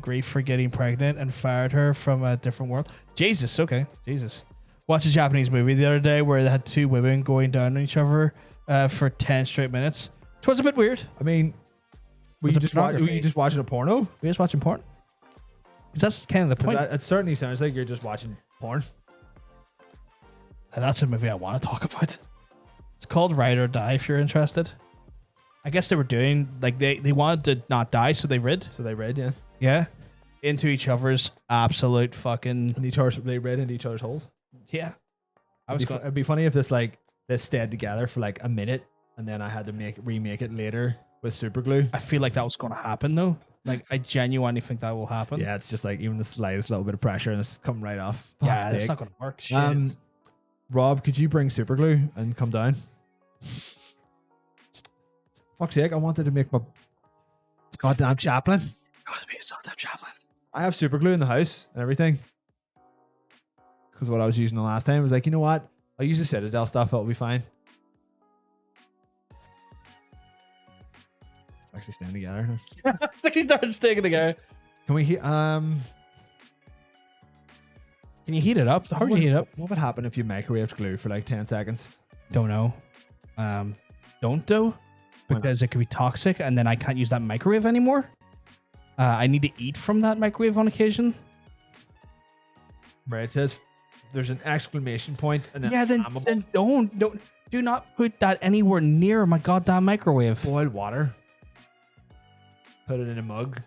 grief for getting pregnant and fired her from a different world. Jesus. Okay. Jesus. Watched a Japanese movie the other day where they had two women going down on each other for 10 straight minutes. It was a bit weird. I mean, were you just watching a porno? We're just watching porn. Because that's kind of the point. It certainly sounds like you're just watching porn. And that's a movie I want to talk about. It's called Ride or Die if you're interested. I guess they were doing, like, they wanted to not die, so they rid. So they read, yeah. Yeah. Into each other's absolute fucking... They read into each other's holes. Yeah. It'd be funny if this stayed together for like a minute and then I had to remake it later with super glue. I feel like that was going to happen though. Like I genuinely think that will happen. Yeah, it's just like even the slightest little bit of pressure and it's coming right off. Yeah, it's not going to work. Shit. Rob, could you bring super glue and come down? Fuck's sake, I wanted to make my goddamn chaplain. I have super glue in the house and everything. Because what I was using the last time was like, you know what? I'll use the Citadel stuff. It'll be fine. It's actually staying together. It's actually started sticking together. Can we Can you heat it up? How do you heat it up? What would happen if you microwaved glue for like 10 seconds? Don't know. Don't do. Because it could be toxic and then I can't use that microwave anymore. I need to eat from that microwave on occasion. Right, it says there's an exclamation point and then then don't do not put that anywhere near my goddamn microwave. Boil water. Put it in a mug.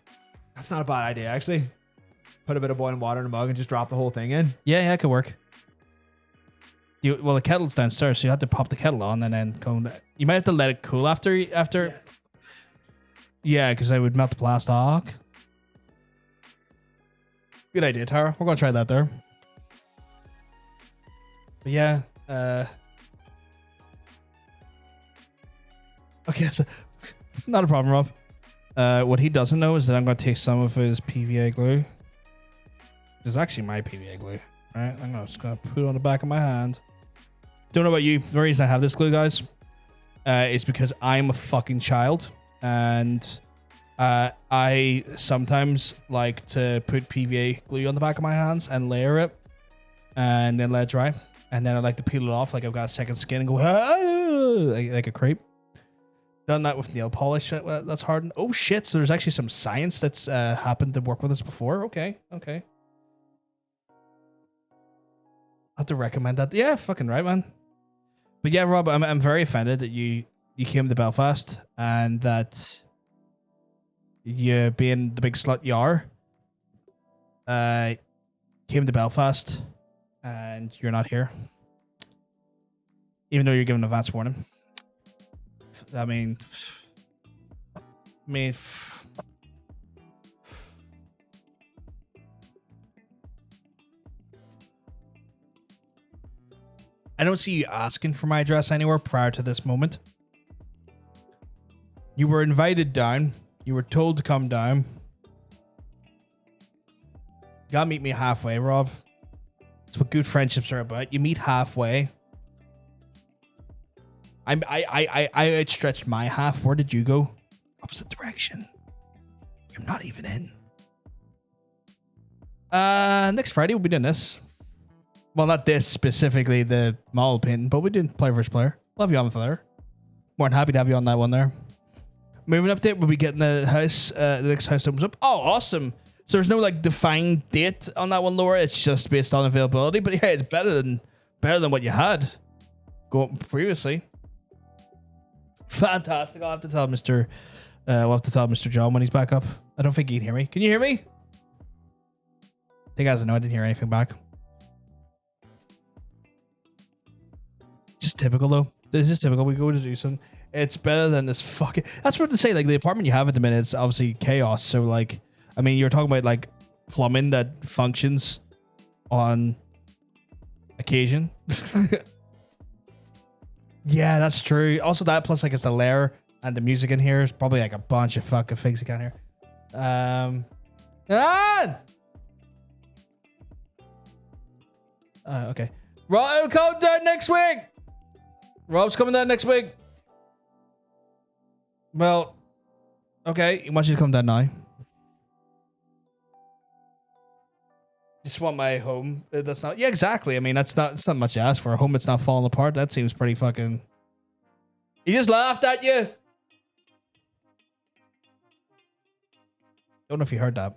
That's not a bad idea, actually. Put a bit of boiling water in a mug and just drop the whole thing in. Yeah, it could work. Well, the kettle's downstairs, so you have to pop the kettle on and then go. You might have to let it cool after. Yeah, because I would melt the plastic. Good idea, Tara. We're gonna try that there. But yeah, okay, so not a problem, Rob. What he doesn't know is that I'm gonna take some of his PVA glue. This is actually my PVA glue, right? I'm just gonna put it on the back of my hand. Don't know about you. The reason I have this glue, guys, is because I'm a fucking child, and I sometimes like to put PVA glue on the back of my hands and layer it, and then let it dry, and then I like to peel it off like I've got a second skin and go like a creep. Done that with nail polish. That's hardened. Oh shit! So there's actually some science that's happened to work with us before. Okay. I have to recommend that. Yeah, fucking right, man. But yeah, Rob, I'm very offended that you came to Belfast and that you, being the big slut you are, came to Belfast and you're not here, even though you're given advance warning. I mean, I don't see you asking for my address anywhere prior to this moment. You were invited down. You were told to come down. You gotta meet me halfway, Rob. That's what good friendships are about. You meet halfway. I outstretched my half. Where did you go? Opposite direction. You're not even in. Next Friday we'll be doing this. Well, not this specifically, the model painting, but we did player versus player. Love you on there. More than happy to have you on that one there. Moving update, we'll be getting the house, the next house opens up. Oh, awesome. So there's no like defined date on that one, Laura. It's just based on availability. But yeah, it's better than what you had going previously. Fantastic. I'll have to tell Mr. John when he's back up. I don't think he can hear me. Can you hear me? I think as I know, I didn't hear anything back. Just typical though. This is typical. We go to do something. It's better than this fucking. That's what to say. Like the apartment you have at the minute is obviously chaos. So like, I mean, you're talking about like plumbing that functions on occasion. Yeah, that's true. Also, that plus like it's the layer and the music in here is probably like a bunch of fucking things you can't hear. Okay. Rob will come down next week. Rob's coming down next week. Well, okay. He wants you to come down now. Just want my home. That's not. Yeah, exactly. I mean, it's not much to ask for. A home that's not falling apart. That seems pretty fucking. He just laughed at you. Don't know if you heard that.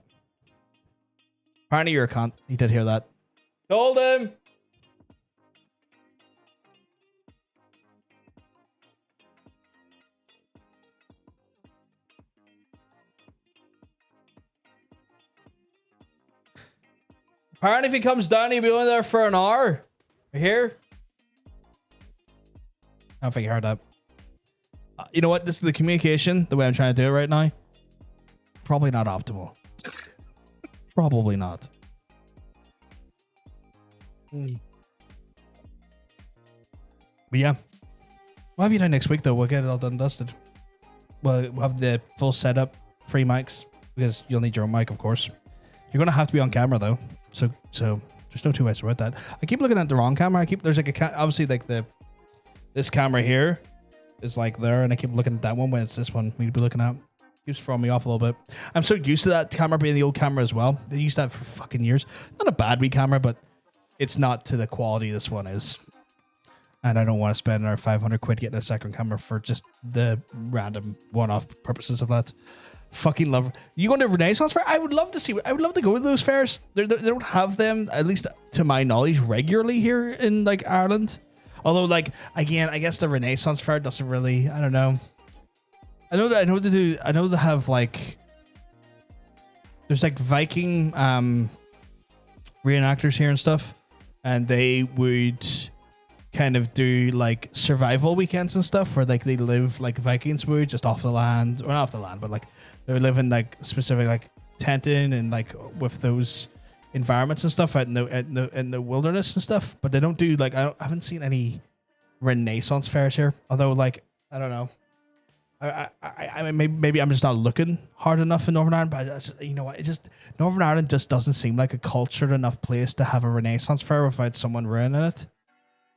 Apparently you're a cunt. He did hear that. Told him. Apparently if he comes down, he'll be only there for an hour. You hear? I don't think you heard that. You know what? This is the communication, the way I'm trying to do it right now. Probably not optimal. Probably not. But yeah. We'll have you down next week though. We'll get it all done and dusted. We'll have the full setup, free mics, because you'll need your own mic, of course. You're gonna have to be on camera though. So there's no two ways about that. I keep looking at the wrong camera. There's like obviously like this camera here is like there, and I keep looking at that one when it's this one we'd be looking at. Keeps throwing me off a little bit. I'm so used to that camera being the old camera as well. They used that for fucking years. Not a bad wee camera, but it's not to the quality this one is. And I don't want to spend our 500 quid getting a second camera for just the random one-off purposes of that. Fucking love. You going to Renaissance Fair? I would love to see. I would love to go to those fairs. They don't have them, at least to my knowledge, regularly here in like Ireland. Although, like again, I guess the Renaissance Fair doesn't really. I don't know. I know they have like. There's like Viking reenactors here and stuff, and they would kind of do like survival weekends and stuff where like they live like Vikings would, just off the land, or not off the land, but like they live in like specific like tenting and like with those environments and stuff out in the wilderness and stuff. But they don't do like I haven't seen any Renaissance fairs here. Although like I don't know. I mean, maybe I'm just not looking hard enough in Northern Ireland, but you know what? It just Northern Ireland just doesn't seem like a cultured enough place to have a Renaissance fair without someone ruining it.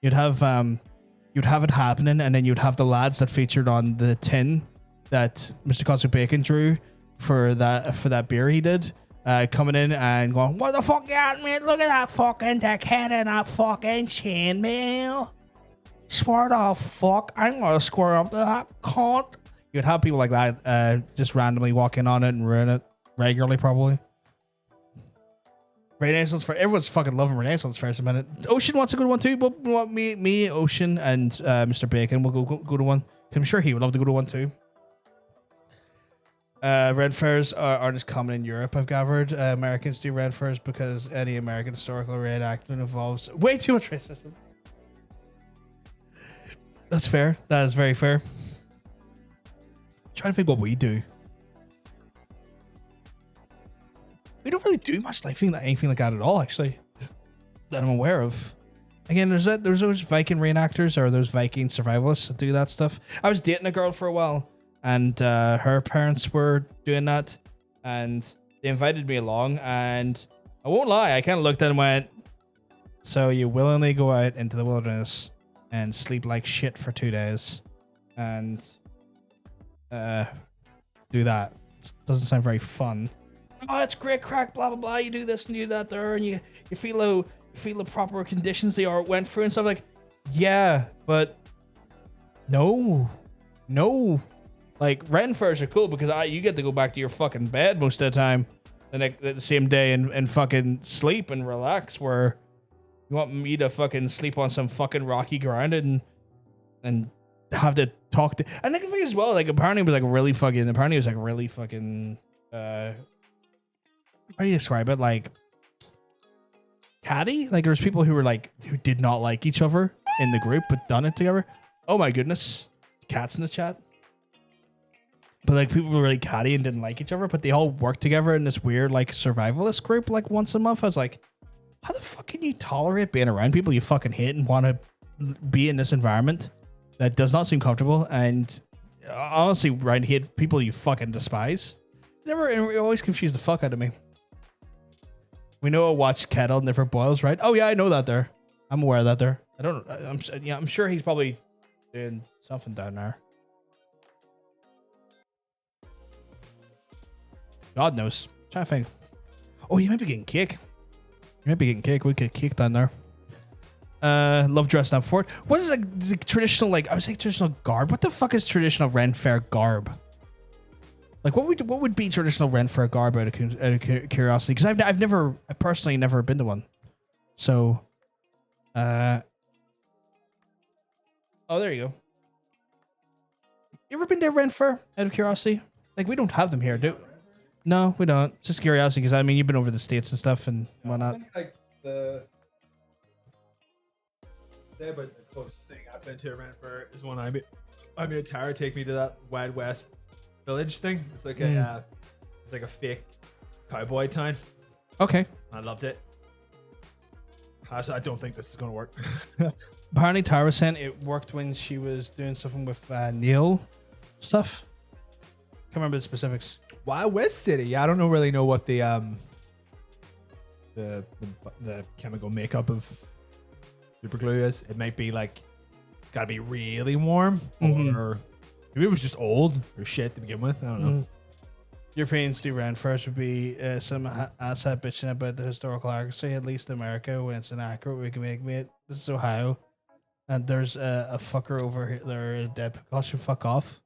You'd have it happening, and then you'd have the lads that featured on the tin that Mr. Cosmic Bacon drew for that beer he did, coming in and going, "What the fuck, out, man? Look at that fucking dickhead and that fucking chainmail. Swear to fuck, I'm gonna square up to that cunt." You'd have people like that just randomly walk in on it and ruin it regularly, probably. Renaissance fair. Everyone's fucking loving Renaissance fairs a minute. Ocean wants to go to one too. But me, Ocean, and Mr. Bacon will go to one. I'm sure he would love to go to one too. Red fairs are just common in Europe, I've gathered. Americans do red fairs because any American historical reenactment involves way too much racism. That's fair. That is very fair. Trying to think what we do. We don't really do much anything like that at all, actually, that I'm aware of. Again, there's those Viking reenactors or those Viking survivalists that do that stuff. I was dating a girl for a while, and her parents were doing that, and they invited me along, and I won't lie, I kind of looked at it and went, "So you willingly go out into the wilderness and sleep like shit for 2 days and do that? It doesn't sound very fun." "Oh, it's great crack, blah blah blah. You do this and you do that there, and you feel the proper conditions they went through and stuff." Like, yeah, but no. Like, ren fairs are cool because you get to go back to your fucking bed most of the time the same day and fucking sleep and relax. Where you want me to fucking sleep on some fucking rocky ground and have to talk to, and I can think as well, like apparently it was like really fucking how do you describe it? Like catty? Like there was people who did not like each other in the group but done it together. Oh my goodness. Cats in the chat. But like people were really catty and didn't like each other, but they all worked together in this weird like survivalist group like once a month. I was like, how the fuck can you tolerate being around people you fucking hate and want to be in this environment that does not seem comfortable? And honestly, right, hate people you fucking despise. It always confused the fuck out of me. We know a watched kettle never boils, right? Oh yeah, I know that there. I'm aware of that there. I'm sure he's probably doing something down there. God knows. I'm trying to think. Oh, you might be getting cake. We get cake down there. Love dressing up for it. What is like the traditional, like I would say traditional garb? What the fuck is traditional Ren Fair garb? Like what would be traditional Ren Fair garb out of curiosity? Because I've personally never been to one. So, oh, there you go. You ever been to a Ren Fair out of curiosity? Like we don't have them here, do? No, we don't. Just curiosity, because I mean you've been over the States and stuff and whatnot. I think like the closest thing I've been to a Ren Fair is when I made Tara take me to that Wild West village thing. It's like a fake cowboy town. Okay. I loved it. I don't think this is gonna work. Apparently Tara was saying it worked when she was doing something with Neil stuff. Can't remember the specifics. Wild West City. Yeah, I don't really know what the chemical makeup of super glue is. It might be like gotta be really warm, or maybe it was just old or shit to begin with. I don't know. Europeans do Ren Fairs would be some asset bitching about the historical accuracy. At least in America, when it's inaccurate, we can make it. This is Ohio, and there's a fucker over here. They're a dead precaution. Fuck off.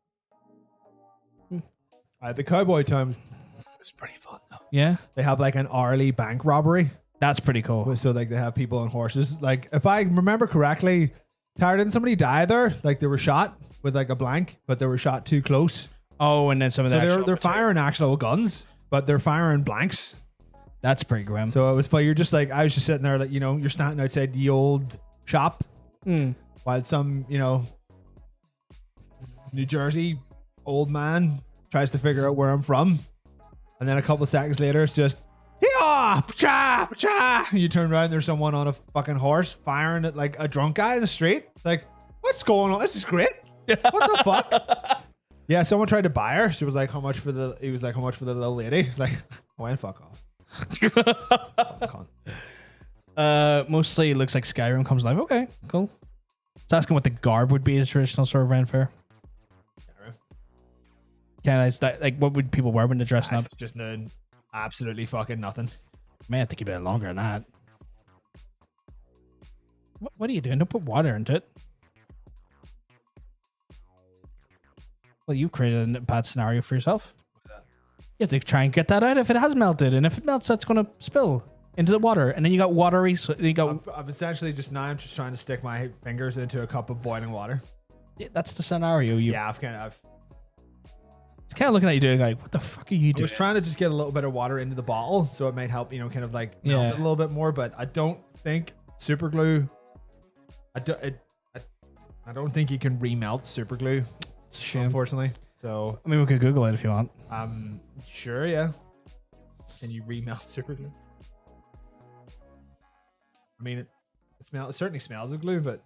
The cowboy town was pretty fun though. Yeah, they have like an hourly bank robbery. That's pretty cool. So like they have people on horses. Like if I remember correctly, Tara, didn't somebody die there? Like they were shot with like a blank, but they were shot too close. Oh, and then some of that. They're firing actual guns, but they're firing blanks. That's pretty grim. So it was funny. You're just like, I was just sitting there, like, you know, you're standing outside the old shop, while some, New Jersey old man tries to figure out where I'm from. And then a couple of seconds later, it's just, yeah, cha, cha. You turn around, there's someone on a fucking horse firing at like a drunk guy in the street. Like, what's going on? This is great. What the fuck? Yeah, someone tried to buy her. She was like, how much for the little lady? He's like, why fuck off. Fucking cunt. Mostly it looks like Skyrim comes live. Okay, cool. It's asking what the garb would be at a traditional sort of Ren fair. Yeah, it's like what would people wear when they're dressing up? Just noon. Absolutely fucking nothing. May have to keep it longer than that. What are you doing? Don't put water into it. Well, you've created a bad scenario for yourself. You have to try and get that out if it has melted, and if it melts, that's going to spill into the water, and then you got watery. So you got. I've essentially I'm just trying to stick my fingers into a cup of boiling water. Yeah, that's the scenario. Yeah, It's kind of looking at you doing like, what the fuck are you doing? I was trying to just get a little bit of water into the bottle, so it might help, kind of like melt it a little bit more. But I don't think super glue. I don't think you can remelt super glue. It's a shame, unfortunately. So I mean, we could Google it if you want. Sure, yeah. Can you remelt super glue? I mean, it certainly smells of glue, but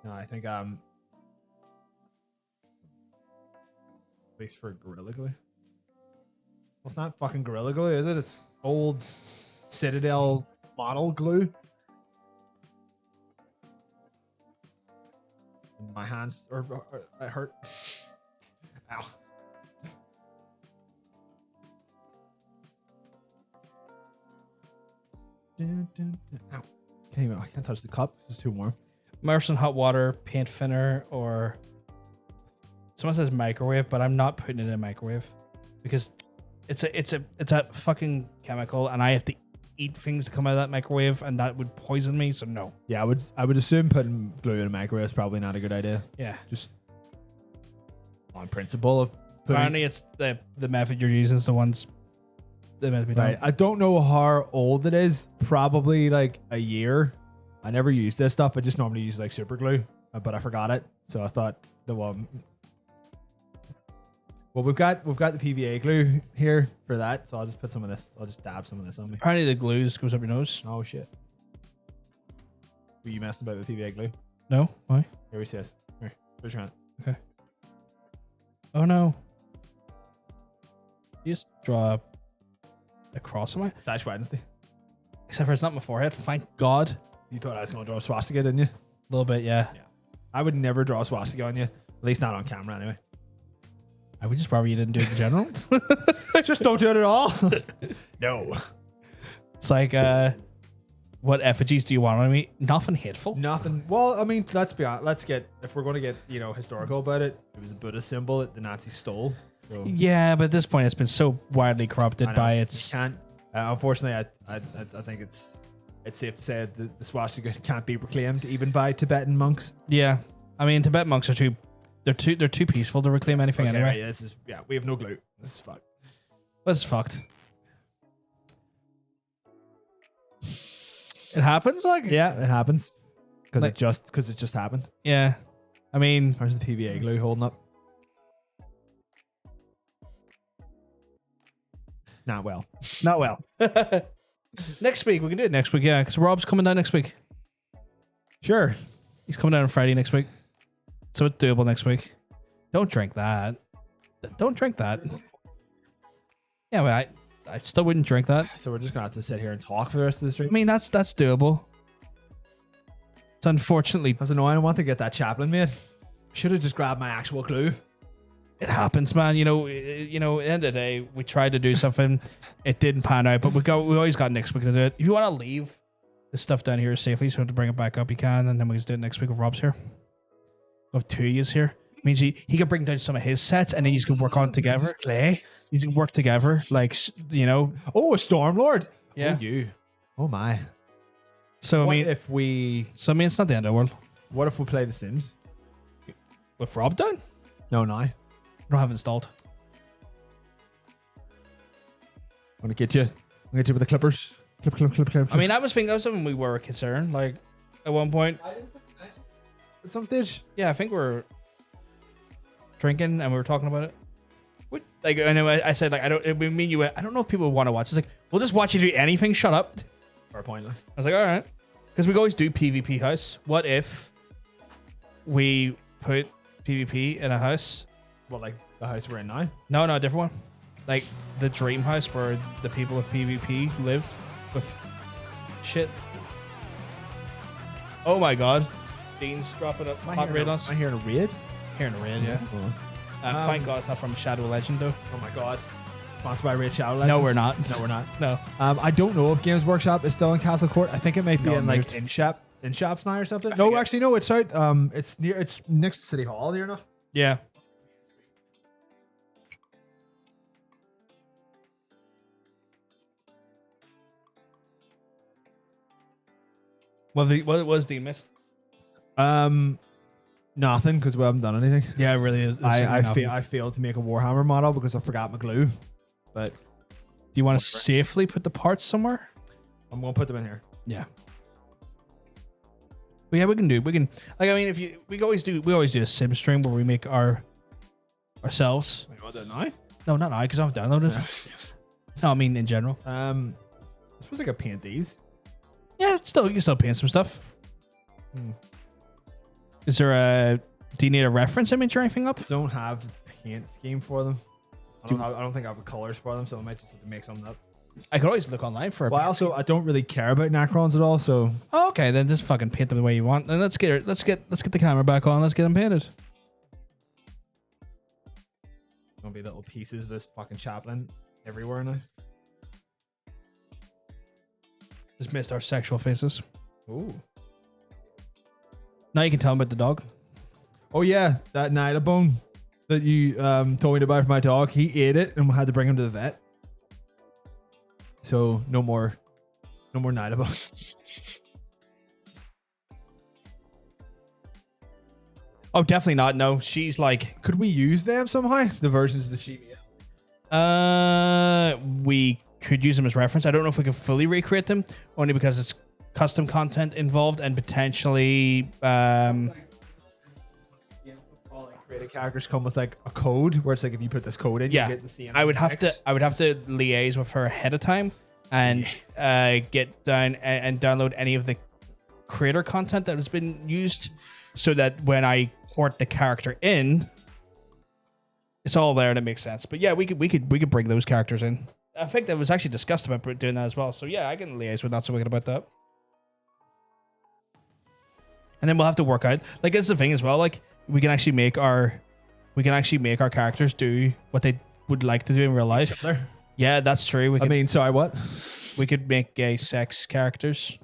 no, I think at least for Gorilla Glue. Well, it's not fucking Gorilla Glue, is it? It's old Citadel model glue. My hands or it hurt. Ow. Ow. I can't touch the cup. It's too warm. Immerse in hot water, paint thinner, or someone says microwave, but I'm not putting it in a microwave because it's a fucking chemical, and I have to eat things to come out of that microwave, and that would poison me. So no. Yeah, I would assume putting glue in a microwave is probably not a good idea. Yeah, just on principle of putting. Apparently, it's the method you're using is the ones that meant to be done. Right. I don't know how old it is. Probably like a year. I never used this stuff. I just normally use like super glue, but I forgot it. So I thought the one. Well, we've got the PVA glue here for that. So I'll just put some of this. I'll just dab some of this on me. Apparently, the glue just goes up your nose. Oh shit. Were you messing about with PVA glue? No. Why? Here he says. Here, put your hand. Okay. Oh no. You just draw a cross on my. It's Ash Wednesday. Except for it's not my forehead. Thank God. You thought I was going to draw a swastika, didn't you? A little bit, yeah. I would never draw a swastika on you. At least not on camera, anyway. I would just rather you didn't do it in general. Just don't do it at all. No. It's like, what effigies do you want on me? Nothing hateful. Nothing. Well, I mean, let's be honest. If we're going to get, historical about it, it was a Buddha symbol that the Nazis stole. So. Yeah, but at this point, it's been so widely corrupted by its. You can't. Unfortunately, I think it's safe to say that the swastika can't be reclaimed even by Tibetan monks. Yeah, I mean, Tibet monks are they're too peaceful to reclaim anything anyway. Right, we have no glue. This is fucked. This is fucked. It happens, like yeah, it happens because it just happened. Yeah, I mean, how's the PVA glue holding up? Not well. Not well. Next week we can do it next week, yeah, because Rob's coming down next week. Sure, he's coming down on Friday next week, so it's doable next week. Don't drink that. Don't drink that. Yeah, but I still wouldn't drink that. So we're just gonna have to sit here and talk for the rest of the stream. I mean, that's doable. It's unfortunately. That's annoying. I want to get that Chaplain made. Should have just grabbed my actual glue. It happens, man. At the end of the day, we tried to do something. It didn't pan out, but we always got next week to do it. If you want to leave the stuff down here safely, so to bring it back up, you can, and then we just do it next week if Rob's here. We have 2 years here. It means he can bring down some of his sets, and then you can work on together. Play. You can work together, like Oh, a Stormlord. Yeah. Oh, you. Oh my. So what I mean, if we? So I mean, it's not the end of the world. What if we play The Sims with Rob down? No, now. I don't have it installed. I'm gonna get you with the clippers. Clip. I mean, I was thinking we were concerned. Like, at one point. At some stage. Yeah, I think we're drinking and we were talking about it. What? Like, I know I said like I don't. We mean you. I don't know if people want to watch. It's like we'll just watch you do anything. Shut up. Fair point. I was like, all right, because we always do PvP house. What if we put PvP in a house? What, like the house we're in now? No, a different one. Like the dream house where the people of PvP live with shit. Oh my god. Dean's dropping a hot raid on us. Am I hearing a raid? Hearing a raid, yeah. Thank god it's not from Shadow Legend though. Oh my god. Sponsored by Raid Shadow Legends? No, we're not. No, we're not. No. I don't know if Games Workshop is still in Castle Court. I think it might be No, in like moved. in shops now or something. No, actually no, it's out. It's next to City Hall, near enough. Yeah. What was Dean missed? Nothing, because we haven't done anything. Yeah, it really is. I failed to make a Warhammer model because I forgot my glue. But Do you want to safely put the parts somewhere? I'm gonna put them in here. Yeah. But yeah, we can. Like, I mean, we always do a sim stream where we make ourselves. You want to do it now? No, not now because I've downloaded it. No, I mean in general. I suppose I could paint these. Yeah, you can still paint some stuff. Is there do you need a reference image or anything up? Don't have paint scheme for them. I don't think I have the colors for them, so I might just have to make something up. I could always look online for a Well, I don't really care about Necrons at all, so Oh, okay, then just fucking paint them the way you want. And let's get the camera back on. Let's get them painted. gonna be little pieces of this fucking chaplain everywhere now. Just missed our sexual faces. Ooh. Now you can tell them about the dog. Oh yeah, that Nidabone that you told me to buy for my dog. He ate it and we had to bring him to the vet. So no more Nidabones. Oh, definitely not. No, she's like. Could we use them somehow? The versions of the sheep. We could use them as reference. I don't know if we can fully recreate them, only because it's custom content involved and potentially. Created characters come with like a code where it's like if you put this code in, Yeah, you get the same. I would have to liaise with her ahead of time and get down and download any of the creator content that has been used, so that when I port the character in, it's all there and it makes sense. But yeah, we could bring those characters in. I think that was actually discussed about doing that as well. So yeah, I can liaise with Not So Wicked about that. And then we'll have to work out. Like, that's the thing as well. Like, we can actually make our characters do what they would like to do in real life. Yeah, that's true. Sorry, what? We could make gay sex characters.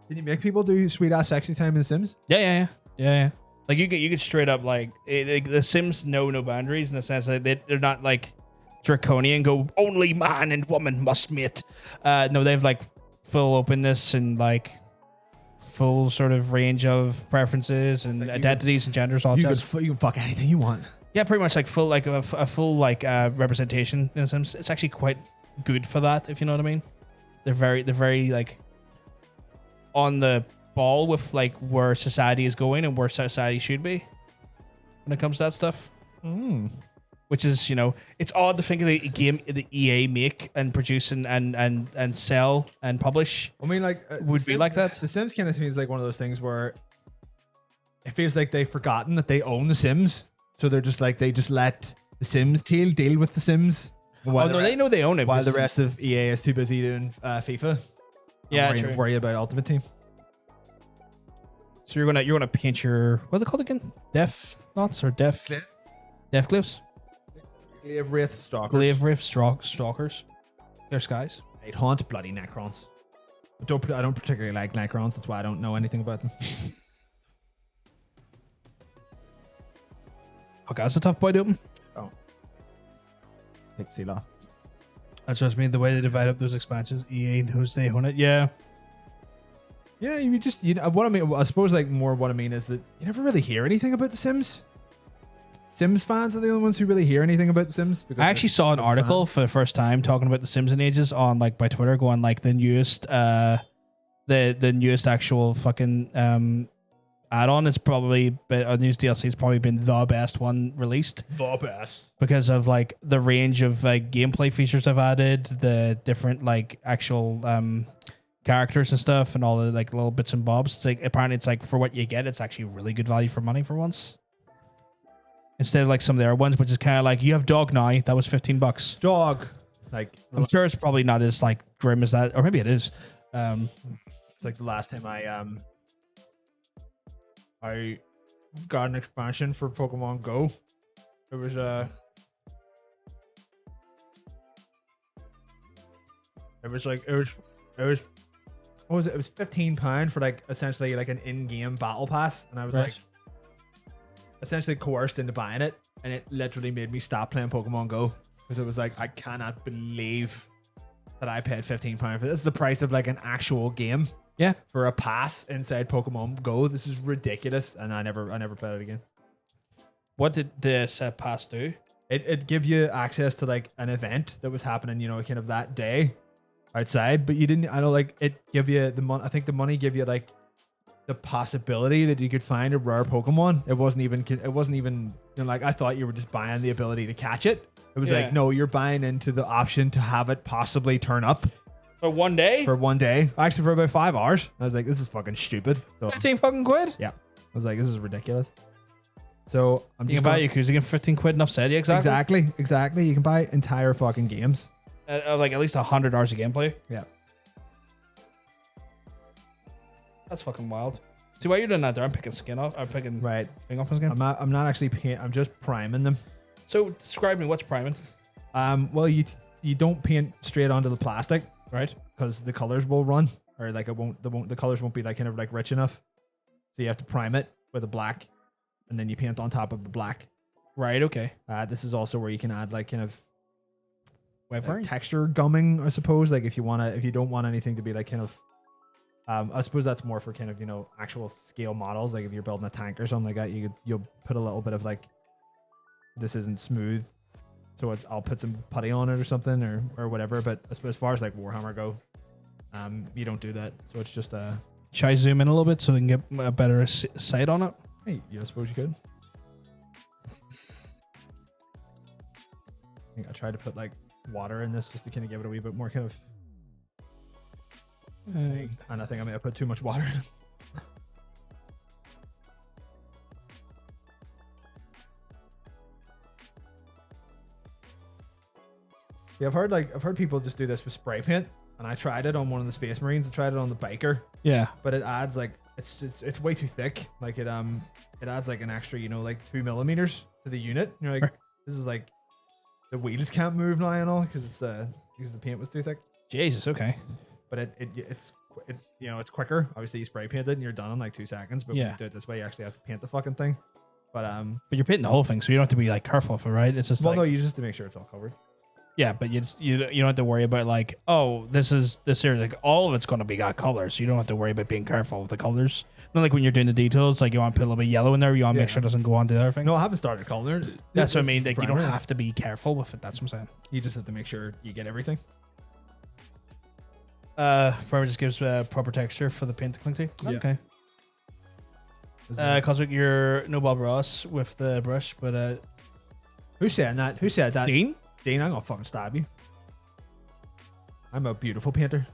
Can you make people do sweet ass sexy time in The Sims? Yeah. Like you could straight up like the Sims know no boundaries in the sense that they're not like draconian. Go only man and woman must mate. No, they have like full openness and like full sort of range of preferences and identities and genders. All you can fuck anything you want. Yeah, pretty much like full like a full like representation in Sims. It's actually quite good for that, if you know what I mean. They're very like on the ball with like where society is going and where society should be when it comes to that stuff. Which is, it's odd to think of the game the EA make and produce and sell and publish. I mean, like would be like that. The Sims kind of feels like one of those things where it feels like they've forgotten that they own the Sims, so they're just like they just let the Sims deal with the Sims. They know they own it. While the rest of EA is too busy doing FIFA. Yeah, worry about Ultimate Team. So you're gonna paint your, what are they called again? Death knots or death glyphs? Glaive Wraith Stalkers. Glaive Wraith Stalkers. They're skies. I'd haunt bloody Necrons. I don't particularly like Necrons. That's why I don't know anything about them. Fuck, that's a tough boy to open. Oh. Take Sela. That's just me. The way they divide up those expansions, EA knows they own it. Yeah. Yeah, what I mean, I suppose like more what I mean is that you never really hear anything about The Sims. Sims fans are the only ones who really hear anything about Sims. Because I actually saw an they're article fans. for the first time talking about the Sims in ages on like by Twitter, going like the newest the newest actual fucking add-on is probably newest DLC has probably been the best one released The best. because of like the range of like gameplay features I've added, the different like actual characters and stuff, and all the like little bits and bobs. It's like apparently it's like for what you get, it's actually really good value for money for once. Instead of like some of the other ones, which is kind of like you have dog now, that was $15. Dog. Like, I'm sure it's probably not as like grim as that, or maybe it is. it's like the last time I got an expansion for Pokemon Go. It was what was it? It was £15 for like essentially like an in-game battle pass, and I was Right. like essentially coerced into buying it, and it literally made me stop playing Pokemon Go because it was like I cannot believe that I paid £15 for this. This is the price of like an actual game. Yeah. For a pass inside Pokemon Go. This is ridiculous, and I never played it again. What did this pass do? It give you access to like an event that was happening, you know, kind of that day outside, but you didn't. I know, like it give you the money. I think the money give you like the possibility that you could find a rare Pokemon. It wasn't even. You know, like I thought you were just buying the ability to catch it. It was Yeah. like, no, you're buying into the option to have it possibly turn up For one day? for one day. Actually, for about 5 hours. I was like, this is fucking stupid. So 15 fucking quid? yeah, I was like, this is ridiculous. So I'm You just can buy gonna- Yakuza game for 15 quid, enough said, yeah, exactly. You can buy entire fucking games. Like at least 100 hours of gameplay. Yeah. That's fucking wild. See, while you're doing that there, I'm picking skin off. I'm picking Right. thing off my skin. I'm not actually paint. I'm just priming them. So describe me, what's priming? Well, you don't paint straight onto the plastic Right? because the colors will run, or like the colors won't be like kind of like rich enough. So you have to prime it with a black, and then you paint on top of the black. Right, okay. This is also where you can add like kind of Whatever. like texture gumming, I suppose. Like if you don't want anything to be like kind of, I suppose that's more for kind of, you know, actual scale models. Like if you're building a tank or something like that, you'll put a little bit of like, this isn't smooth, so I'll put some putty on it or something or whatever. But as far as like Warhammer go, you don't do that. So it's just Should I zoom in a little bit so we can get a better sight on it? hey, I suppose you could. I think I tried to put like water in this just to kind of give it a wee bit more kind of, and I think I may have put too much water in it. Yeah, I've heard people just do this with spray paint, and I tried it on one of the Space Marines. I tried it on the biker, Yeah. but it adds like it's way too thick. Like it adds like an extra, you know, like 2 millimeters to the unit. You're like, this is like the wheels can't move now and all because the paint was too thick. Jesus, Okay. But it's you know, it's quicker. Obviously, you spray paint it and you're done in like 2 seconds. But when Yeah. you do it this way, you actually have to paint the fucking thing. But But you're painting the whole thing, so you don't have to be like careful of it, right? It's just well, like, no, you just have to make sure it's all covered. yeah, but you don't have to worry about like, oh, this here, like all of it's going to be got colors, so you don't have to worry about being careful with the colors. Not like when you're doing the details, like you want to put a little bit of yellow in there, you want to make Yeah. sure it doesn't go on to the other thing. No, I haven't started coloring it. That's what I This mean. is the Like you don't primer. have to be careful with it. That's what I'm saying. You just have to make sure you get everything. Primer just gives proper texture for the paint to cling to. Yeah. Okay. Cosmic, you're no Bob Ross with the brush, but Who's saying that? Who said that? Dean, Dean, I'm gonna fucking stab you. I'm a beautiful painter.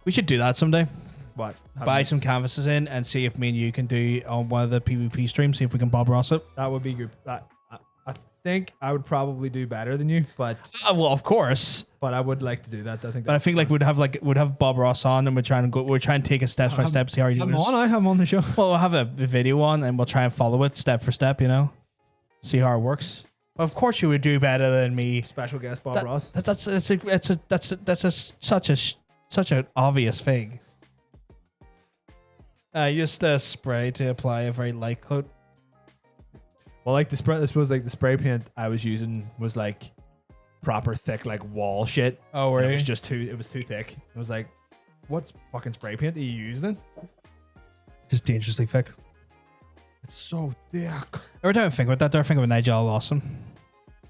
we should do that someday. What? Buy some canvases in and see if me and you can do on one of the PvP streams. See if we can Bob Ross it. That would be good. I think I would probably do better than you, but Well, of course. I would like to do that. I think. But I think like we'd have Bob Ross on, and we're trying to take it step by step, see how he I'm does. on. I have him on the show. Well, we'll have a video on, and we'll try and follow it step for step. You know, see how it works. Of course, you would do better than me. Special guest Bob Ross. Such an obvious thing. Used spray to apply a very light coat. Well, like the spray, I suppose like the spray paint I was using was like proper thick, like wall shit. Oh, And really? it was too thick. It was like, what fucking spray paint do you use then? Just dangerously thick. It's so thick. Every time I think about that, I think of Nigel Lawson.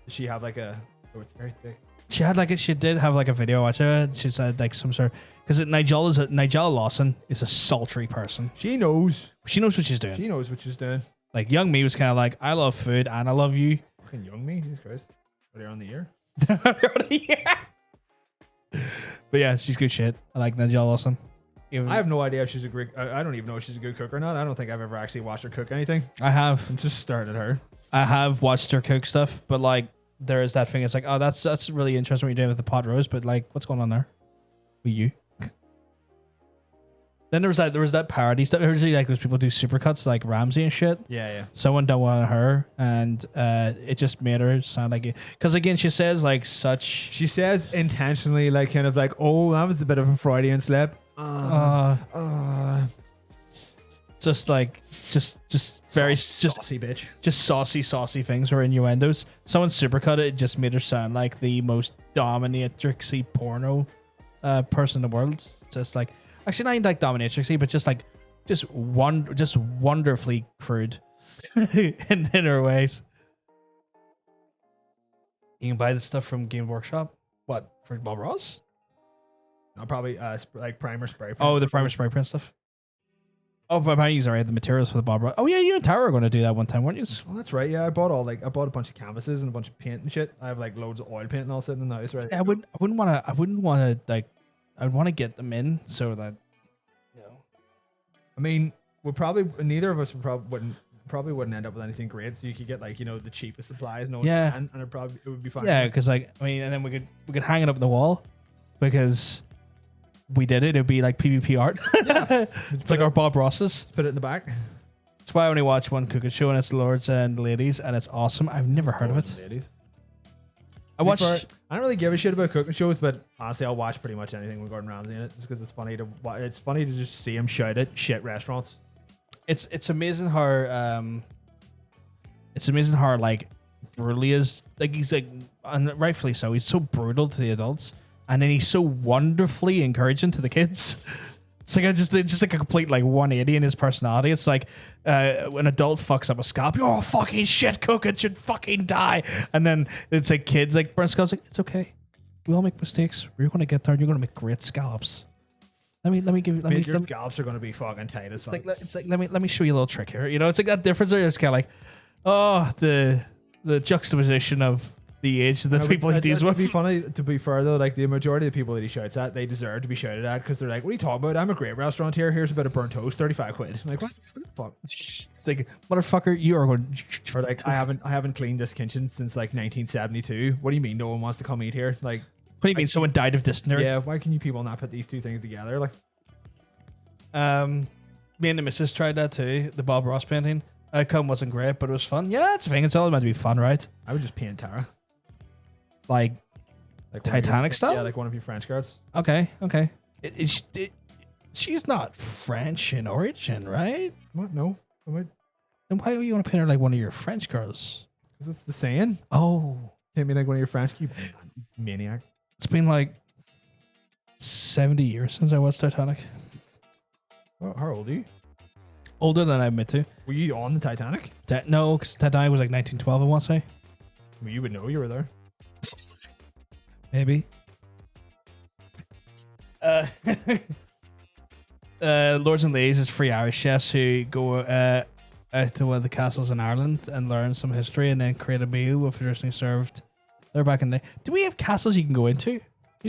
Does she have like a? Oh, it's very thick. She had like she did have like a video watch of it. She said like some sort because Nigel Lawson is a sultry person. She knows. She knows what she's doing. She knows what she's doing. Like young me was kind of like, I love food and I love you. Fucking young me, Jesus Christ. Earlier on the year. But yeah, she's good shit. I like Nigel Lawson. I have no idea if she's a great. I don't even know if she's a good cook or not. I don't think I've ever actually watched her cook anything. I have. I'm just staring at her. I have watched her cook stuff, but like there is that thing. It's like, oh, that's really interesting what you're doing with the pot roast, but like, what's going on there with you? Then there was that parody stuff. Usually, like, those people do supercuts like Ramsey and shit. Yeah, yeah. Someone done one on her, and it just made her sound like it. Because again, she says like such. She says intentionally, like, kind of like, oh, that was a bit of a Freudian slip. Just like just very saucy bitch. Just saucy things or innuendos. Someone supercut it just made her sound like the most dominatrixy porno person in the world. Just like, actually not even like dominatrixy, but just wonderfully crude in her ways. You can buy the stuff from Game Workshop. What, for Bob Ross? No, probably like primer spray. Oh, the primer spray print stuff. Oh, but I use already the materials for the Bob Ross. Oh yeah, you and Tara were going to do that one time, weren't you? Oh, that's right. Yeah, I bought a bunch of canvases and a bunch of paint and shit. I have like loads of oil paint and all sitting in the house, right? Yeah, I wouldn't want to like. I'd want to get them in so that, you know. I mean, neither of us wouldn't end up with anything great. So you could get like, you know, the cheapest supplies. No, yeah, and it would be fine. Yeah, because like, I mean, and then we could hang it up on the wall because we did it. It'd be like PvP art. Yeah. It's like our Bob Rosses. Put it in the back. That's why I only watch one cooking show, and it's Lords and Ladies, and it's awesome. I've never heard of it. Ladies. I don't really give a shit about cooking shows, but honestly, I'll watch pretty much anything with Gordon Ramsay in it, just because it's funny to watch. It's funny to just see him shout at shit restaurants. It's amazing how like brutal he is. Like he's like, and rightfully so. He's so brutal to the adults, and then he's so wonderfully encouraging to the kids. It's like just like a complete like 180 in his personality. It's like an adult fucks up a scallop, you're a fucking shit cook, it should fucking die. And then it's like kids like burn scallops, like it's okay. We all make mistakes. We're gonna get there and you're gonna make great scallops. Your scallops are gonna be fucking tight as fuck. It's like let me show you a little trick here. You know, it's like that difference there. It's kinda like, oh, the juxtaposition of the age of the people he deals with. To be funny, to be fair though, like the majority of the people that he shouts at, they deserve to be shouted at because they're like, "What are you talking about? I'm a great restaurateur. Here's a bit of burnt toast, 35 quid." I'm like, what the fuck? It's like, motherfucker, you are going. Or like, I haven't cleaned this kitchen since like 1972. What do you mean no one wants to come eat here? Like, what do you mean someone died of dysentery? Yeah, why can you people not put these two things together? Like, me and the missus tried that too. The Bob Ross painting. Outcome wasn't great, but it was fun. Yeah, it's a thing. It's all meant to be fun, right? I would just paint Tara. Like Titanic style? Yeah, like one of your French girls. Okay. She's not French in origin, right? What? No. Then why do you want to paint her like one of your French girls? Because it's the saying. Oh. Paint me like one of your French people. Maniac. It's been like 70 years since I watched Titanic. Well, how old are you? Older than I admit to. Were you on the Titanic? No, because Titanic was like 1912, I want to say. Well, you would know you were there. Maybe. Lords and Ladies is free Irish chefs who go out to one of the castles in Ireland and learn some history and then create a meal with traditionally served. They're back in the day. Do we have castles you can go into?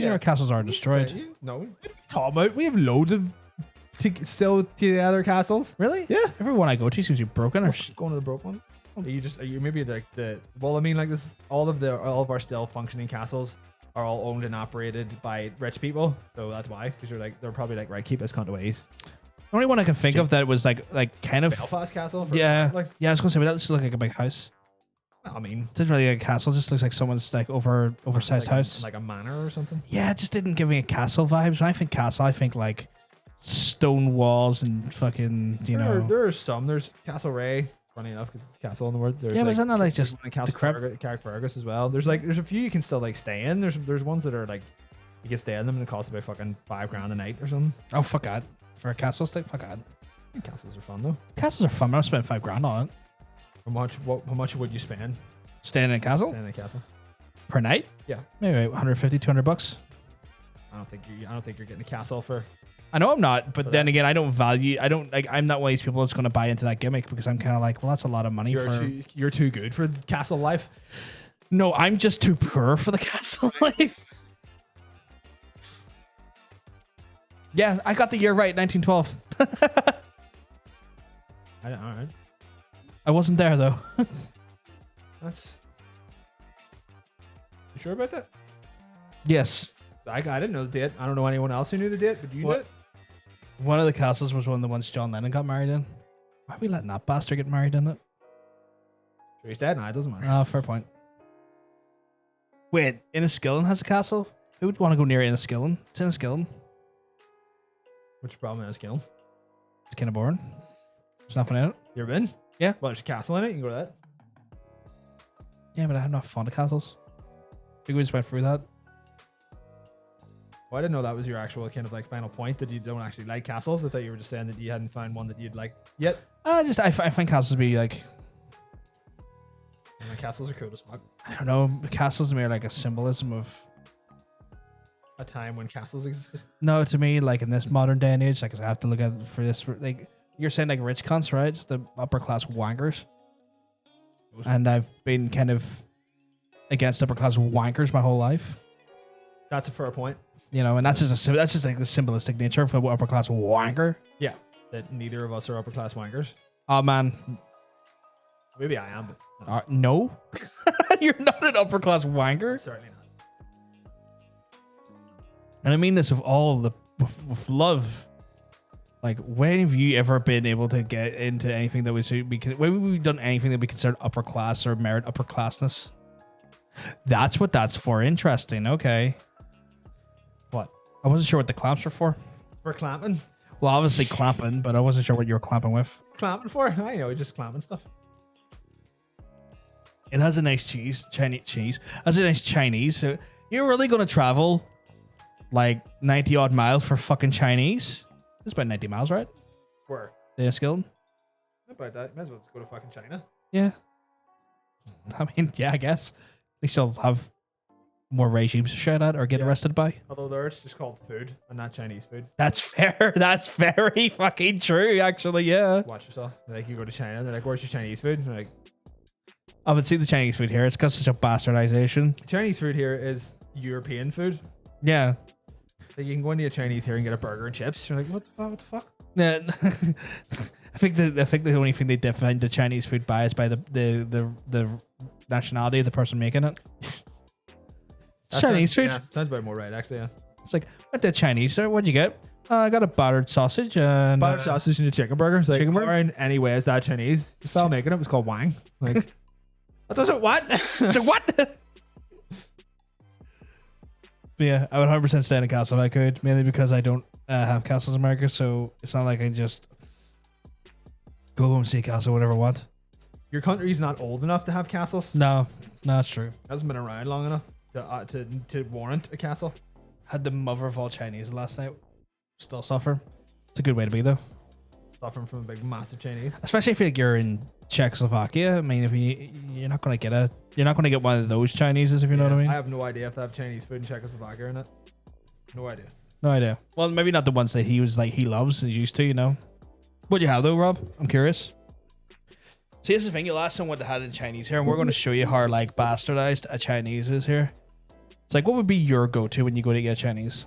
Our castles are destroyed. No. What are you talking about? We have loads of still together castles. Really? Yeah. Everyone I go to seems to be broken or going to the broke ones. Are you maybe like well, I mean, like this, all of our still functioning castles are all owned and operated by rich people, so that's why, because they're probably like, right, keep this cunt away. The only one I can think of that was like kind of Belfast Castle. Yeah, I was gonna say, but that looks like a big house. I mean, it doesn't really like a castle. It just looks like someone's like oversized house, like a manor or something. Yeah, it just didn't give me a castle vibes. When I think castle, I think like stone walls and fucking there's Castle Ray. Funny enough, because it's a castle in the world. There's but isn't that like just Castle Carrickfergus as well? There's a few you can still like stay in. There's ones that are like you can stay in them and it costs about fucking $5,000 a night or something. Oh fuck that! For a castle stay, fuck that. Castles are fun though. Castles are fun. I spent $5,000 on it. How much would you spend Staying in a castle in a castle? per night? Yeah. Maybe 150, $200. I don't think you're getting a castle for. I know I'm not, but For then that. again, I'm not one of these people that's going to buy into that gimmick because I'm kind of like, well, that's a lot of money You're too good for castle life. No, I'm just too poor for the castle life. Yeah, I got the year right, 1912. All right. I wasn't there though. That's. You sure about that? Yes. I didn't know the date. I don't know anyone else who knew the date, but you What? did. One of the castles was one of the ones John Lennon got married in. Why are we letting that bastard get married in it? He's dead now. It doesn't matter. Ah, fair point. Wait, Enniskillen has a castle? Who would want to go near Enniskillen? It's Enniskillen. What's your problem in Enniskillen? It's kind of boring. There's nothing in it. You ever been? Yeah. Well, there's a castle in it. You can go to that. Yeah, but I'm not fond of castles. I think we just went through that. Well, I didn't know that was your actual kind of like final point, that you don't actually like castles. I thought you were just saying that you hadn't found one that you'd like yet. I find castles to be like, And the castles are cool as fuck. I don't know, castles to me are like a symbolism of, A time when castles existed. no, to me, like in this modern day and age, like I have to look at for this, like you're saying like rich cunts, right? Just the upper class wankers. And I've been kind of against upper class wankers my whole life. That's a fair point. You know, and that's just like the symbolistic nature of an upper class wanker. Yeah. That neither of us are upper class wankers. Oh man, Maybe I am, but no, you're not an upper class wanker. certainly not. And I mean this with all the with love. Like, when have you ever been able to get into anything that when have we done anything that we consider upper class or merit upper classness? That's what that's for. Interesting. Okay. What? I wasn't sure what the clamps were for. For clamping? Well, obviously clamping, but I wasn't sure what you were clamping with. Clamping for? I know, just clamping stuff. It has a nice Chinese. Has a nice Chinese. So you're really going to travel like 90 odd miles for fucking Chinese? It's about 90 miles, right? Where? The Skilton? How about that? Might as well just go to fucking China. Yeah. I mean, yeah, I guess. At least you'll have more regimes to shout at or get Yeah. arrested by. Although there it's just called food and not Chinese food. That's fair. That's very fucking true, actually, yeah. Watch yourself. Like, you go to China, they're like, where's your Chinese food? And they're like, I would see the Chinese food here. It's got such a bastardization. Chinese food here is European food. Yeah. Like, you can go into a Chinese here and get a burger and chips. You're like, what the fuck? Yeah. I think the only thing they define the Chinese food by is by the nationality of the person making it. It's Chinese food. Yeah, sounds about more right, actually, yeah. It's like, what the Chinese, sir? What'd you get? I got a battered sausage and Battered sausage and a chicken burger. It's like, chicken burger? or in any way is that Chinese? The fella making it was called Wang. Like, that doesn't what? It's like, what? But yeah, I would 100% stay in a castle if I could, mainly because I don't have castles in America, so it's not like I just go home and see a castle whenever I want. Your country's not old enough to have castles. No, that's true. Hasn't been around long enough to warrant a castle. Had the mother of all Chinese last night. Still suffer. It's a good way to be though. Suffering from a big massive Chinese. Especially if you're in Czechoslovakia. I mean, if you're not gonna get one of those Chineses, if you know what I mean. I have no idea if they have Chinese food in Czechoslovakia or not. No idea. No idea. Well, maybe not the ones that he loves and used to, you know. What'd you have though, Rob? I'm curious. See, this is the thing. You'll ask someone what they had in Chinese here, and we're going to show you how like bastardized a Chinese is here. It's like, what would be your go-to when you go to get Chinese?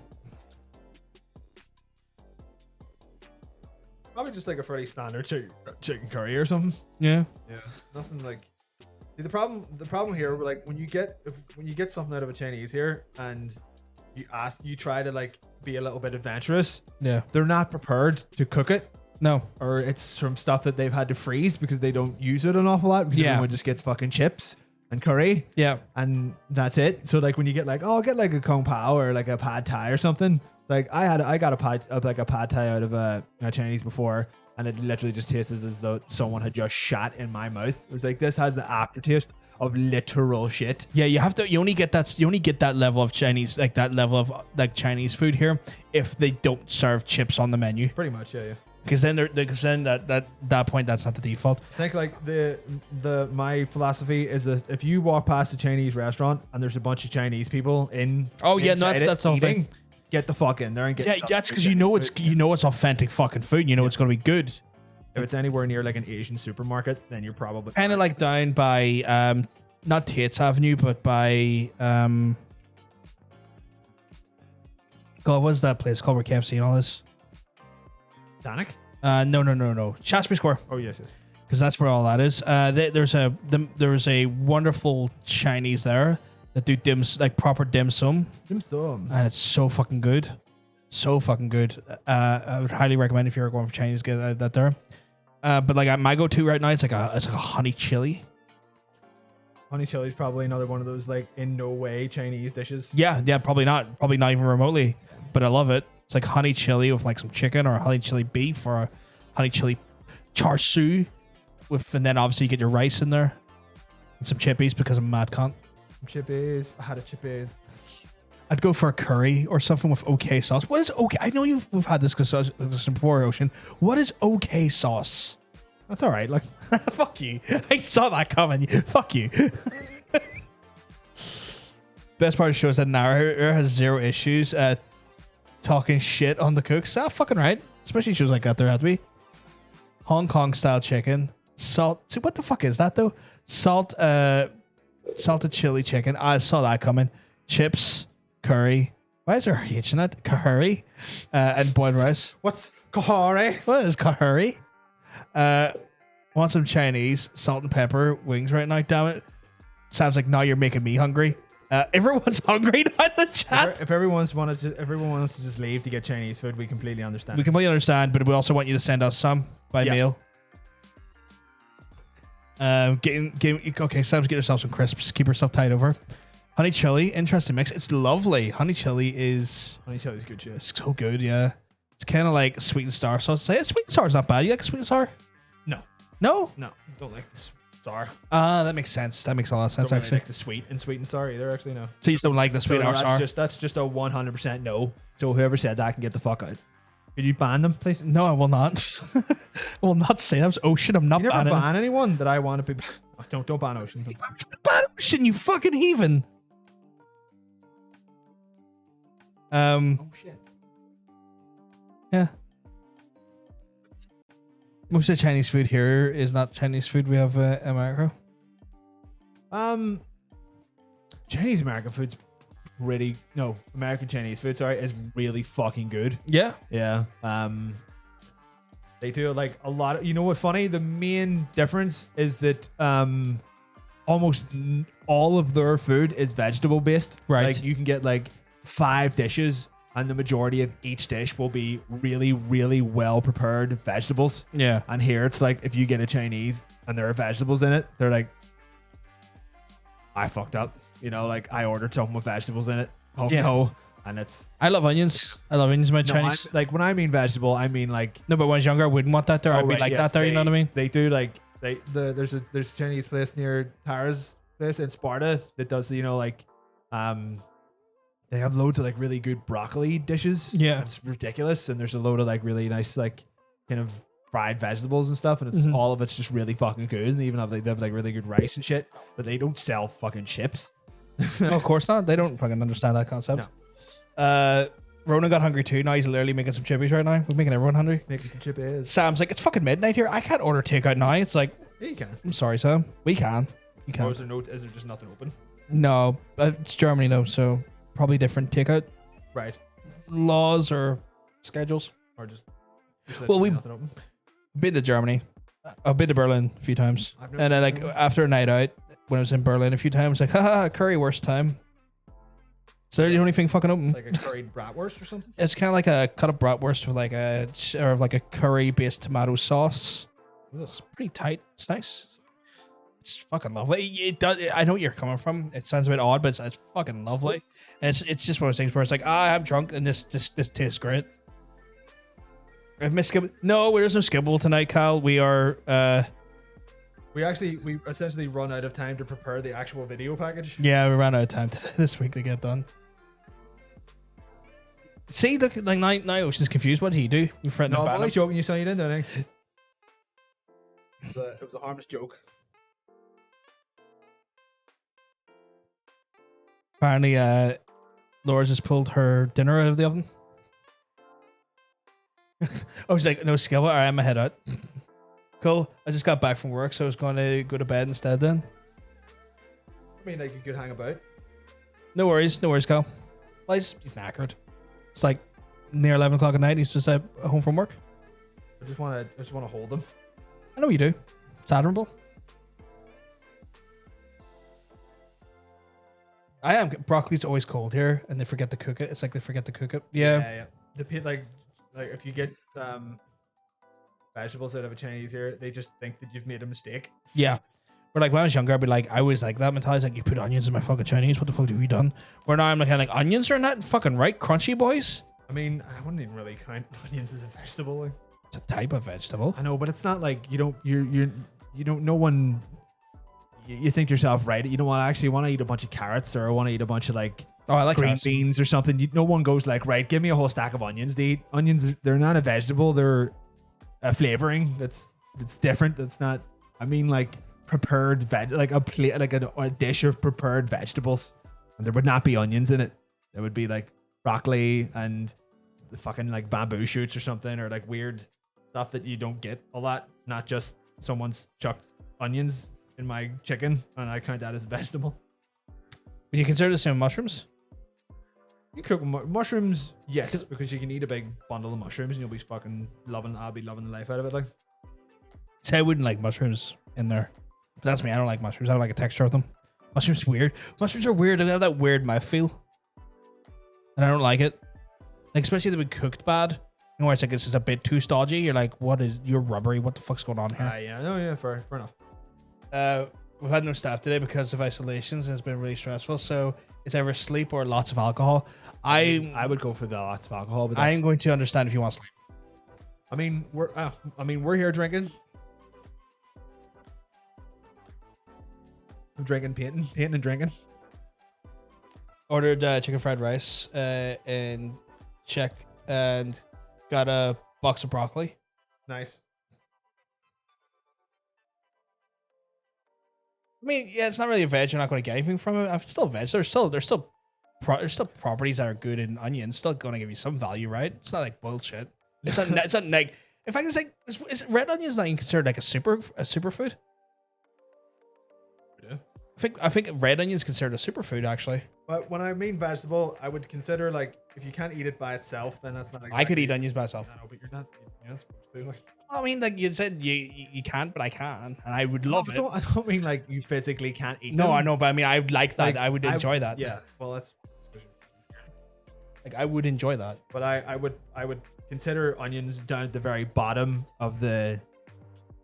Probably just like a fairly standard chicken curry or something. Yeah. Yeah. Nothing like. See, the problem here, like when you get something out of a Chinese here and you try to like be a little bit adventurous, Yeah. they're not prepared to cook it. No. Or it's from stuff that they've had to freeze because they don't use it an awful lot because Yeah. everyone just gets fucking chips and curry Yeah. and that's it. So like when you get like, oh, I'll get like a kung pao or like a pad thai or something. Like I got a pad thai out of a Chinese before, and it literally just tasted as though someone had just shat in my mouth. It was like, this has the aftertaste of literal shit. Yeah, you only get that level of Chinese, like that level of like Chinese food here if they don't serve chips on the menu. Pretty much, yeah. Because then that point that's not the default. I think like my philosophy is that if you walk past a Chinese restaurant and there's a bunch of Chinese people in, Oh yeah, no, inside that's it all eating, thing. get the fuck in there and get. Yeah, that's because you know it's authentic fucking food. You know it's gonna be good. If it's anywhere near like an Asian supermarket, then you're probably Kind of like down by not Tate's Avenue, but by God, what's that place called where KFC and all this? Danik. No. Shaftesbury Square, Oh yes. because that's where all that is. There's a wonderful Chinese there that do like proper dim sum, and it's so fucking good, so fucking good. I would highly recommend if you're going for Chinese, get that there. But like my go-to right now, it's like a honey chili. Honey chili is probably another one of those like in no way Chinese dishes. Yeah, probably not even remotely, but I love it. It's like honey chili with like some chicken or honey chili beef or a honey chili char siu with, and then obviously you get your rice in there and some chippies because I'm a mad cunt. Chippies. I had a chippies. I'd go for a curry or something with OK sauce. What is OK? I know we've had this discussion before, Ocean. What is OK sauce? That's all right. Like, Fuck you. I saw that coming. Fuck you. Best part of the show is that Nara has zero issues at talking shit on the cooks. Ah, fucking right. Especially shows like that there had to be. Hong Kong style chicken. Salt. See, what the fuck is that though? Salted chili chicken. I saw that coming. Chips. Curry. Why is there a H in it? Curry. And boiled rice. what's kahari? What is curry? Want some Chinese salt and pepper wings right now? Damn it! Sounds like now you're making me hungry. Everyone's hungry now in the chat. If everyone wants to just leave to get Chinese food, we completely understand. We completely understand, but we also want you to send us some by mail. Okay, Sam's get yourself some crisps. Keep yourself tied over. Honey chili, interesting mix. It's lovely. Honey chili is good shit. it's so good. Yeah, it's kind of like sweet and sour sauce. Say sweet and sour's not bad. You like sweet and sour? No. Don't like the sour. That makes sense. That makes a lot of sense Don't really actually. like the sweet and sour either. Actually, no. So you just don't like the sweet or sour? That's just a 100% no. So whoever said that can get the fuck out. Could you ban them, please? No, I will not. I will not say that was Ocean. I'm not You never banning. ban anyone that I want to be. Oh, don't ban Ocean. Ban Ocean, you fucking heathen. Oh shit. Yeah. Most of the Chinese food here is not Chinese food. We have America. Chinese American food's pretty. No, American Chinese food. Sorry, is really fucking good. Yeah. Yeah. They do like a lot of. You know what's funny? The main difference is that almost all of their food is vegetable based. Right. Like you can get like 5 dishes, and the majority of each dish will be really, really well prepared vegetables. Yeah. And here it's like if you get a Chinese and there are vegetables in it, they're like, I fucked up. You know, like I ordered something with vegetables in it. Oh Yeah. no. And it's I love onions. I love onions in my no, Chinese. like when I mean vegetable, I mean like No, but when I was younger, I wouldn't want that there. I'd be right, like yes, that there. You know what I mean? They do like there's a Chinese place near Tara's place in Sparta that does they have loads of like really good broccoli dishes. Yeah. It's ridiculous. And there's a load of like really nice like kind of fried vegetables and stuff, and it's all of it's just really fucking good. And they even have they have like really good rice and shit, but they don't sell fucking chips. No, of course not. They don't fucking understand that concept. Ronan got hungry too. Now he's literally making some chippies right now. We're making everyone hungry. Making some chip is. Sam's like, it's fucking midnight here. I can't order takeout now. It's like, Yeah, you can. I'm sorry, Sam. We can. You Or can. is there just nothing open? No, it's Germany though, so probably different takeout Right. laws or schedules. Or just Well, literally we- nothing open. Been to Germany. I've been to Berlin a few times. I've never And I been like to Berlin. after a night out when I was in Berlin a few times, like, haha, curry worst time. So they're the only thing fucking open. Like a curried bratwurst or something. It's kind of like a cut of bratwurst with like a curry based tomato sauce. It's pretty tight. It's nice. It's fucking lovely. It does. I know where you're coming from. It sounds a bit odd, but it's fucking lovely. And it's just one of those things where it's like, I'm drunk and this tastes great. I've missed skibble. No, there's no skibble tonight, Kyle. We are. We essentially run out of time to prepare the actual video package. Yeah, we ran out of time this week to get done. See, look, like now Ocean's confused. What did he do? You threatened No, to I'm ban only him. joking. You said you didn't, don't I? It was a harmless joke. Apparently, Laura's just pulled her dinner out of the oven. I was like, no skill. All right, I'm head out. Cool. I just got back from work, so I was going to go to bed instead then. I mean, like you could hang about. No worries, Cal. Well, he's knackered. It's like near 11 o'clock at night. He's just home from work. I just want to hold them. I know you do. It's admirable. I am. Broccoli's always cold here, and they forget to cook it. It's like they forget to cook it. Yeah. Like if you get vegetables out of a Chinese here, they just think that you've made a mistake. Yeah. Where like when I was younger, I'd be like, I was like that mentality. Like, you put onions in my fucking Chinese. What the fuck have you done? Where now I'm like onions are not fucking right, crunchy boys. I mean, I wouldn't even really count onions as a vegetable. Like. It's a type of vegetable. I know, but it's not like you don't. No one. You think to yourself, right? You don't want to eat a bunch of carrots or want to eat a bunch of like Oh, I like green carrots. beans or something. No one goes like, right, give me a whole stack of onions to eat. Onions, they're not a vegetable. They're a flavoring. It's different. It's not. I mean, like prepared like a plate, like a dish of prepared vegetables, and there would not be onions in it. There would be like broccoli and the fucking like bamboo shoots or something, or like weird stuff that you don't get a lot. Not just someone's chucked onions in my chicken, and I count that as a vegetable. Would you consider the same mushrooms? You cook mushrooms, yes, because you can eat a big bundle of mushrooms and you'll be fucking loving. I'll be loving the life out of it. Like, Say I wouldn't like mushrooms in there. But that's me. I don't like mushrooms. I don't like the texture of them. Mushrooms weird. Mushrooms are weird. They have that weird mouthfeel, and I don't like it. Like especially if they've been cooked bad. You know, where it's like it's just a bit too stodgy. You're like, what is? You're rubbery. What the fuck's going on here? yeah, no, yeah, fair enough. We've had no staff today because of isolations, and it's been really stressful. So it's either sleep or lots of alcohol. I would go for the lots of alcohol, but I'm going to understand if you want sleep. I mean, we're here drinking. I'm drinking, painting and drinking. Ordered chicken fried rice and check and got a box of broccoli. Nice. I mean, yeah, it's not really a veg. You're not going to get anything from it. It's still veg. There's still properties that are good in onions. Still going to give you some value, right? It's not like bullshit. It's not. It's not like. In fact, it's like is red onions not even considered like a superfood? Yeah. I think red onions is considered a superfood actually. But when I mean vegetable, I would consider like if you can't eat it by itself, then that's not. Exactly, I could eat onions by myself. No, but you're not supposed to. Like. I mean, like you said, you can't, but I can, and I would love it. I don't mean like you physically can't eat. No, them. I know, but I mean, I would like that. Like, I would enjoy that. Yeah, well, that's. Like I would enjoy that. But I would consider onions down at the very bottom of the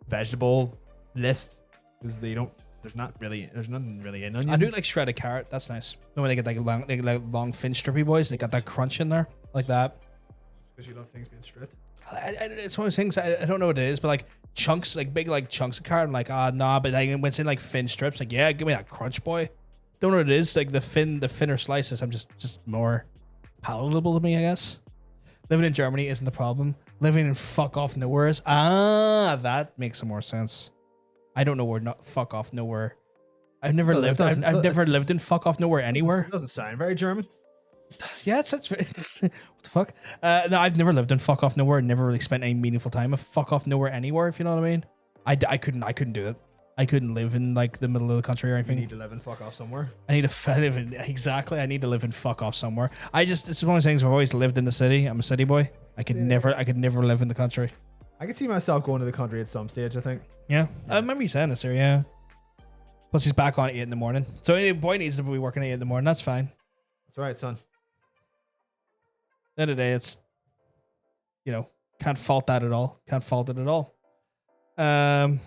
vegetable list because they don't. There's nothing really in onions. I do like shredded carrot. That's nice. No, when they get like long thin strippy boys, they got that crunch in there like that. Because you love things being stripped. It's one of those things. I don't know what it is, but like chunks, like big like chunks of carrot. I'm like, nah. But like when it's in like thin strips, like yeah, give me that crunch, boy. Don't know what it is. Like the thinner slices. I'm just more palatable to me, I guess. Living in Germany isn't the problem. Living in fuck off nowhere is. That makes some more sense. I don't know where fuck off nowhere. I've never lived. I've never lived in fuck off nowhere anywhere. It doesn't sound very German. Yeah, that's what the fuck. No, I've never lived in fuck off nowhere. Never really spent any meaningful time of fuck off nowhere anywhere. If you know what I mean. I couldn't do it. I couldn't live in like the middle of the country or anything. You need to live and fuck off somewhere. I need to live in exactly. I need to live and fuck off somewhere. It's one of those things. I've always lived in the city. I'm a city boy. I could never live in the country. I could see myself going to the country at some stage. I think. Yeah, I remember you saying this there. Yeah. Plus, he's back on at 8 in the morning. So any boy needs to be working at 8 in the morning. That's fine. That's right, son. At the end of the day, it's can't fault that at all. Can't fault it at all. Oh,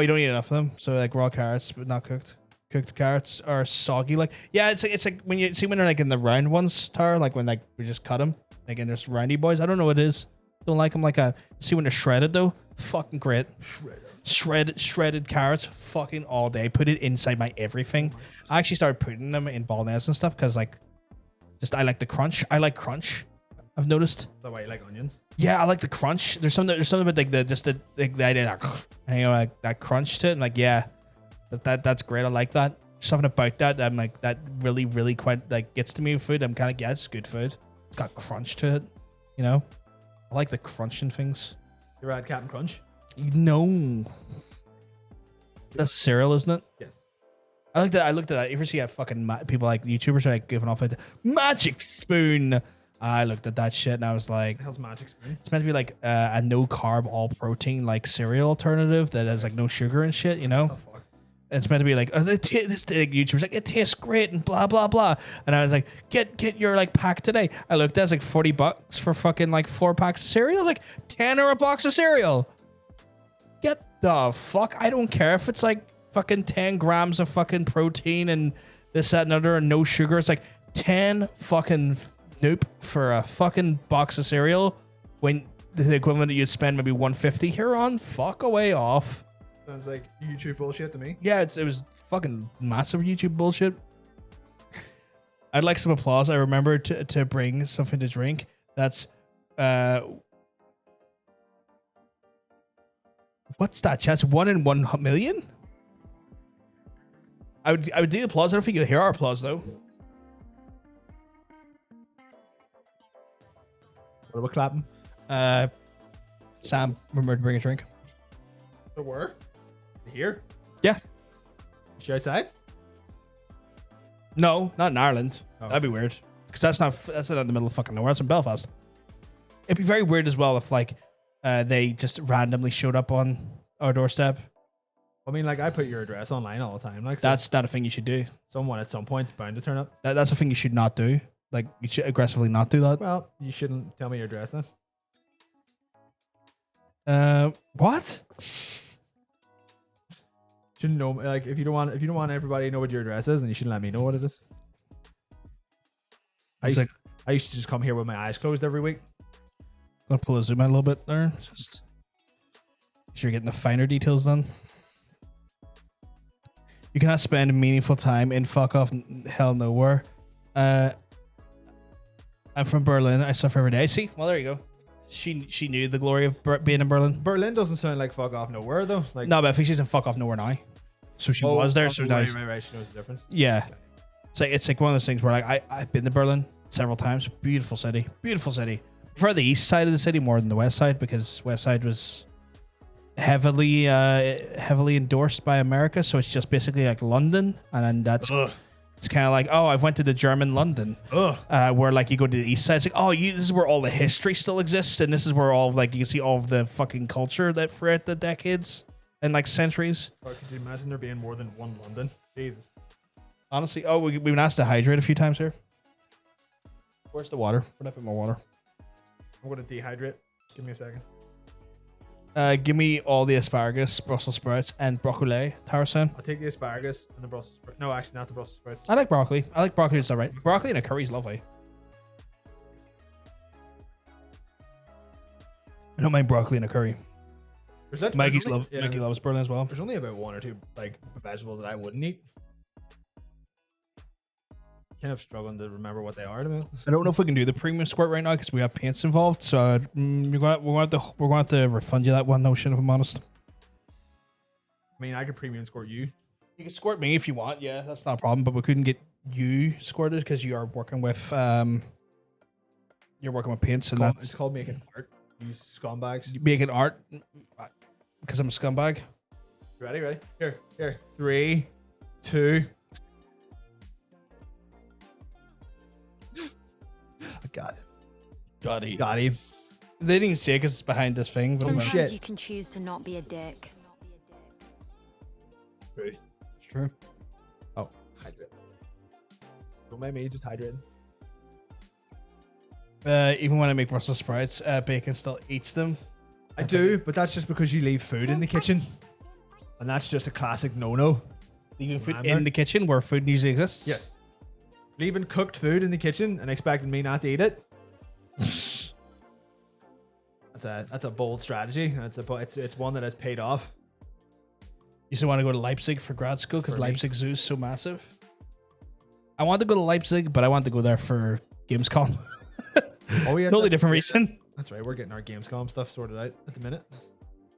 you don't eat enough of them. So like raw carrots, but not cooked. Cooked carrots are soggy. Like yeah, it's like when they're like in the round ones, Tar, like when like we just cut them, like and there's roundy boys. I don't know what it is. Don't like them like see when they're shredded though. Fucking great. Shredded carrots, fucking all day. Put it inside my everything. I actually started putting them in bolognese and stuff because like, just I like the crunch. I like crunch. I've noticed. The way you like onions. Yeah, I like the crunch. There's something about like the idea like, and, you know, like that crunch to it. And like, yeah, that's great. I like that. Something about that I'm like that really quite like gets to me with food. I'm kind of yeah, it's good food. It's got crunch to it. You know, I like the crunching things. You ever had Captain Crunch? No, that's cereal, isn't it? Yes. I looked at that. You ever see fucking people like YouTubers are like giving off a magic spoon? I looked at that shit and I was like, The hell's Magic Spoon? it's meant to be like a no carb, all protein like cereal alternative that has like no sugar and shit, you know? Oh, fuck. It's meant to be like, oh, this like, YouTuber's like, it tastes great and blah blah blah. And I was like, get your like pack today. I looked, that's like $40 for fucking like 4 packs of cereal, like 10 or a box of cereal. Get the fuck. I don't care if it's like fucking 10 grams of fucking protein and this, that, and other and no sugar. It's like 10 fucking nope for a fucking box of cereal when the equivalent that you'd spend maybe 150 here on. Fuck away off. Sounds like YouTube bullshit to me. Yeah, it was fucking massive YouTube bullshit. I'd like some applause. I remember to bring something to drink. That's what's that? Chance 1 in 1 million. I would do applause. I don't think you'll hear our applause though. What about clapping? Sam, remember to bring a drink. There were? Here? Yeah. Is she outside? No, not in Ireland. Oh. That'd be weird. Because that's not in the middle of fucking nowhere. It's in Belfast. It'd be very weird as well if like they just randomly showed up on our doorstep. I mean, like, I put your address online all the time. Like, so That's not a thing you should do. someone at some point is bound to turn up. That's a thing you should not do. Like you should aggressively not do that. Well, you shouldn't tell me your address then. What? Shouldn't know. Like, if you don't want everybody to know what your address is, then you shouldn't let me know what it is. I used to just come here with my eyes closed every week. Gonna pull a zoom out a little bit there. Just make sure you're getting the finer details done. You cannot spend meaningful time in fuck off hell nowhere. I'm from Berlin. I suffer every day. See, well there you go. She knew the glory of being in Berlin. Berlin doesn't sound like fuck off nowhere though. Like, No, but I think she's in fuck off nowhere now. So she was there. So now, right. She knows the difference. yeah. It's like one of those things where like I've been to Berlin several times. Beautiful city. Beautiful city. Prefer the east side of the city more than the west side because west side was heavily endorsed by America. So it's just basically like London, and then that's it's kind of like, oh, I've went to the German London, where like you go to the east side. It's like, oh, this is where all the history still exists, and this is where all like you can see all of the fucking culture that throughout the decades and like centuries. Or could you imagine there being more than one London? Jesus. Honestly, we've been asked to hydrate a few times here. Where's the water? Where'd I put my water? I'm gonna dehydrate. Give me a second. Give me all the asparagus, Brussels sprouts, and broccoli, Tarasan. I'll take the asparagus and the Brussels sprouts. No, actually, not the Brussels sprouts. I like broccoli. It's all right. Broccoli in a curry is lovely. I don't mind broccoli in a curry. Maggie loves Berlin as well. There's only about one or two like vegetables that I wouldn't eat. Kind of struggling to remember what they are. To me. I don't know if we can do the premium squirt right now because we have paints involved. So we're going to have to refund you that one notion, if I'm honest. I mean, I could premium squirt you. You can squirt me if you want. Yeah, that's not a problem. But we couldn't get you squirted because you are working with paints, and It's called making art. You scumbags. Making art because I'm a scumbag. Ready? Here. 3, 2. Got him. They didn't even say it because it's behind this thing. But Sometimes shit. you can choose to not be a dick. It's true. Oh, hydrate. Don't mind me, just hydrate. Even when I make Brussels sprouts, Bacon still eats them. I do, but that's just because you leave food in the kitchen. And that's just a classic no-no. Leaving food Remember? in the kitchen where food usually exists? Yes. Leaving cooked food in the kitchen and expecting me not to eat it. That's a bold strategy, and it's one that has paid off. You still want to go to Leipzig for grad school because For me. Leipzig Zoo is so massive. I want to go to Leipzig, but I want to go there for Gamescom. Oh yeah, Totally different reason. That's right. We're getting our Gamescom stuff sorted out at the minute.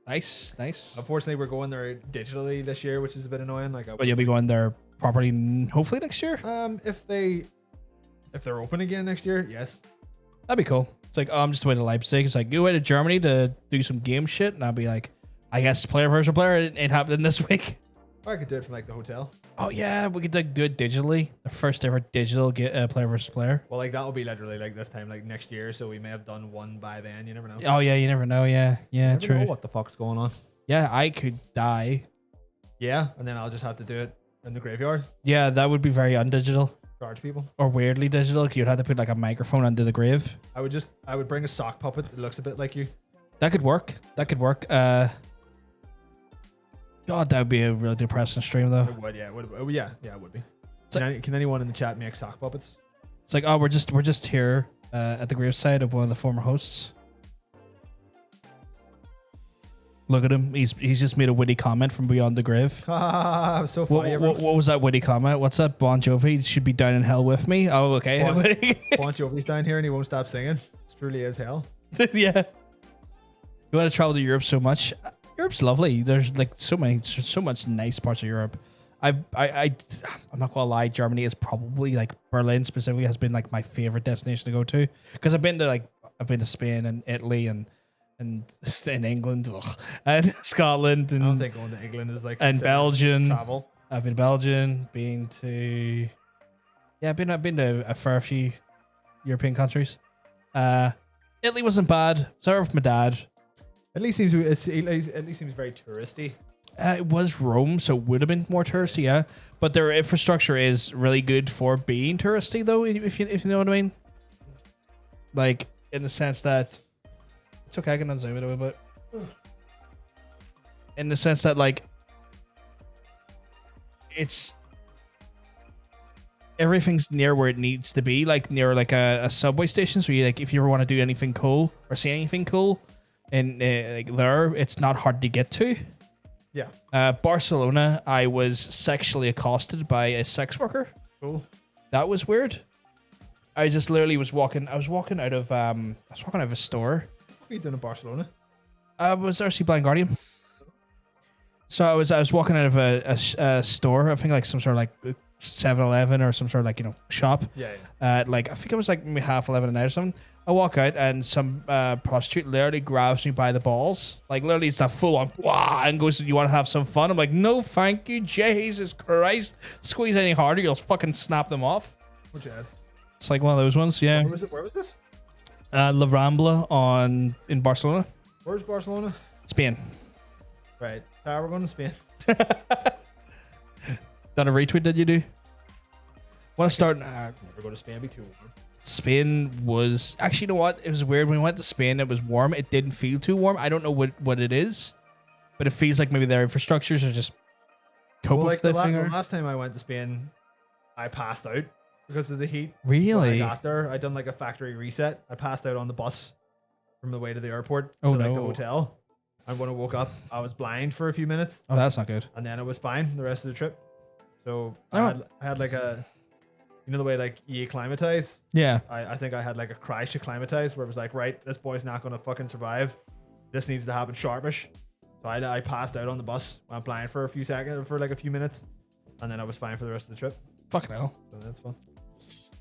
Nice. Unfortunately, we're going there digitally this year, which is a bit annoying. But you'll be going there properly hopefully next year. If they're open again next year, yes. That'd be cool. It's like, oh, I'm just away to Leipzig. It's like, go away to Germany to do some game shit. And I'll be like, I guess player versus player. It ain't happening this week. Or I could do it from like the hotel. Oh, yeah. We could like, do it digitally. The first ever digital player versus player. Well, like that will be literally like this time, like next year. So we may have done one by then. You never know. Oh, yeah. You never know. Yeah. Yeah, You never true. know what the fuck's going on? Yeah, I could die. Yeah, and then I'll just have to do it in the graveyard. Yeah, that would be very undigital Charge people. or weirdly digital. You'd have to put like a microphone under the grave. I would bring a sock puppet that looks a bit like you. That could work. God, that would be a really depressing stream though. It would, yeah. It would, yeah, it would be. So- Can anyone in the chat make sock puppets? It's like, oh, we're just here at the graveside of one of the former hosts. Look at him. He's just made a witty comment from beyond the grave. Ah, so funny. What was that witty comment? What's that? Bon Jovi should be down in hell with me. Oh, okay. Bon Jovi's down here and he won't stop singing. It's truly as hell. Yeah. You want to travel to Europe so much? Europe's lovely. There's like so much nice parts of Europe. I'm not gonna lie. Germany is probably like Berlin specifically has been like my favorite destination to go to because I've been to Spain and Italy and in England and Scotland and I don't think going to England is like and considered Belgium. travel. I've been to Belgium, I've been to a fair few European countries. Italy wasn't bad. Sorry with my dad. At least seems very touristy. It was Rome, so it would have been more touristy, yeah. But their infrastructure is really good for being touristy, though. If you know what I mean. Like in the sense that it's okay, I can unzoom it a little bit. In the sense that like it's everything's near where it needs to be, like near like a subway station. So you like if you ever want to do anything cool or see anything cool, and like there, it's not hard to get to. Yeah. Barcelona, I was sexually accosted by a sex worker. Cool. That was weird. I just literally was walking. I was walking out of a store. What are you doing in Barcelona? I was RC Blind Guardian. So I was walking out of a store. I think like some sort of like 7-Eleven or some sort of like shop. Yeah. Like I think it was like maybe 11:30 at night or something. I walk out and some prostitute literally grabs me by the balls. Like literally it's that full on and goes, "You want to have some fun?" I'm like, "No, thank you, Jesus Christ." Squeeze any harder, you'll fucking snap them off. Oh, jazz. It's like one of those ones, yeah. Where was this? La Rambla in Barcelona, Where's Barcelona? Spain. Right. We're going to Spain. Done a retweet, did you do? Want to start? Never go to Spain. Be too warm. Spain was actually, you know what? It was weird when we went to Spain. It was warm. It didn't feel too warm. I don't know what it is, but it feels like maybe their infrastructures are just cope Well, with like the thing. the last time I went to Spain, I passed out because of the heat. Really? When I got there, I done like a factory reset. I passed out on the bus from the way to the airport Oh, to like the no. hotel. And when I woke up, I was blind for a few minutes, Oh, that's not good. and then it was fine the rest of the trip. So Oh. I had like a, the way like you acclimatize. Yeah. I think I had like a crash acclimatize where it was like, right, this boy's not gonna fucking survive. This needs to happen sharpish. So I passed out on the bus, went blind for a few minutes, and then I was fine for the rest of the trip. Fucking hell. So that's fun.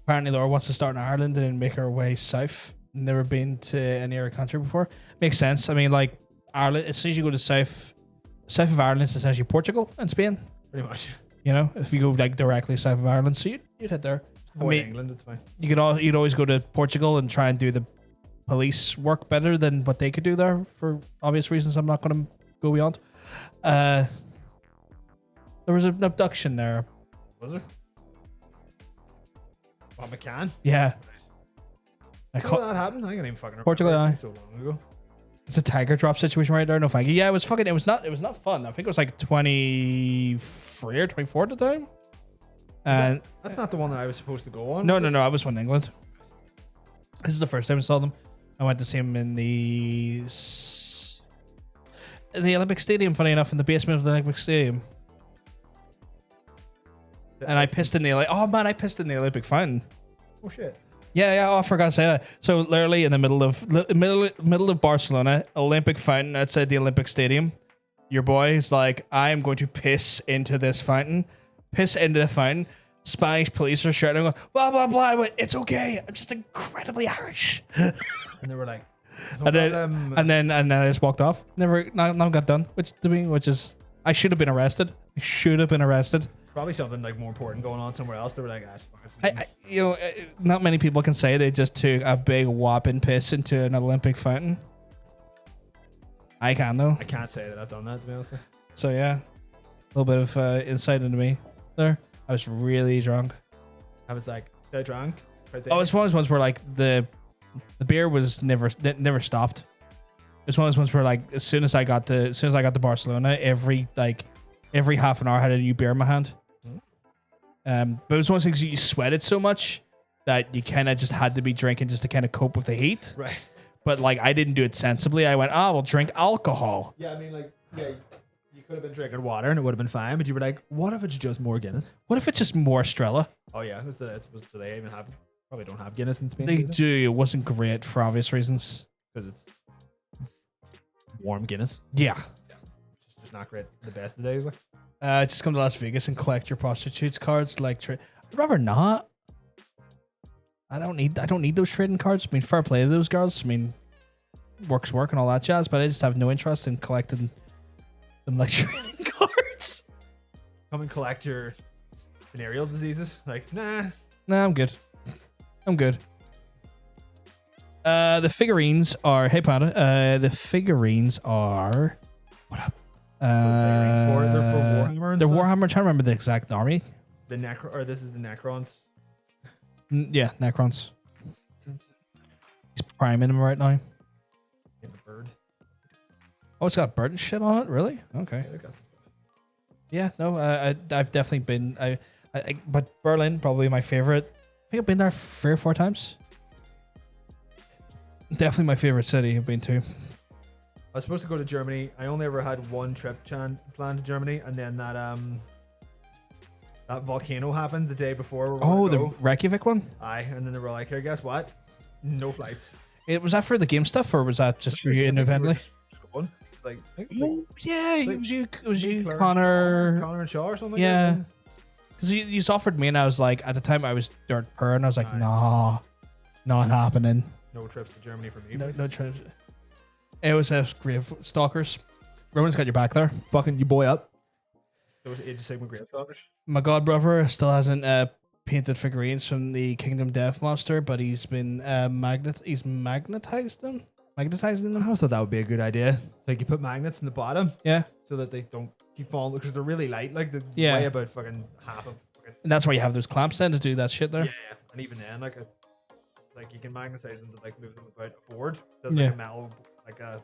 Apparently, Laura wants to start in Ireland and then make her way south. Never been to any other country before. Makes sense. I mean, like Ireland. As soon as you go to south of Ireland, it's essentially Portugal and Spain. Pretty much. You know, if you go like directly south of Ireland, so you'd head there. Avoid England, it's fine. You'd always go to Portugal and try and do the police work better than what they could do there for obvious reasons. I'm not going to go beyond. There was an abduction there. Was there? Oh, McCann? Yeah. I How ca- that happened? I can't even fucking remember. Portugal, It was aye. so long ago. It's a tiger drop situation right there. No thank you. Yeah, it was not fun. I think it was like 23 or 24 at the time. And That's not the one that I was supposed to go on. no. was it? I was in England. This is the first time I saw them. I went to see him in the Olympic Stadium. Funny enough, in the basement of the Olympic Stadium. And I pissed in the I pissed in the Olympic fountain. Oh shit. Yeah. Oh, I forgot to say that. So literally in the middle of Barcelona, Olympic fountain outside the Olympic Stadium. Your boy is like, I am going to piss into this fountain. Piss into the fountain. Spanish police are shouting, going, blah blah blah. I went, it's okay. I'm just incredibly Irish. And they were like, no and problem. then I just walked off. Never got done. Which is I should have been arrested. Probably something like more important going on somewhere else. They were like, Not many people can say they just took a big whopping piss into an Olympic fountain. I can though. I can't say that I've done that, to be honest. So yeah, a little bit of insight into me there. I was really drunk. I was like, they're drunk. Oh, it's one of those ones where like the beer was never stopped. It's one of those ones where like as soon as I got to Barcelona, every half an hour I had a new beer in my hand. But it was one of those things you sweated so much that you kind of just had to be drinking just to kind of cope with the heat. Right. But like I didn't do it sensibly. I went, we'll drink alcohol. Yeah, I mean, like, yeah, you could have been drinking water and it would have been fine, but you were like, what if it's just more Guinness? What if it's just more Strella? Oh yeah, do they even have? Probably don't have Guinness in Spain. They do. It wasn't great for obvious reasons. Because it's warm Guinness. Yeah. It's just not great. The best of the days. Like. Just come to Las Vegas and collect your prostitutes cards. Like, I'd rather not. I don't need those trading cards. I mean, fair play to those girls. I mean, work and all that jazz. But I just have no interest in collecting them like trading cards. Come and collect your venereal diseases. Like, nah, I'm good. The figurines are. Hey, Panda. The figurines are. What up? They're for Warhammer. And They're stuff? Warhammer. I'm trying to remember the exact army. This is the Necrons. Yeah, Necrons. He's priming them right now. And the bird. Oh, it's got bird and shit on it. Really? Okay. Yeah, they got some stuff. Yeah. No. I've definitely been. But Berlin probably my favorite. I think I've been there 3 or 4 times. Definitely my favorite city I've been to. I was supposed to go to Germany. I only ever had one trip planned to Germany, and then that volcano happened the day before. We were The gonna go. Reykjavik one. Aye, and then they were like, "Here, guess what? No flights." Was that for the game stuff, or was that just for you independently? Just going. It's like, I think Oh yeah, it was you. It was you, Claire, Connor. Connor and Shaw or something. Yeah. Like that. Because you offered me, and I was like, at the time I was dirt poor, and I was like, Aye. nah, not happening. No trips to Germany for me. No trips. It was grave stalkers. Rowan's got your back there. Fucking you boy up. Those Age of Sigmar Great Stalkers. My god brother still hasn't painted figurines from the Kingdom Death Monster, but he's been magnetizing them. I always thought that would be a good idea. Like you put magnets in the bottom Yeah, so that they don't keep falling because they're really light. Like they Yeah. weigh about fucking half of. and that's why you have those clamps then to do that shit there. Yeah, and even then, like you can magnetize them to like move them about a board. There's Yeah. like a metal, like a,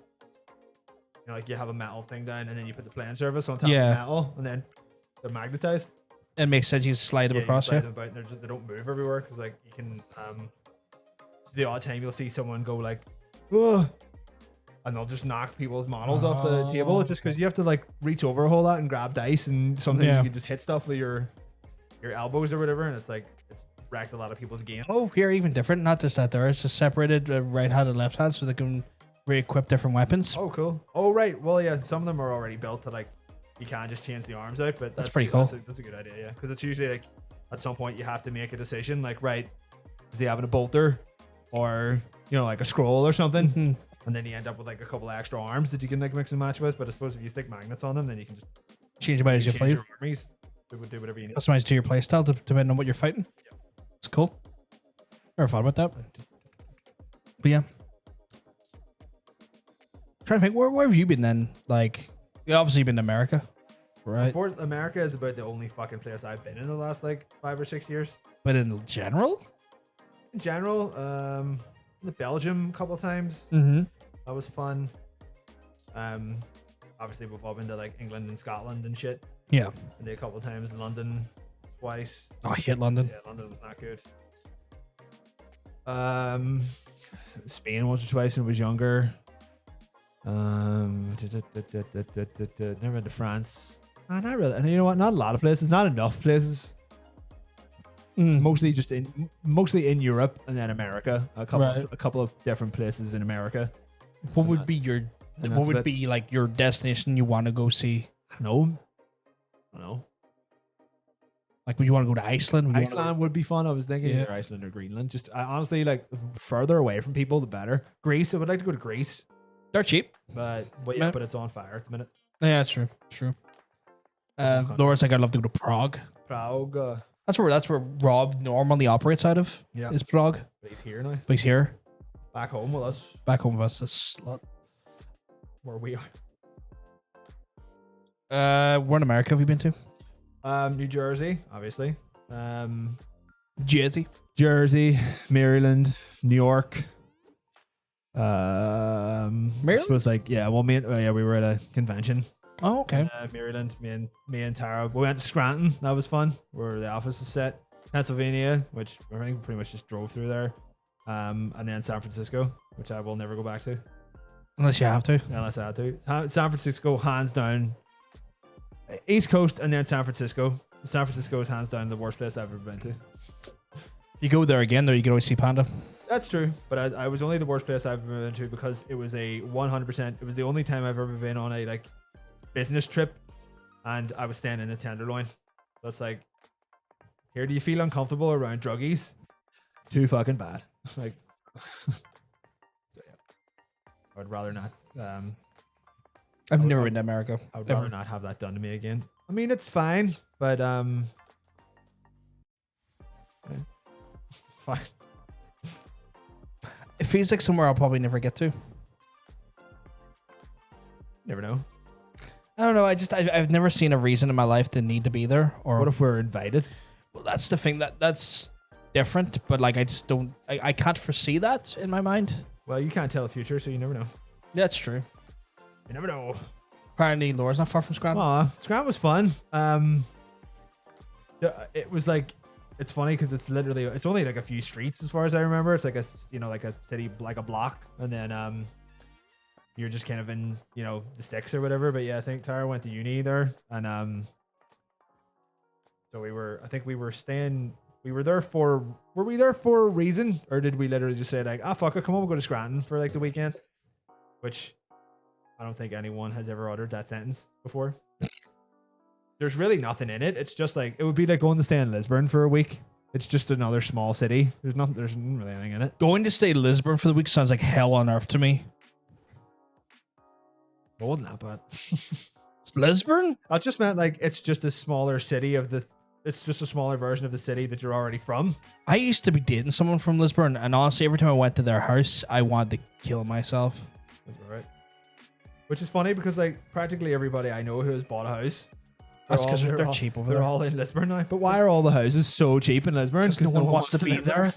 like you have a metal thing down, and then you put the playing surface on top Yeah. of the metal, and then they're magnetized. It makes sense. You slide them Yeah, across you slide here. them about, and they don't move everywhere because like you can. The odd time you'll see someone go like, "Ugh," and they'll just knock people's models off the table just because you have to like reach over a whole lot and grab dice, and sometimes Yeah. you can just hit stuff with your elbows or whatever, and it's like it's wrecked a lot of people's games. Oh, here even different. Not just that there. It's just separated right hand and left hand so they can re-equip different weapons. Oh, cool. Oh, right. Well, yeah, some of them are already built to like you can just change the arms out, but That's pretty cool. That's a good idea, yeah. Because it's usually like at some point you have to make a decision, like right, is he having a bolter or like a scroll or something, Mhm. and then you end up with like a couple of extra arms that you can like mix and match with. But I suppose if you stick magnets on them, then you can just Change them out as you change play. your armies. It would do whatever you need. Customize to your playstyle depending on what you're fighting. It's cool. Never thought about that. But yeah. Trying to think, where have you been then? Like, you obviously been to America, right? America is about the only fucking place I've been in the last like 5 or 6 years. But in general? In general, the Belgium a couple of times. Mm-hmm. That was fun. Obviously we've all been to like England and Scotland and shit. Yeah. And a couple of times in London twice. Oh, I hate London. Yeah, London was not good. Spain once or twice when I was younger. Never been to France. Not really. And you know what? Not a lot of places. Not enough places. Mostly in Europe and then America. A couple of different places in America. What would be your and what that's would about- be like your destination you want to go see? No. No. Like, would you want to go to Iceland? Would you wanna Iceland would be fun. I was thinking Yeah. either Iceland or Greenland. Just honestly, like further away from people, the better. Greece. I would like to go to Greece, They're cheap. but Yeah. but it's on fire at the minute. Yeah, that's true. True. Laura's like, I'd love to go to Prague. Prague. That's where Rob normally operates out of. Yeah. Is Prague. But he's here now. But he's here. Back home with us, Back home with us. This slut. where we are. Where in America have you been to? New Jersey, obviously. Jersey. Jersey, Maryland, New York. I suppose we were at a convention. Oh, okay. Maryland, me and Tara. We went to Scranton. That was fun. Where the office is set. Pennsylvania, which I think we pretty much just drove through there. And then San Francisco, which I will never go back to Unless you have to. unless I had to. San Francisco, hands down. East Coast and then San Francisco. San Francisco is hands down the worst place I've ever been to. You go there again, though, you can always see Panda. That's true, but I was only the worst place I've ever been to because it was a 100%. It was the only time I've ever been on a like business trip, and I was staying in a Tenderloin. So it's like, here, do you feel uncomfortable around druggies? Too fucking bad. Like, so yeah. I'd rather not. I've never been to America. I would Ever. rather not have that done to me again. I mean, it's fine, but it's fine. It feels like somewhere I'll probably never get to. Never know. I don't know. I've never seen a reason in my life to need to be there. Or What if we're invited? well, that's the thing that's different. But like, I just don't. I can't foresee that in my mind. Well, you can't tell the future, so you never know. That's true. You never know. Apparently, Laura's not far from Scranton. Aw, Scranton was fun. It was like, it's funny because it's only like a few streets as far as I remember. It's like like a city, like a block, and then you're just kind of in the sticks or whatever. But yeah, I think Tara went to uni there, and so we were there for a reason, or did we literally just say like, fuck it, come on, we'll go to Scranton for like the weekend? Which I don't think anyone has ever uttered that sentence before. There's really nothing in it. It's just like, it would be like going to stay in Lisburn for a week. It's just another small city. There's not really anything in it. Going to stay in Lisburn for the week sounds like hell on earth to me. It wasn't that bad. It's Lisburn? I just meant like it's just a smaller city it's just a smaller version of the city that you're already from. I used to be dating someone from Lisburn, and honestly, every time I went to their house, I wanted to kill myself. That's all right. Which is funny because like practically everybody I know who has bought a house. That's because they're cheap over They're there. all in Lisburn now. But why are all the houses so cheap in Lisburn? 'Cause no one wants to be live there.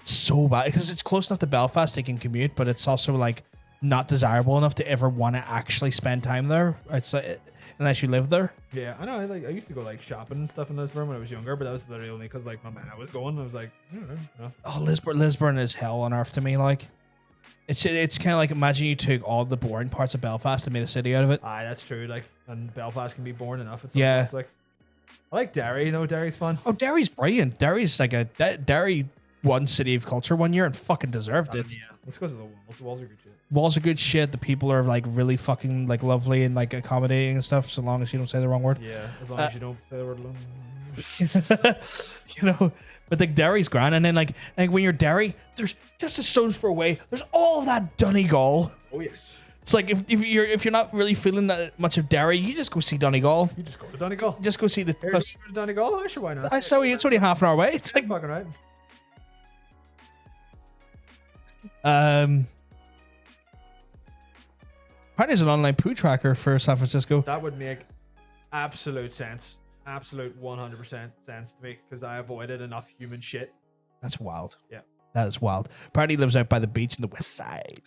So bad because it's close enough to Belfast they can commute, but it's also like not desirable enough to ever want to actually spend time there. It's like, unless you live there. Yeah, I know. I used to go like shopping and stuff in Lisburn when I was younger, but that was literally only because like my man was going. I was like, I don't know. No. Oh, Lisburn is hell on earth to me. Like, it's kind of like imagine you took all the boring parts of Belfast and made a city out of it. Aye, that's true. Like, and Belfast can be boring enough. Yeah. It's like, I like Derry. Derry's fun. Oh, Derry's brilliant. Derry's like Derry won City of Culture one year and fucking deserved it. Yeah, it's because of the walls. The walls are good shit. Walls are good shit. The people are like really fucking like lovely and like accommodating and stuff. So long as you don't say the wrong word. Yeah, as long as you don't say the word alone. But like Derry's grand, and then like when you're Derry, there's just a stone's throw away. There's all that Donegal. Oh yes. It's like if you're not really feeling that much of Derry, you just go see Donegal. You just go to Donegal. Just go see the. Here, you go to Donegal. Oh, sure, why not? I saw you. It's only half an hour away. It's You're like fucking right. apparently there's an online poo tracker for San Francisco. That would make absolute sense. Absolute 100% sense to me because I avoided enough human shit. That's wild. Yeah. That is wild. Apparently he lives out by the beach in the west side.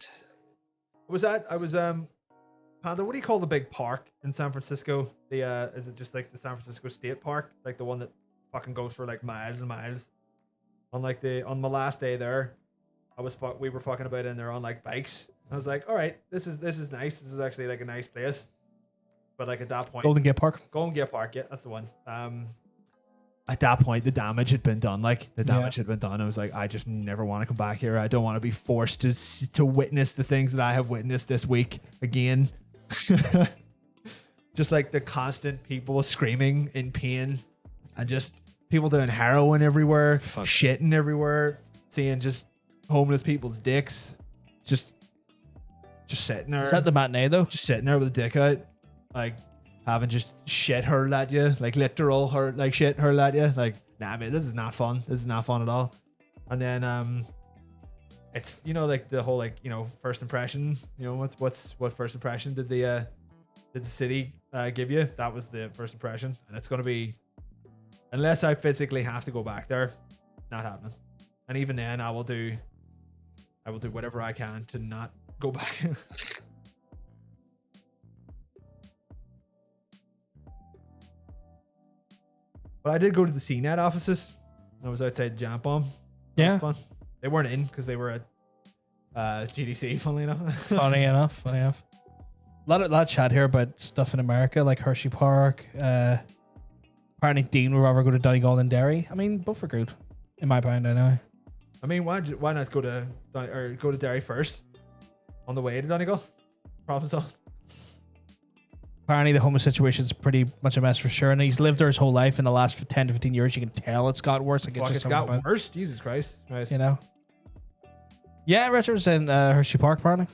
Was that? I was Panda. What do you call the big park in San Francisco? The is it just like the San Francisco State Park, like the one that fucking goes for like miles and miles? On my last day there, we were fucking about in there on like bikes. I was like, all right, this is nice. This is actually like a nice place. But like at that point, Golden Gate Park. Golden Gate Park, yeah, that's the one. At that point, the damage had been done. Like the damage had been done. I was like, I just never want to come back here. I don't want to be forced to witness the things that I have witnessed this week again. Just like the constant people screaming in pain, and just people doing heroin everywhere, shitting everywhere, seeing just homeless people's dicks, just sitting there. Is that the matinee though? Just sitting there with a dick out, like having just shit hurled at you, like literal shit hurled at you. Like, nah, man, this is not fun. This is not fun at all. And then it's like the whole first impression. What first impression did the city give you? That was the first impression, and it's gonna be, unless I physically have to go back there, not happening. And even then, I will do whatever I can to not go back. But I did go to the CNET offices. I was outside Jump Bomb. That was fun. They weren't in because they were at GDC, funnily enough. Funny enough. A lot of chat here about stuff in America, like Hershey Park. Apparently Dean would rather go to Donegal than Derry. I mean, both are good, in my opinion, anyway. I mean, why not go to Derry first on the way to Donegal? Problem solved. Apparently the homeless situation is pretty much a mess for sure, and he's lived there his whole life. In the last 10 to 15 years, you can tell it's got worse. Like, It's got worse. Jesus Christ! Right. Yeah, Richard was in Hershey Park, apparently.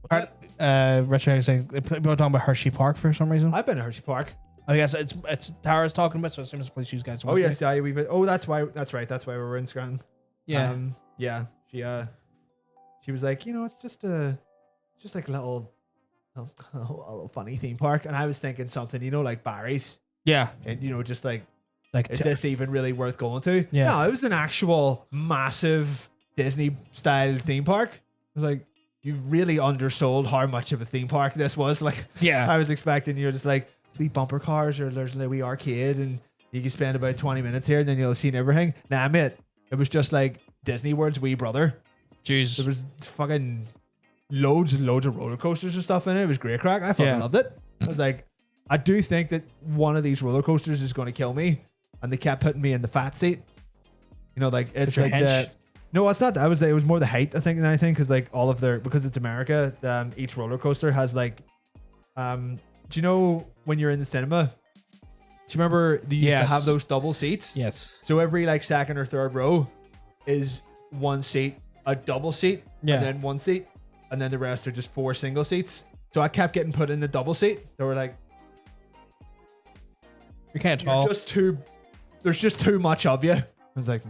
What's that? Richard was saying people are talking about Hershey Park for some reason. I've been to Hershey Park. I guess it's Tara's talking about, so I assume it's a place you guys went Oh yes, to. yeah, that's why. That's right. That's why we were in Scranton. Yeah. Yeah. She was like, it's just like a little funny theme park, and I was thinking something, like Barry's, Yeah. and just like Like is this even really worth going to? Yeah. No, it was an actual massive Disney style theme park. It was like, you've really undersold how much of a theme park this was. Like, Yeah. I was expecting just like wee bumper cars, or there's a wee arcade, and you can spend about 20 minutes here and then you'll see everything. Nah, mate, it was just like Disney World's wee brother. Jeez. There was fucking loads and loads of roller coasters and stuff in it. It was great crack. I fucking loved it. I was like, I do think that one of these roller coasters is going to kill me, and they kept putting me in the fat seat. Like it's like the. No, it's not that. It was more the height, I think, than anything, because like all of because it's America, each roller coaster has like, do you know when you're in the cinema? Do you remember they used to have those double seats? Yes. So every like second or third row is one seat, a double seat, and then one seat, and then the rest are just 4 single seats. So I kept getting put in the double seat. They were like, You can't tall. there's just too much of you. I was like,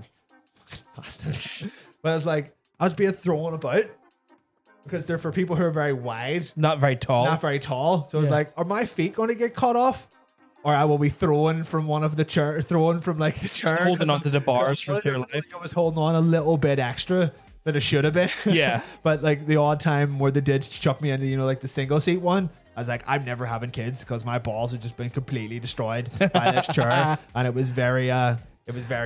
bastard. But I was like, I was being thrown about because they're for people who are very wide, Not very tall. not very tall. So I was like, are my feet going to get cut off? Or I will be thrown from one of the chair, thrown from like the chair. Holding onto the bars for dear life. I was holding on a little bit extra than it should have been. Yeah. But like the odd time where they did chuck me into, like the single seat one, I was like, I'm never having kids because my balls have just been completely destroyed by this chair. And it was very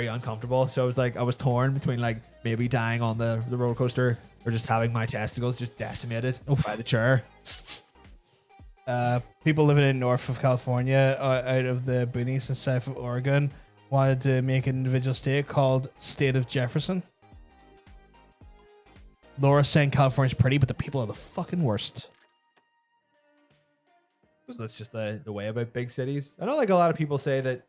uncomfortable. So I was torn between like maybe dying on the roller coaster or just having my testicles just decimated by the chair. People living in north of California, out of the boonies and south of Oregon, wanted to make an individual state called State of Jefferson. Laura's saying California's pretty, but the people are the fucking worst. That's just the way about big cities. I know like a lot of people say that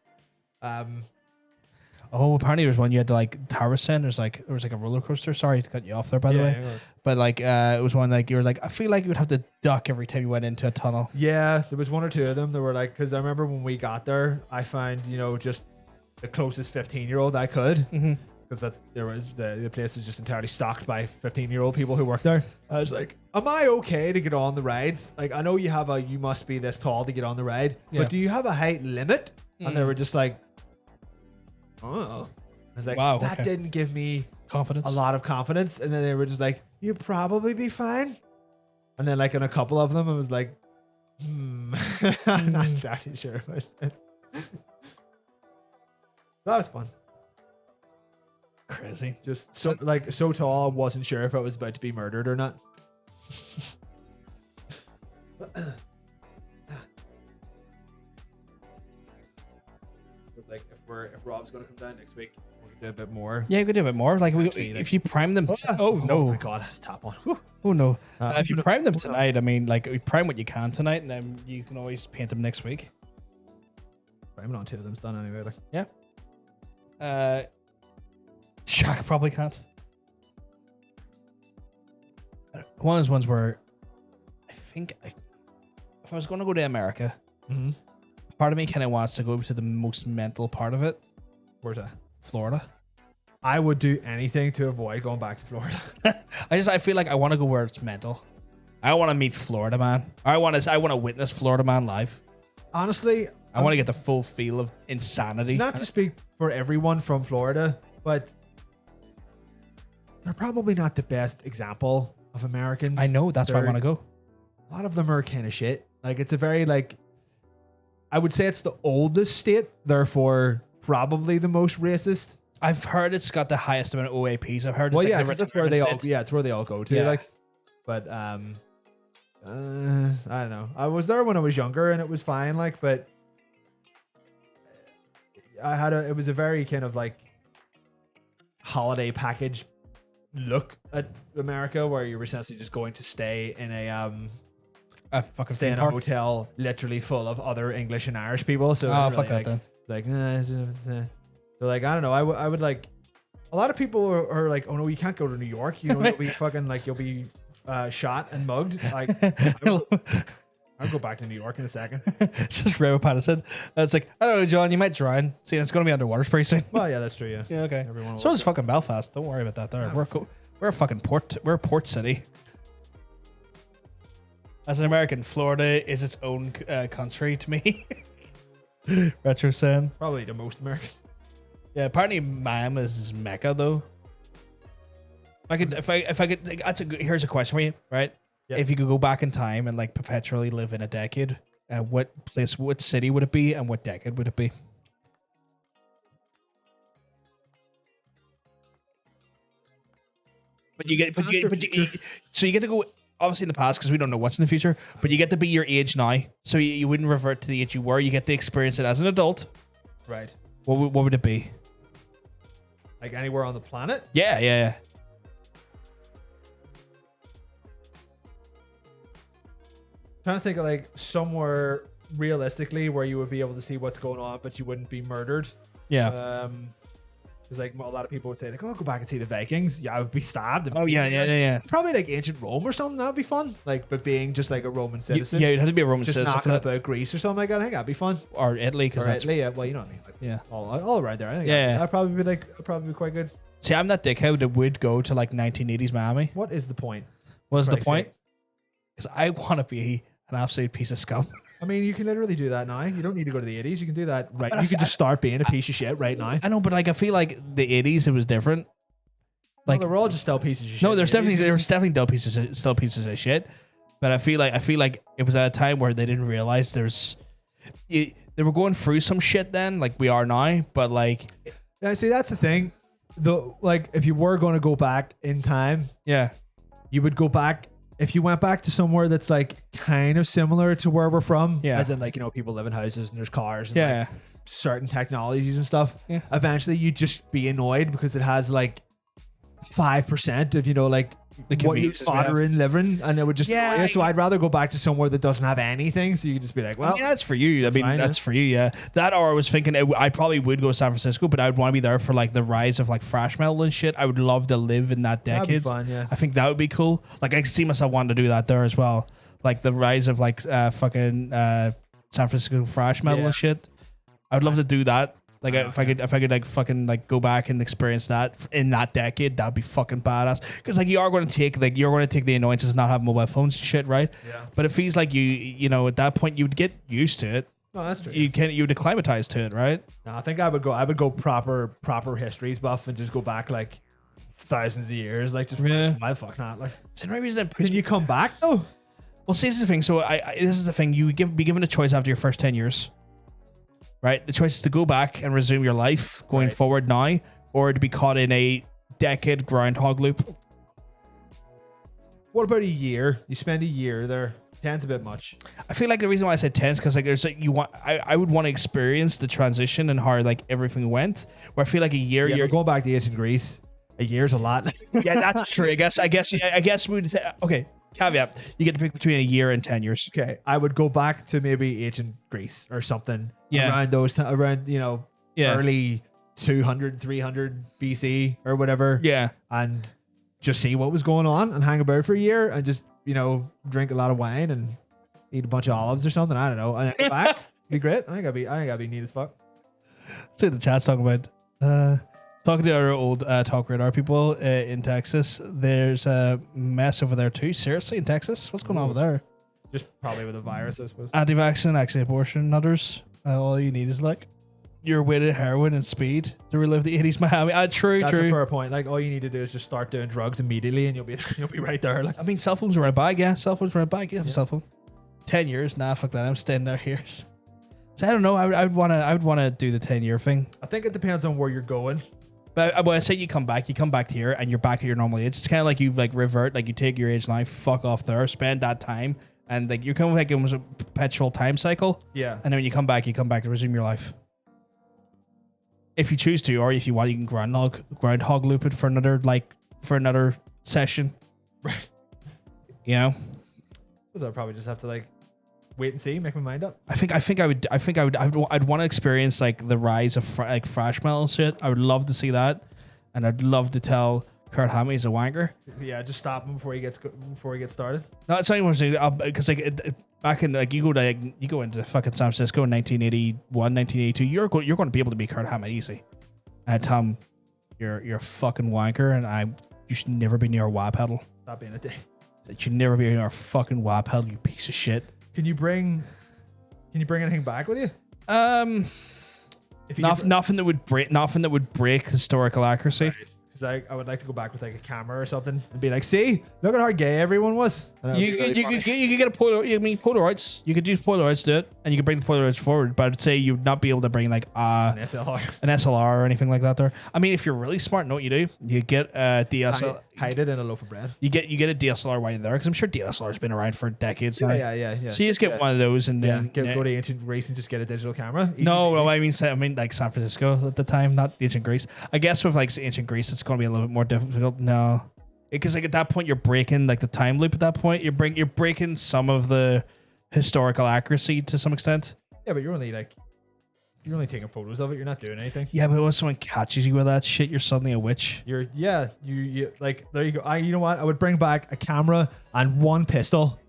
Oh, apparently there's one you had to like Tarzan. There was like a roller coaster. Sorry to cut you off there, by the way. But like it was one like you were like, I feel like you would have to duck every time you went into a tunnel. Yeah, there was 1 or 2 of them that were like, because I remember when we got there, I found just the closest 15-year-old I could, because there was the place was just entirely stocked by 15-year-old people who worked there. I was like, am I okay to get on the rides? Like, I know you must be this tall to get on the ride, but do you have a height limit? And they were just like, oh. I was like, wow, that didn't give me confidence. a lot of confidence. And then they were just like, you'd probably be fine. And then like in a couple of them, I was like, I'm not entirely sure about this. That was fun. Crazy. Just so tall, I wasn't sure if I was about to be murdered or not. But like if Rob's gonna come down next week, we'll do a bit more. Yeah, we could do a bit more. Like if you prime them. Oh no! my god, that's tap on. Oh no! I'm if you gonna- prime them tonight, I mean, like, you prime what you can tonight, and then you can always paint them next week. I'm on 2 of them's done anyway. Like. Yeah. Shaq probably can't. One of those ones where I think if I was going to go to America, Mm-hmm. part of me kind of wants to go to the most mental part of it, Where's that? Florida. I would do anything to avoid going back to Florida. I feel like I want to go where it's mental. I want to meet Florida man. I want to witness Florida man live. Honestly, I want to get the full feel of insanity. not to speak for everyone from Florida, but they're probably not the best example of Americans. I know, that's why I They're- want to go. A lot of them are kind of shit. Like, it's a very, like, I would say it's the oldest state, therefore probably the most racist. I've heard it's got the highest amount of OAPs. I've heard. Well, it's yeah, like 'cause the that's where they all. retirement Yeah, it's where they all go to. Yeah. Like, but I don't know. I was there when I was younger, and it was fine. Like, but it was a very kind of like holiday package look at America, where you were essentially just going to stay in a fucking stay in theme a park. hotel literally full of other English and Irish people. So Oh, it fuck really, that like, then. so like I don't know. I would like a lot of people are like, oh no, you can't go to New York. You know, you'll be fucking like you'll be shot and mugged. Like I'll go back to New York in a second. It's just Ray Patterson. It's like, I don't know, John, you might drown. See, it's going to be underwater pretty soon. Well, yeah, that's true. Yeah. Yeah, okay. Everyone will So look is fucking Belfast. Don't worry about that there. We're a fucking port. We're a port city. As an American, Florida is its own country to me. Retro saying. Probably the most American. Yeah, apparently Miami is Mecca though. If I could, like, here's a question for you, right? Yeah. If you could go back in time and like perpetually live in a decade, what city would it be, and what decade would it be? But you get, so you get to go obviously in the past because we don't know what's in the future. But you get to be your age now, so you wouldn't revert to the age you were. You get to experience it as an adult. Right. What would it be? Like anywhere on the planet. Yeah. Trying to think of like somewhere realistically where you would be able to see what's going on, but you wouldn't be murdered. Yeah. Because like a lot of people would say like, oh, go back and see the Vikings. Yeah, I would be stabbed. Oh yeah. Probably like ancient Rome or something. That'd be fun. Like, but being just like a Roman citizen. Yeah, you'd have to be a Roman Just citizen for knocking that. about Greece or something like that. I think that'd be fun. Or Italy, because Or that's Italy, yeah. Well, you know what I mean. Like, yeah. all around there. I think. Yeah. That'd probably be quite good. See, I'm that dickhead that would go to like 1980s Miami. What is the point? What is the Christ's point? sake. Because I want to be an absolute piece of scum. I mean, you can literally do that now. You don't need to go to the 80s. You can do that right. But I You can fe- just start being a piece of shit right now. I know, but like I feel like the 80s it was different. Like, Like we're all just still pieces of shit. no, in there's the 80s. definitely still pieces of shit. But I feel like it was at a time where they didn't realize they were going through some shit then, like we are now. But like, Yeah, see, that's the thing. Like, if you were going to go back in time, yeah, you would go back. If you went back to somewhere that's like kind of similar to where we're from, Yeah. as in like, you know, people live in houses and there's cars and yeah, like certain technologies and stuff, Yeah. eventually you'd just be annoyed because it has like 5% of, you know, like The what you conveniences we have. utter in living, and it would just Yeah, annoy you. So I'd rather go back to somewhere that doesn't have anything, so you could just be like, well, I mean, that's for you. that's fine, that's yeah. for you. Yeah, that or I was thinking I probably would go to San Francisco, but I would want to be there for like the rise of like thrash metal and shit. I would love to live in that that'd be decade. fun, yeah. I think that would be cool. Like I could see myself wanting to do that there as well. Like the rise of like fucking San Francisco thrash metal Yeah. and shit. I would love to do that. Like if I could like fucking like go back and experience that in that decade, that'd be fucking badass. Because like you're going to take the annoyances of not having mobile phones and shit, right? Yeah. But it feels like you know at that point you would get used to it. No, that's true. You would acclimatize to it, right? No, I think I would go proper histories buff and just go back like thousands of years, like just Yeah. why the fuck not? Like, So the only reason that can you come back though? well, see, this is the thing. So this is the thing. You be given a choice after your first 10 years, right? The choice is to go back and resume your life going Right. forward now, or to be caught in a decade groundhog loop. What about a year? You spend a year there. 10's a bit much. I feel like the reason why I said 10 is because like there's like I would want to experience the transition and how like everything went. Where I feel like a year, Yeah, you're going back to ancient Greece. A year's a lot. yeah, that's true. I guess we'd okay. Caveat: you get to pick between a year and 10 years. Okay, I would go back to maybe ancient Greece or something. Yeah. Around those, around Yeah. early 200, 300 BC or whatever. Yeah. And just see what was going on and hang about for a year and just drink a lot of wine and eat a bunch of olives or something. I don't know. And then go back. Be great. I think I'd be neat as fuck. See what the chat's talking about. Talking to our old Talk Radar people in Texas. There's a mess over there too. Seriously, in Texas, what's going on over there? Just probably with a virus, I suppose. Anti-vaccine, anti-abortion nutters. All you need is like your weighted heroin and speed to relive the 80s Miami. True. That's a fair point. Like all you need to do is just start doing drugs immediately, and you'll be right there. Like I mean, cell phones are a bag. Yeah, cell phones are a bag. You have a cell phone. 10 years, nah, fuck that. I'm staying there here. So I don't know. I would want to do the 10-year thing. I think it depends on where you're going. But when I say you come back here and you're back at your normal age. It's kind of like you like revert, like you take your age now, fuck off there, spend that time, and like you're kind of like it was a perpetual time cycle. Yeah. And then when you come back to resume your life. If you choose to, or if you want, you can groundhog loop it for another session. Right. You know. Because I'd probably just have to like wait and see, make my mind up. I'd want to experience like the rise of like thrash metal and shit. I would love to see that, and I'd love to tell Kurt Hammett he's a wanker. Yeah, just stop him before he gets started. No, it's not even because like back in like you go into fucking San Francisco in 1981, 1982, you're going to be able to be Kurt Hammett easy. And I tell him you're a fucking wanker, and you should never be near a wah pedal. Stop being a dick. You should never be near a fucking wah pedal, you piece of shit. Can you bring anything back with you? Nothing that would break historical accuracy. Right. Because I would like to go back with like a camera or something and be like, see, look at how gay everyone was. You could get a Polaroid. I mean, Polaroids. You could use Polaroids to do it, and you could bring the Polaroids forward. But I'd say you'd not be able to bring like an SLR or anything like that there. I mean, if you're really smart, know what you do? You get a DSLR. Hide it in a loaf of bread. You get a DSLR while you're there, because I'm sure DSLR's been around for decades now. Yeah. So you just get one of those, and then go to ancient Greece and just get a digital camera. No, I mean like San Francisco at the time, not ancient Greece. I guess with like ancient Greece, it's going to be a little bit more difficult. No, because like at that point you're breaking like the time loop. At that point, you're breaking some of the historical accuracy to some extent. Yeah, but you're only taking photos of it. You're not doing anything. Yeah, but when someone catches you with that shit, you're suddenly a witch. You like there you go. You know what? I would bring back a camera and one pistol.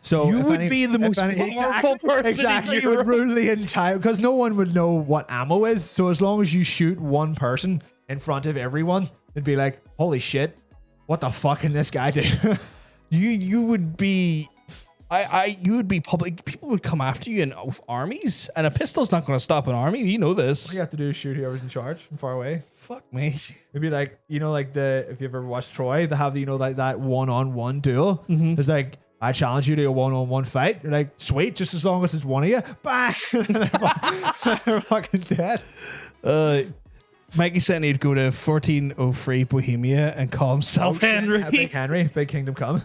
So you would be the most powerful person. Exactly, you would rule the entire, because no one would know what ammo is. So as long as you shoot one person in front of everyone, it'd be like, holy shit, what the fuck can this guy do? you would be. You would be public. People would come after you in armies, and a pistol's not going to stop an army. You know this. All you have to do is shoot whoever's in charge from far away. Fuck me. It'd be like, if you ever watched Troy, they have like that one-on-one duel. Mm-hmm. It's like, I challenge you to a one-on-one fight. You're like, sweet, just as long as it's one of you. Bang! They're fucking dead. Mikey said he'd go to 1403 Bohemia and call himself Henry. Big Henry, big kingdom come.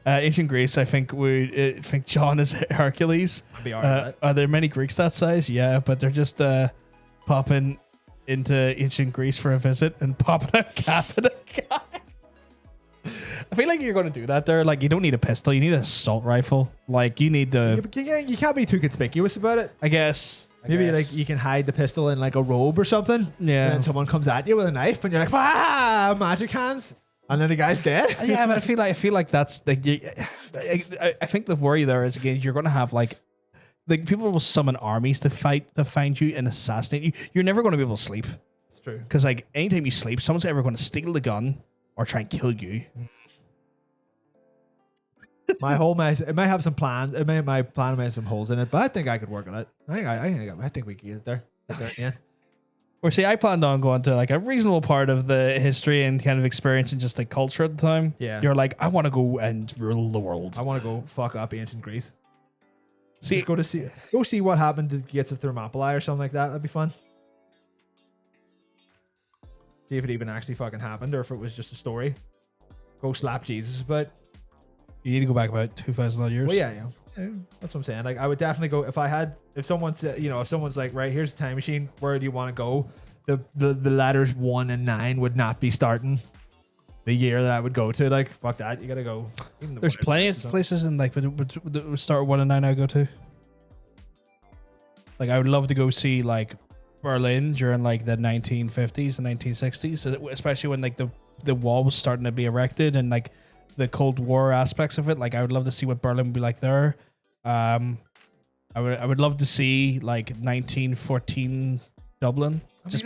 Ancient Greece, I think think John is Hercules. I'd be alright. Are there many Greeks that size? Yeah, but they're just popping into ancient Greece for a visit and popping a cap in a guy. I feel like you're going to do that there. Like, you don't need a pistol. You need an assault rifle. Like, you need the... You can't be too conspicuous about it. I guess. Maybe like you can hide the pistol in like a robe or something. Yeah. And then someone comes at you with a knife and you're like, ah, magic hands. And then the guy's dead. Yeah, but I feel like that's like I think the worry there is, again, you're going to have like people will summon armies to find you and assassinate you. You're never going to be able to sleep. It's true. Because like anytime you sleep, someone's ever going to steal the gun or try and kill you. My whole mess. It might have some plans. My plan might have some holes in it, but I think I could work on it. I think we can get it there. Yeah. Or see, I planned on going to like a reasonable part of the history and kind of experiencing just like culture at the time. Yeah. You're like, I want to go and rule the world. I want to go fuck up ancient Greece. See, Just go see what happened to Gates of Thermopylae or something like that. That'd be fun. See if it even actually fucking happened or if it was just a story. Go slap Jesus, but You need to go back about 2,000 odd years. well, yeah, that's what I'm saying. Like, I would definitely go if someone's if someone's like, right, here's a time machine, where do you want to go? The letters 1 and 9 would not be starting the year that I would go to. Like, fuck that, you gotta go. There's plenty of places in like would start 1 and 9 I would go to. Like, I would love to go see like Berlin during like the 1950s and 1960s, especially when like the wall was starting to be erected and like the Cold War aspects of it. Like, I would love to see what Berlin would be like there. I would love to see like 1914 Dublin, just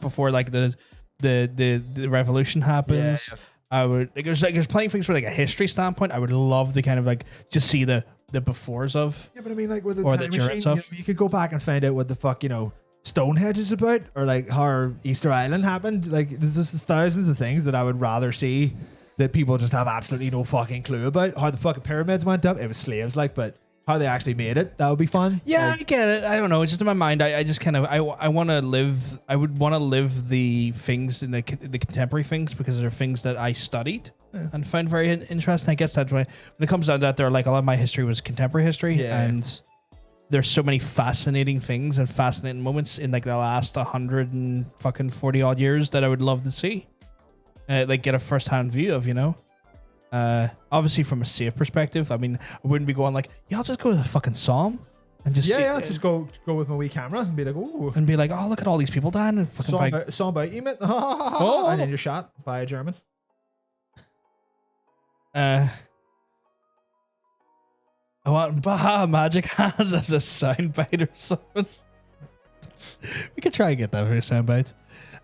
before like the revolution happens. Yeah. I would like there's plenty of things from like a history standpoint. I would love to kind of like just see the befores of. Yeah, but I mean, like, with the Or time the machine, German stuff. you could go back and find out what the fuck Stonehenge is about, or like how Easter Island happened. Like, there's just thousands of things that I would rather see that people just have absolutely no fucking clue about. How the fucking pyramids went up, it was slaves, like, but how they actually made it, that would be fun. Yeah, Like, I get it. I don't know. It's just in my mind. I just kind of I want to live. I would want to live the things in the contemporary things because they're things that I studied and found very interesting. I guess that's why when it comes down to that, there like a lot of my history was contemporary history, Yeah. and there's so many fascinating things and fascinating moments in like the last 140 odd years that I would love to see, like get a first hand view of. Obviously from a safe perspective. I mean, I wouldn't be going like, yeah, I'll just go to the fucking Psalm and just see, just go with my wee camera and be like, ooh, and be like, oh, look at all these people dying and fucking song by Emmet, Oh. and then you're shot by a German. I want Baha Magic Hands as a soundbite or something. We could try and get that for a soundbite.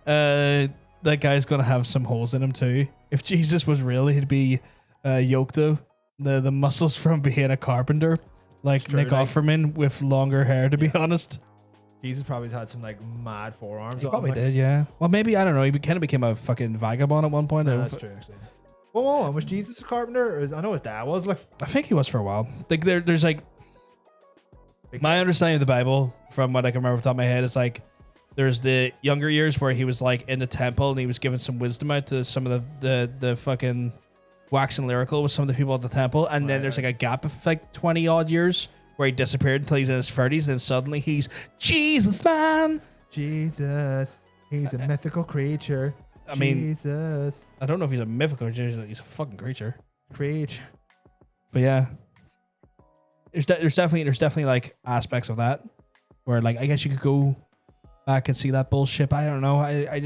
That guy's gonna have some holes in him too. If Jesus was real, he'd be yoked though. The muscles from being a carpenter, like True, Nick like- Offerman with longer hair. To be honest, Jesus probably had some like mad forearms. he on him, probably like, did. Yeah. Well, maybe I don't know. He kind of became a fucking vagabond at one point. No, that's true, actually. Well, was Jesus a carpenter? I know his dad was, like. I think he was for a while. Like there's like my understanding of the Bible from what I can remember off the top of my head is like there's the younger years where he was like in the temple and he was giving some wisdom out to some of the fucking waxing lyrical with some of the people at the temple, and then there's like a gap of like 20 odd years where he disappeared until he's in his 30s, and then suddenly he's Jesus, man. Jesus, he's a mythical creature. I mean, Jesus, I don't know if he's a mythical creature. He's a fucking creature. creature. But yeah, there's definitely like aspects of that where like I guess you could go back and see that bullshit. I don't know. I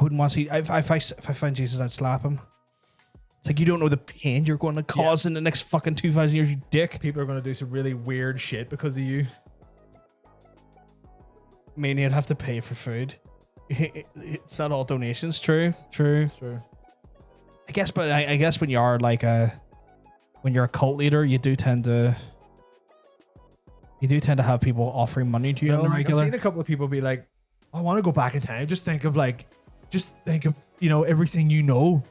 wouldn't want to see. If I find Jesus, I'd slap him. It's like you don't know the pain you're going to cause in the next fucking 2,000 years, you dick. People are going to do some really weird shit because of you. I mean, you'd have to pay for food. It's not all donations. True. True. I guess, but I guess when you are like when you're a cult leader, you do tend to have people offering money to you on the I've regular. seen a couple of people be like, I want to go back in time. Just think of everything you know.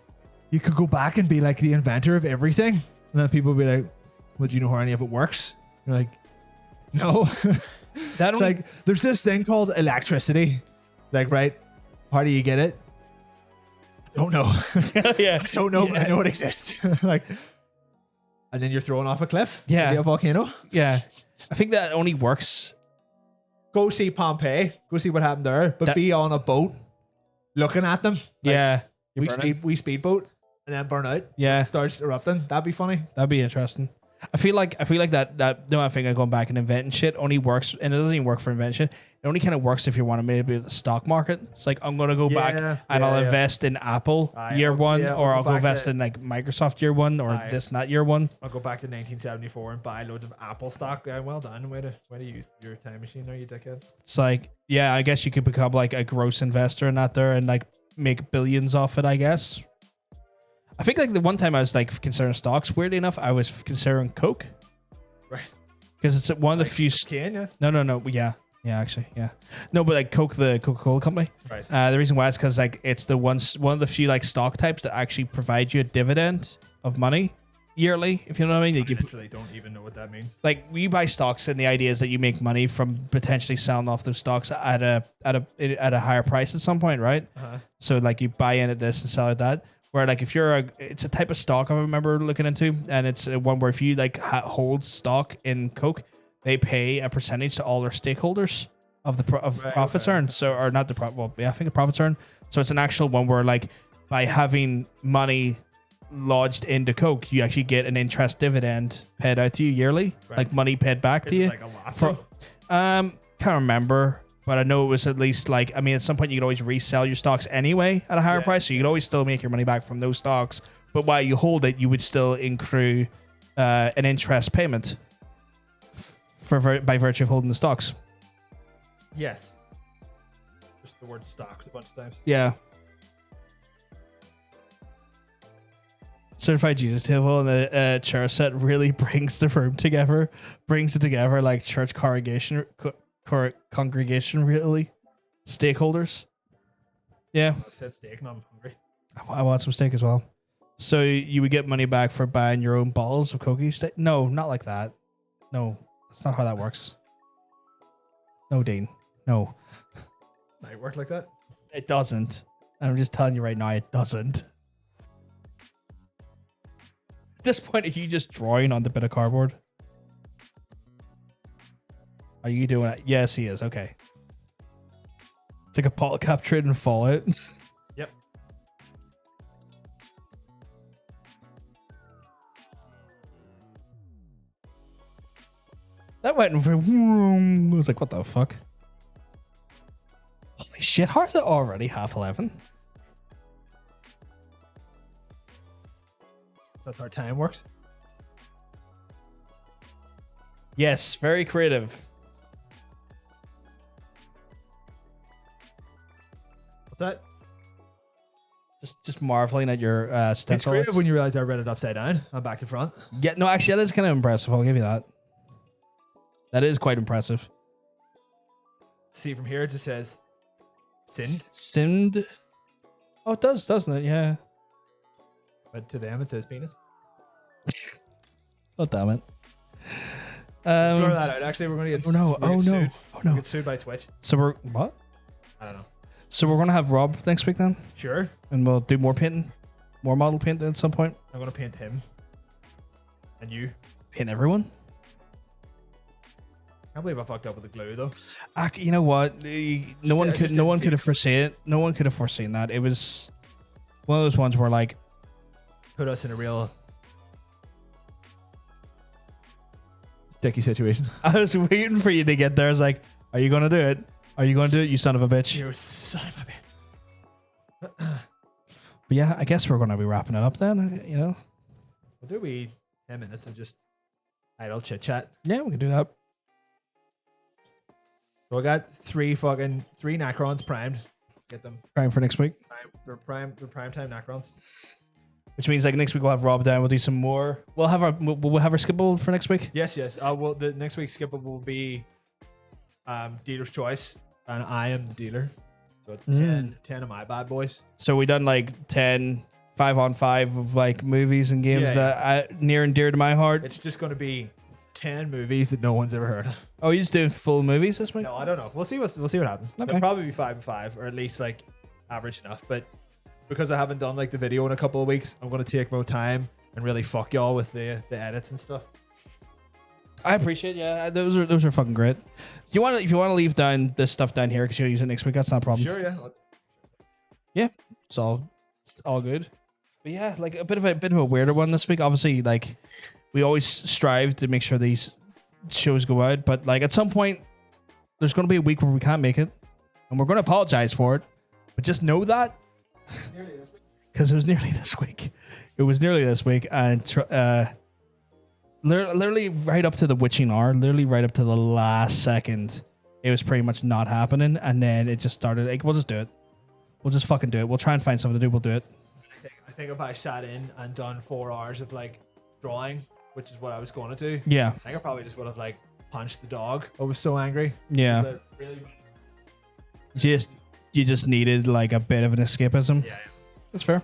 You could go back and be like the inventor of everything. And then people will be like, well, do you know how any of it works? You're like, no. That It's like, there's this thing called electricity. Like, right? How do you get it? I don't know. yeah, I don't know, but I know it exists. Like, and then you're thrown off a cliff. Yeah. Maybe a volcano. yeah. I think that only works. Go see Pompeii. Go see what happened there. But That- be on a boat looking at them. Like, Yeah, we speedboat and then burn out. Yeah. It starts erupting. That'd be funny. that'd be interesting. I feel like that no, I think I'm going back and inventing shit only works, and it doesn't even work for invention. It only kind of works if you want to maybe the stock market. It's like I'm gonna go back and I'll invest in Apple year one, or I'll go invest in like Microsoft year one, or this and that year one. I'll go back to 1974 and buy loads of Apple stock. Yeah, well done. Way to use your time machine there, you dickhead. It's like, yeah, I guess you could become like a gross investor in that there and like make billions off it, I guess. I think like the one time I was like considering stocks, weirdly enough, I was considering Coke. Right. Because it's one of the few. Can you? No. Yeah, actually, yeah. No, but like Coke, the Coca-Cola company. Right. The reason why is because like it's one of the few like stock types that actually provide you a dividend of money yearly, if you know what I mean. I Like, you, literally don't even know what that means. like you buy stocks, and the idea is that you make money from potentially selling off those stocks at a higher price at some point, right? Uh-huh. So like you buy in at this and sell at that. Where like if you're it's a type of stock I remember looking into, and it's one where if you like hold stock in Coke, they pay a percentage to all their stakeholders of the profits okay. earned. So or not the well, yeah, I think the profits earned. So it's an actual one where like by having money lodged into Coke, you actually get an interest dividend paid out to you yearly, Right. like money paid back to Is it you. like a lot? For, though? can't remember, but I know it was at least like, I mean, at some point you could always resell your stocks anyway at a higher Yeah. price, so you could always still make your money back from those stocks. But while you hold it, you would still accrue an interest payment by virtue of holding the stocks. Yes. Just the word stocks a bunch of times. Yeah. Certified Jesus table and a chair set really brings the room together, brings it together like church congregation, congregation really, stakeholders. Yeah, I said steak and I'm hungry. I want some steak as well. So you would get money back for buying your own bottles of Cokie steak? No, not like that. No, that's not how that works. No, Dean. No, Might work like that. it doesn't. I'm just telling you right now, it doesn't. At this point, are you just drawing on the bit of cardboard? Are you doing it? Yes, he is. Okay. It's like a bottle cap trade and Fallout. Yep. That went for. I was like, what the fuck? Holy shit! How is it already 11:30? That's how time works. Yes, very creative. What's that? Just marveling at your It's stencil. creative when you realize I read it upside down. I'm back to front. Yeah, no, actually, that is kind of impressive. I'll give you that. That is quite impressive. See from here, it just says sinned, Sinned. Oh, it does, doesn't it? Yeah. but to them it says penis. Oh, damn it. Blur that out. Actually, we're going to get Oh no! we're gonna Oh get no! sued. Oh We'll no! get sued by Twitch. So we're what? I don't know. So we're gonna have Rob next week then, Sure. and we'll do more painting, more model painting at some point. I'm going to paint him. And you. Paint everyone. Can't believe I fucked up with the glue though. You know what? No one I could. just No didn't one see could it. have foreseen it. No one could have foreseen that. It was one of those ones where like, Put us in a real sticky situation. I was waiting for you to get there. I was like, "Are you gonna do it? Are you gonna do it? You son of a bitch!" You son of a bitch. But yeah, I guess we're gonna be wrapping it up then. You know? We'll do 10 minutes of just idle chit chat. Yeah, we can do that. So I got three Necrons primed. Get them Prime for next week, primed. They're prime time Necrons. which means like next week we'll have Rob down. We'll do some more. We'll have our skippable for next week. Yes. Well, the next week's skippable will be dealer's choice, and I am the dealer. So it's 10 of my bad boys. So we done like 10 5-on-5 of like movies and games Yeah, that I, near and dear to my heart. It's just going to be 10 movies that no one's ever heard of. Oh, you're just doing full movies this week? No, I don't know. We'll see what happens. Okay. It'll probably be 5 and 5, or at least like average enough. But because I haven't done like the video in a couple of weeks, I'm going to take more time and really fuck y'all with the edits and stuff. I appreciate it. Yeah, those are fucking great. If you want to leave down this stuff down here because you'll use it next week, that's not a problem. Sure, yeah. Yeah, it's all good. But yeah, like a bit of a weirder one this week. Obviously, like we always strive to make sure these shows go out, but like at some point there's going to be a week where we can't make it, and we're going to apologize for it. But just know that because it was nearly this week. It was nearly this week, and literally right up to the witching hour, literally right up to the last second, it was pretty much not happening, and then it just started. Like, we'll just do it. We'll just fucking do it. We'll try and find something to do. We'll do it. I think if I sat in and done 4 hours of like drawing, which is what I was going to do, Yeah, I think I probably just would have like punched the dog. I was so angry. yeah. That really, You just needed like a bit of an escapism. yeah. That's fair.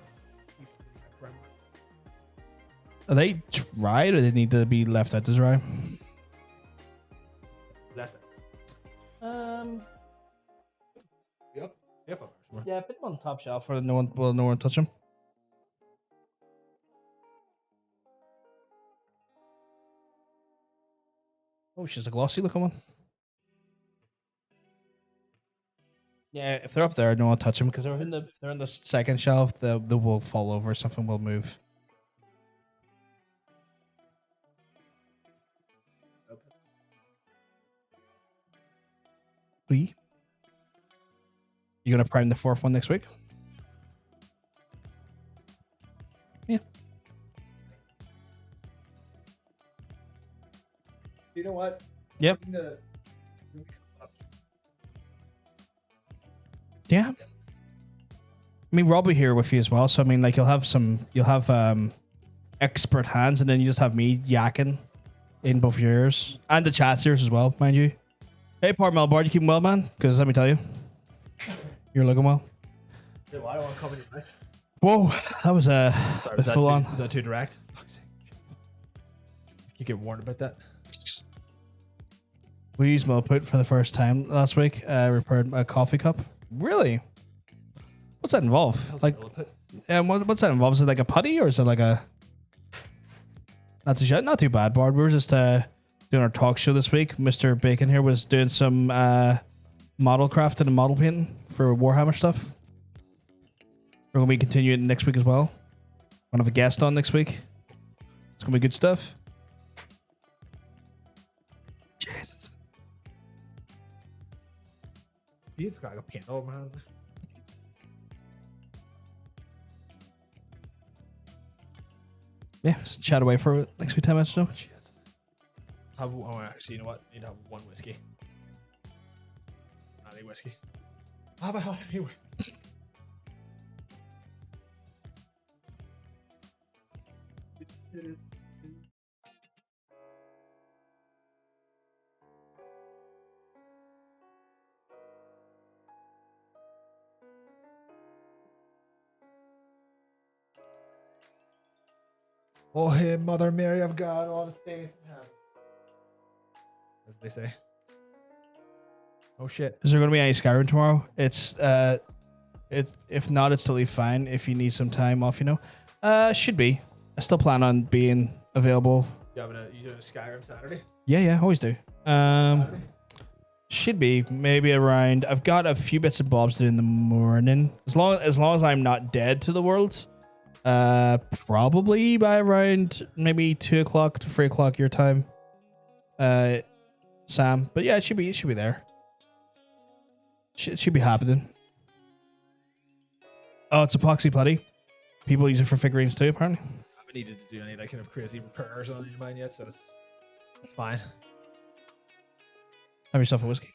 Are they dried or they need to be left out to dry? Left it. Yep. Yep. Yeah, put them on the top shelf for no one touch them. Oh, she's a glossy looking one. Yeah, if they're up there, no one touch them because they're in the second shelf. They will fall over. Something will move. You gonna prime the fourth one next week? Yeah. You know what? Yep. Yeah. I mean, Rob will be here with you as well. So I mean, like you'll have expert hands, and then you just have me yakking in both your ears and the chat's ears as well, mind you. Hey, Part Melbourne, you keeping well, man? Because let me tell you, you're looking well. Yeah, well, I don't want to come in your life. Whoa, that was a full on. Is that too direct? You get warned about that. We used Millput for the first time last week. Repaired a coffee cup. Really? What's that involve? Like, what's that involve? Is it like a putty or is it like a? Not too bad, Bard. We were just doing our talk show this week. Mr. Bacon here was doing some model crafting and model painting for Warhammer stuff. We're gonna be continuing next week as well. We're gonna have a guest on next week. It's gonna be good stuff. Jesus. He's got a paint over my hands. Yeah, just chat away for next week 10 minutes or so. Actually, you know what? You need to have one whiskey. Not any whiskey. Have I had any whiskey? Oh, hey, Mother Mary of God, all the faith in heaven. As they say. Oh shit. Is there going to be any Skyrim tomorrow? It's if not, it's totally fine. If you need some time off, should be. I still plan on being available. You doing a Skyrim Saturday? Yeah, always do. Should be maybe around. I've got a few bits and bobs to do in the morning. As long as I'm not dead to the world. Probably by around maybe 2 o'clock to 3 o'clock your time. Sam, but yeah, it should be there. It should be happening. Oh, it's epoxy putty. People use it for figurines too, apparently. I haven't needed to do any kind of crazy repairs on mine yet, so it's fine. Have yourself a whiskey.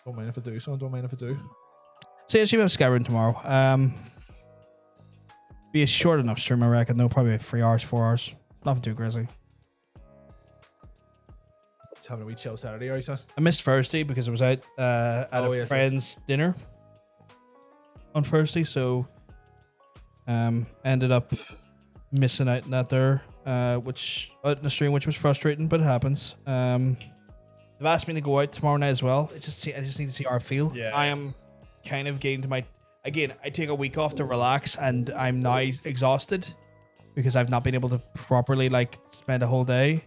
Don't mind if I do. Don't mind if I do. So yeah, should have Skyrim tomorrow. Be a short enough stream, I reckon. No, probably 3 hours, 4 hours. Nothing too crazy. Just having a wee chill Saturday, are you, son? I missed Thursday because I was out at a friend's dinner on Thursday, so ended up missing out on that there, which out in the stream, which was frustrating, but it happens. They've asked me to go out tomorrow night as well. I just need to see how I feel. Yeah. I am kind of getting to my. Again, I take a week off to relax, and I'm now exhausted because I've not been able to properly spend a whole day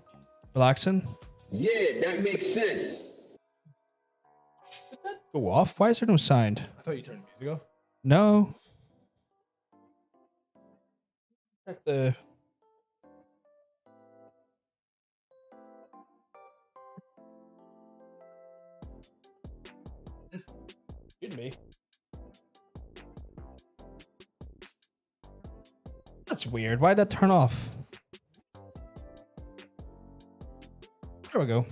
relaxing. Yeah, that makes sense. Go off? Why is there no sound? I thought you turned the music off. No. Check the. Could be. That's weird. Why'd that turn off? There we go.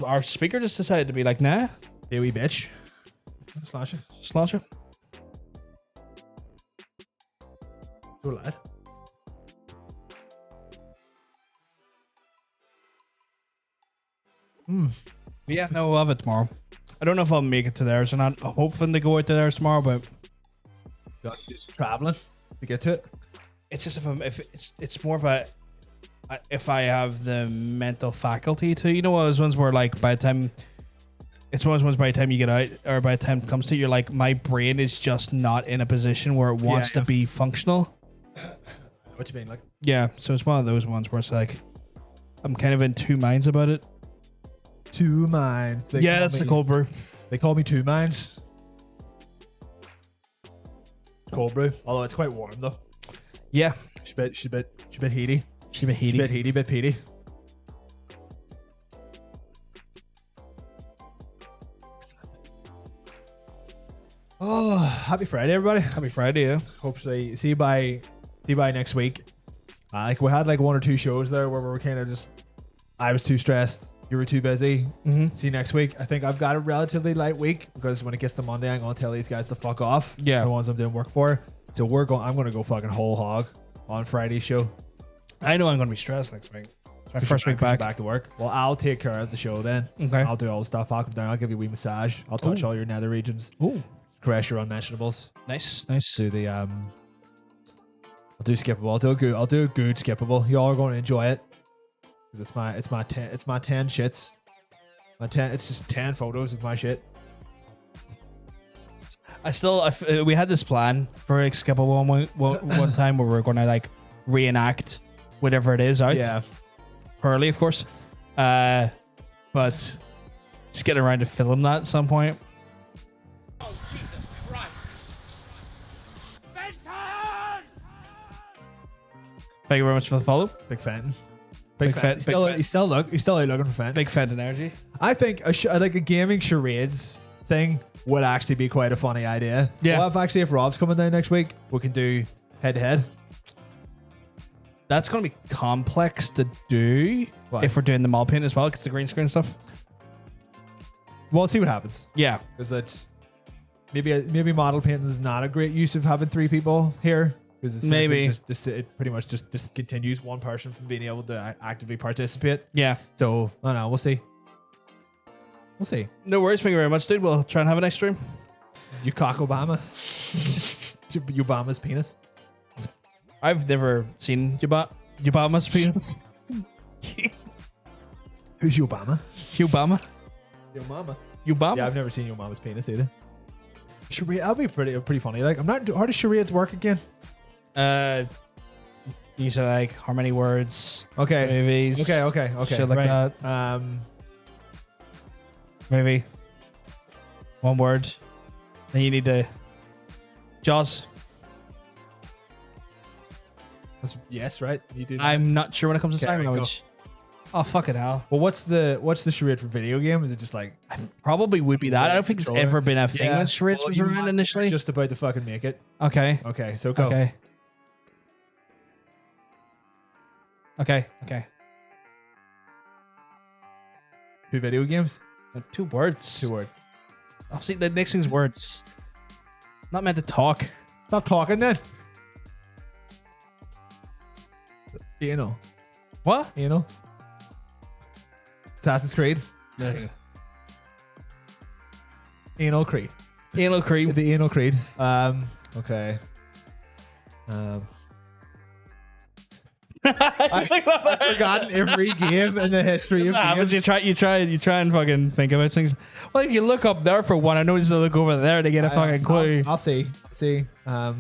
Our speaker just decided to be like, nah. Hey, wee bitch. Slash it. Slash it. Go, lad. Yeah, no, we'll have it tomorrow. I don't know if I'll make it to theirs or not. I'm hoping to go out to theirs tomorrow, but Got just traveling to get to it. it's just if it's more of a if I have the mental faculty to, you know, those ones where like by the time it's one of those ones by the time you get out or by the time it comes to, you're like, my brain is just not in a position where it wants to be functional. What you mean, like? Yeah, so it's one of those ones where it's like I'm kind of in two minds about it. Two minds. Yeah, that's the cold brew. They call me two minds. Cold brew, although it's quite warm though. Yeah, She's a bit heaty. she's a bit heaty. Bit heaty, bit peaty. Oh, happy Friday, everybody! Happy Friday, yeah. Hopefully, see you by next week. Like we had like one or two shows there where we were kind of just. I was too stressed. You were too busy. Mm-hmm. See you next week. I think I've got a relatively light week because when it gets to Monday, I'm gonna tell these guys to fuck off. Yeah. The ones I'm doing work for. So I'm gonna go fucking whole hog on Friday's show. I know I'm going to be stressed next week. It's my first week back. To work. Well, I'll take care of the show then. Okay. I'll do all the stuff. I'll come down. I'll give you a wee massage. I'll touch all your nether regions. Ooh, Caress your unmentionables. nice. Do the I'll do skippable. I'll do a good skippable. Y'all are going to enjoy it because it's my 10 shits. It's just 10 photos of my shit. We had this plan for like skippable one time where we are going to like reenact whatever it is out. Yeah. Early, of course. But just getting around to film that at some point. Thank you very much for the follow. Big Fenton. Big Fenton. He's still out looking for Fenton. Big Fenton energy. I think like a gaming charades thing would actually be quite a funny idea. Yeah. Well, if Rob's coming down next week, we can do head to head. That's going to be complex to do if we're doing the mall paint as well, because the green screen stuff. We'll see what happens. Yeah. Because that maybe model painting is not a great use of having three people here. Because Maybe. it pretty much just continues one person from being able to actively participate. Yeah. So I don't know. We'll see. We'll see. No worries. Thank you very much, dude. We'll try and have a nice stream. You cock Obama. Obama's penis. I've never seen Obama's penis. Who's Obama? Obama. Your mama. Obama. Yeah, I've never seen your mama's penis either. Charade, that'll be pretty funny. Like, I'm not. How does charades work again? You said like how many words? Okay. Movies. Okay. Shit like right. that. Maybe one word. Then you need to Jaws. That's yes, right. You do. That. I'm not sure when it comes to Okay, sign right, language. Oh fucking hell! Well, what's the charade for video game? Is it just like Probably would be that. I don't think it's Controller? ever been a thing Yeah. when charades Well, was you around might- initially. Just about to fucking make it. Okay. Okay, so go. Okay. Okay. 2 video games. 2 words. 2 words. Oh, see, the next thing's words. Not meant to talk. Stop talking then. You know. What? You know. Assassin's Creed. Anal Creed. Anal cream. The Anal Creed. Okay. I've forgotten every game in the history of But games. you try and fucking think about things. Well, if you look up there for one, I know you to look over there to get a fucking clue. I'll see. I've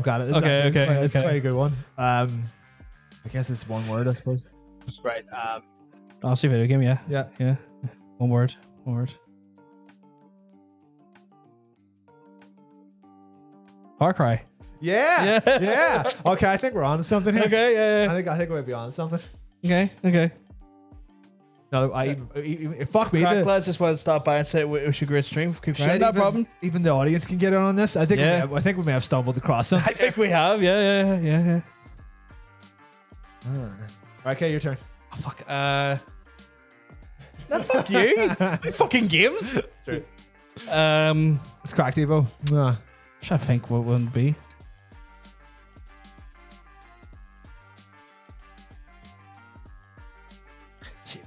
got it. It's Okay. quite a good one. I guess it's one word, I suppose. Right. I'll see video game. Yeah. Yeah. One word. Far Cry. Yeah. Yeah. Yeah. Okay, I think we're on to something here. Okay. Yeah. I think we might be on to something. Okay. No, fuck me. Crack lads just want to stop by and say it was a great stream. Keep Shit, going. No problem. Even the audience can get in on this. I think. Yeah. I think we may have stumbled across something. I think we have. Yeah. Okay, your turn. Oh, fuck. No, fuck you. Fucking games. It's true. It's It's cracked, Evo. trying to think what would it be. See.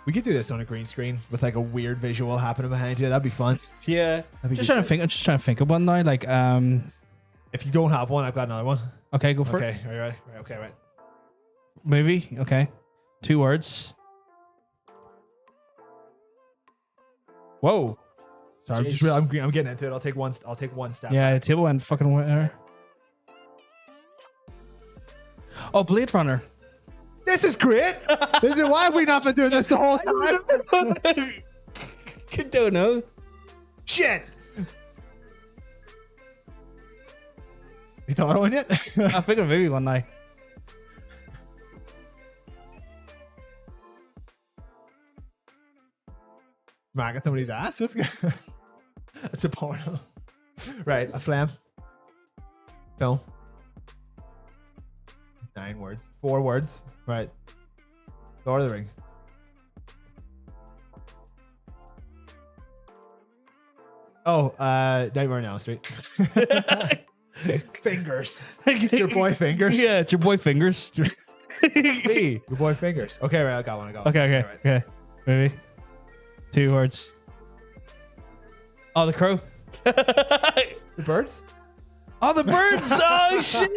We could do this on a green screen with like a weird visual happening behind you. That'd be fun. Yeah. That'd be Just good trying to think. I'm just trying to think of one now. Like, If you don't have one, I've got another one. okay, go for it. Okay, are you ready? Right, okay, right. Movie. Okay. 2 words. Whoa. Sorry, Jeez. I'm getting into it. I'll take one step. Yeah, the table went fucking there. Oh, Blade Runner. This is great. This is why have we not been doing this the whole time? I don't know. Shit. You thought of one yet? I think of a movie one night. Marking somebody's ass. What's good? That's a porno. Right, a flam. Film. 9 words. 4 words. Right. Lord of the Rings. Oh, Nightmare on Elm Street. Fingers. It's your boy Fingers. Yeah, it's your boy Fingers. Me, your boy Fingers. Okay, right, I got one. Okay. Right. Okay. Maybe 2 words. Oh, the crow. The birds? Oh, the birds. Oh shit.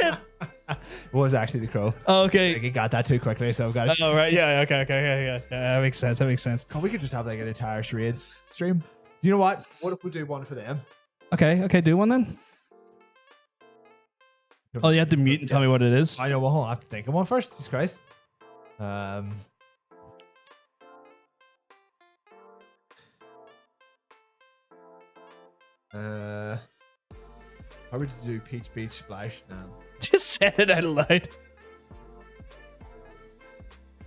It was actually the crow. Oh, I okay. think he got that too quickly, so I've got to. Oh right. Yeah. Okay. Yeah. That makes sense. We could just have like an entire charades stream. Do you know what? What if we do one for them? Okay. Do one then. Oh, you have to mute and tell me what it is. I know. Well, hold on. I have to think of one first. Jesus Christ. How would you do Peach Beach Splash now? Just said it out loud.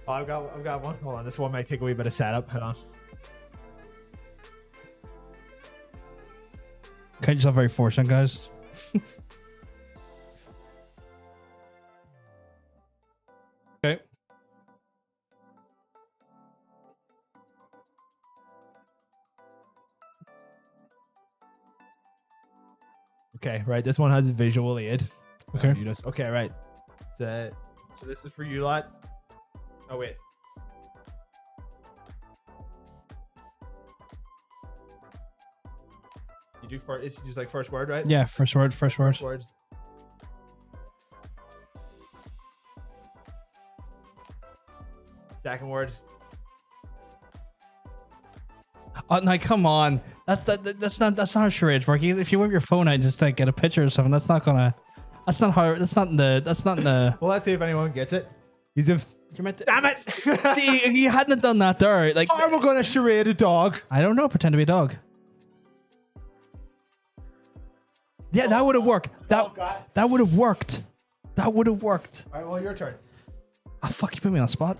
Oh, I've got one. Hold on. This one might take a wee bit of setup. Hold on. Can't yourself very fortunate, guys. Okay. Okay, right. This one has a visual aid. Okay. Okay, right. So this is for you lot. Oh wait. You do first. It's just like first word, right? Yeah. First word. First word. Second word. Oh no! Come on. That's not how charades work. If you whip your phone out and just like get a picture or something, that's not gonna. That's not how. That's not in the. Well, let's see if anyone gets it. He's a. Damn it! See, you hadn't done that there. Like, How are we going to charade a dog? I don't know. Pretend to be a dog. Yeah, that would have worked. That would have worked. That would have worked. All right, well, your turn. Oh fuck! You put me on the spot.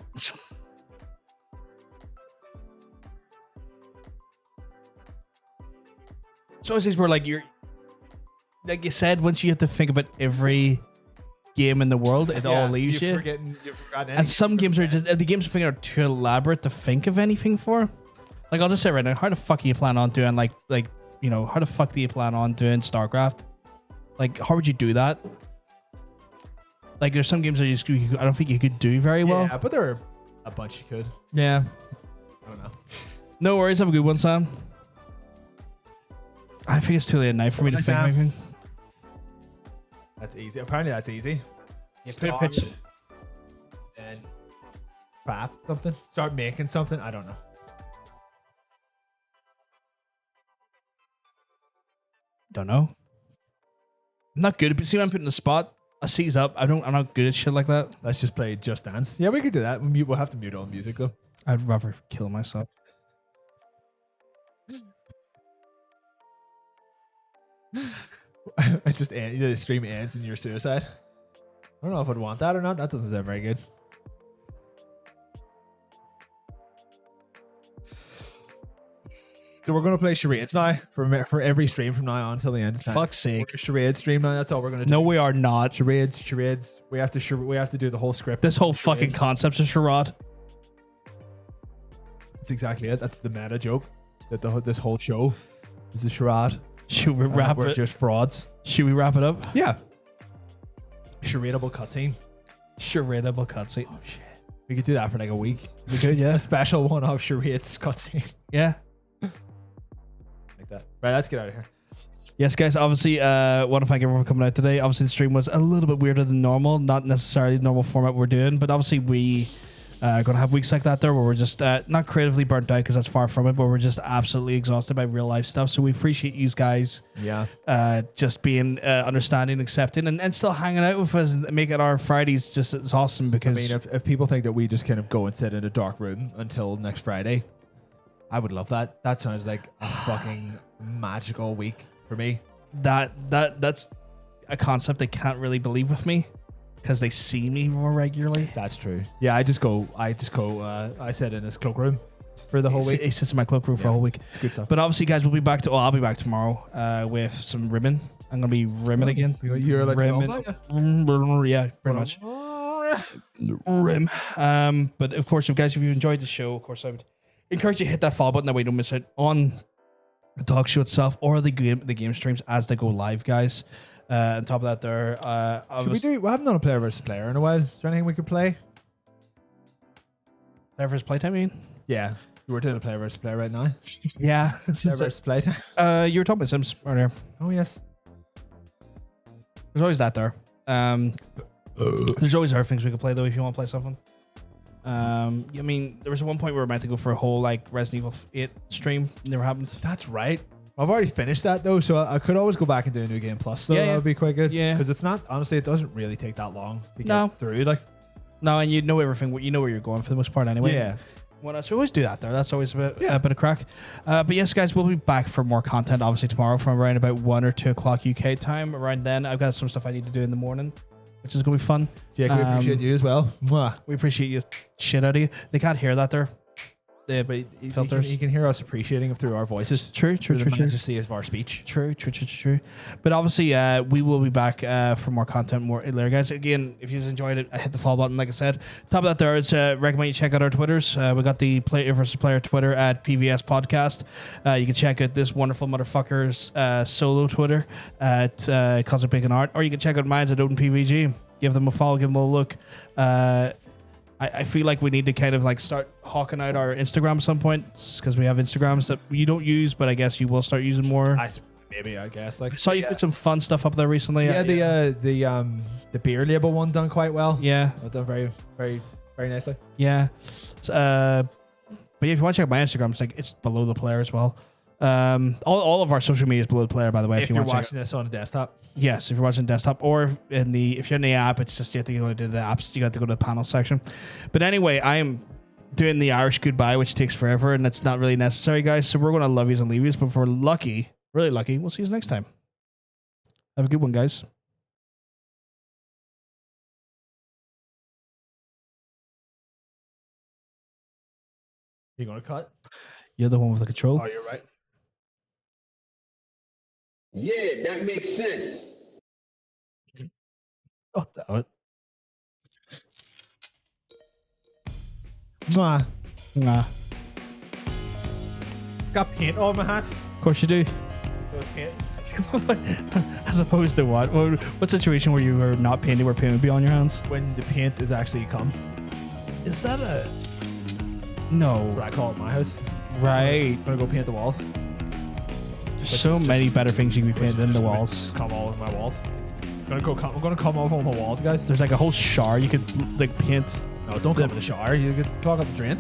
So it's things where like like you said, once you have to think about every game in the world, it all leaves you. You've forgotten anything. And some games are just the games are too elaborate to think of anything for. Like I'll just say right now, how the fuck do you plan on doing like how the fuck do you plan on doing StarCraft? Like how would you do that? Like there's some games that I don't think you could do very well. Yeah, but there are a bunch you could. Yeah. I don't know. No worries. Have a good one, Sam. I think it's too late at night for me to think Sam. anything. That's easy. Apparently, that's easy. You put a picture. And craft something. Start making something. I don't know. Don't know. I'm not good at. See, when I'm putting in the spot, I seize up. I'm not good at shit like that. Let's just play Just Dance. Yeah, we could do that. We'll have to mute all music though. I'd rather kill myself. It's just the stream ends in your suicide. I don't know if I'd want that or not. That doesn't sound very good. So we're gonna play charades now for every stream from now on till the end of time. Fuck's sake. We're a charade stream now. That's all we're gonna do. No, we are not. Charades. We have to do the whole script. This whole fucking Charades. concept's a charade. That's exactly it. That's the meta joke. That this whole show is a charade. Should we wrap We're it? just frauds. Should we wrap it up? Yeah. Charadeable cutscene. Charadeable cutscene. Oh shit. We could do that for like a week. We could, yeah. A special one-off charades cutscene Yeah. like that. Right, let's get out of here. Yes, guys. Obviously, want to thank everyone for coming out today. Obviously, the stream was a little bit weirder than normal. Not necessarily the normal format we're doing, but obviously we going to have weeks like that there where we're just not creatively burnt out because that's far from it, but we're just absolutely exhausted by real life stuff. So we appreciate you guys just being understanding, accepting, and still hanging out with us and making our Fridays just as awesome because... I mean, if people think that we just kind of go and sit in a dark room until next Friday, I would love that. That sounds like a fucking magical week for me. That's a concept they can't really believe with me because they see me more regularly. That's true. Yeah, I sit in this cloakroom for the whole week. He sits in my cloakroom for a whole week. It's good stuff. But obviously, guys, I'll be back tomorrow with some rimming. I'm gonna be rimming again. You're like rimming. Yeah, pretty much. Rim. But of course, if you enjoyed the show, of course, I would encourage you to hit that follow button that way you don't miss out on the talk show itself or the game streams as they go live, guys. On top of that, we haven't done a player versus player in a while. Is there anything we could play? Player versus playtime, you mean? Yeah. You were doing a player versus player right now. Yeah. Player versus playtime. You were talking about Sims earlier. Oh, yes. There's always that there. There's always other things we could play, though, if you want to play something. I mean, there was one point we were meant to go for a whole, like, Resident Evil 8 stream. Never happened. That's right. I've already finished that, though, so I could always go back and do a new game plus, though. Yeah. That would be quite good. Yeah. Because it's not, honestly, it doesn't really take that long to get through. Like, no, and you know everything. You know where you're going for the most part anyway. Yeah. So always do that there. That's always a bit of crack. But yes, guys, we'll be back for more content, obviously, tomorrow from around about 1 or 2 o'clock UK time. Around then, I've got some stuff I need to do in the morning, which is going to be fun. Jake, we appreciate you as well. Mwah. We appreciate you shit out of you. They can't hear that there. But you can hear us appreciating it through our voices. True. Majesty of our speech. True. But obviously, we will be back for more content more later, guys. Again, if you enjoyed it, hit the follow button. Like I said, top of that there, it's recommend you check out our Twitters. We got the Player versus Player Twitter at PVS Podcast. You can check out this wonderful motherfucker's solo Twitter at Cosmic Bacon Art, or you can check out mine's at Odin PVG. Give them a follow, give them a look. I feel like we need to kind of like start hawking out our Instagram at some point because we have Instagrams that you don't use, but I guess you will start using more. I guess. Like, I saw you put some fun stuff up there recently. Yeah, the beer label one done quite well. Yeah, done very, very, very nicely. Yeah. But yeah, if you want to check out my Instagram, it's below the player as well. All of our social media is below the player, by the way. If you're watching this on a desktop. Yes, if you're watching desktop or if you're in the app, it's just you have to go to the apps. You got to go to the panel section. But anyway, I am doing the Irish goodbye, which takes forever, and that's not really necessary, guys. So we're going to love yous and leave yous. But if we're lucky, really lucky, we'll see you next time. Have a good one, guys. You going to cut? You're the one with the control. Oh, you're right. Yeah, that makes sense. Oh, damn it. Mwah. Nah. Got paint on my hat. Of course you do. So it's paint. As opposed to what? What situation where you are not painting where paint would be on your hands? When the paint is actually come. Is that a... No. That's what I call it in my house. Right. I'm going to go paint the walls. There's so many better things you can be painted than the walls. Come all over my walls. I'm gonna come over on my walls, guys. There's like a whole shower you could like paint. No, don't come in the shower. You could clog up the drain.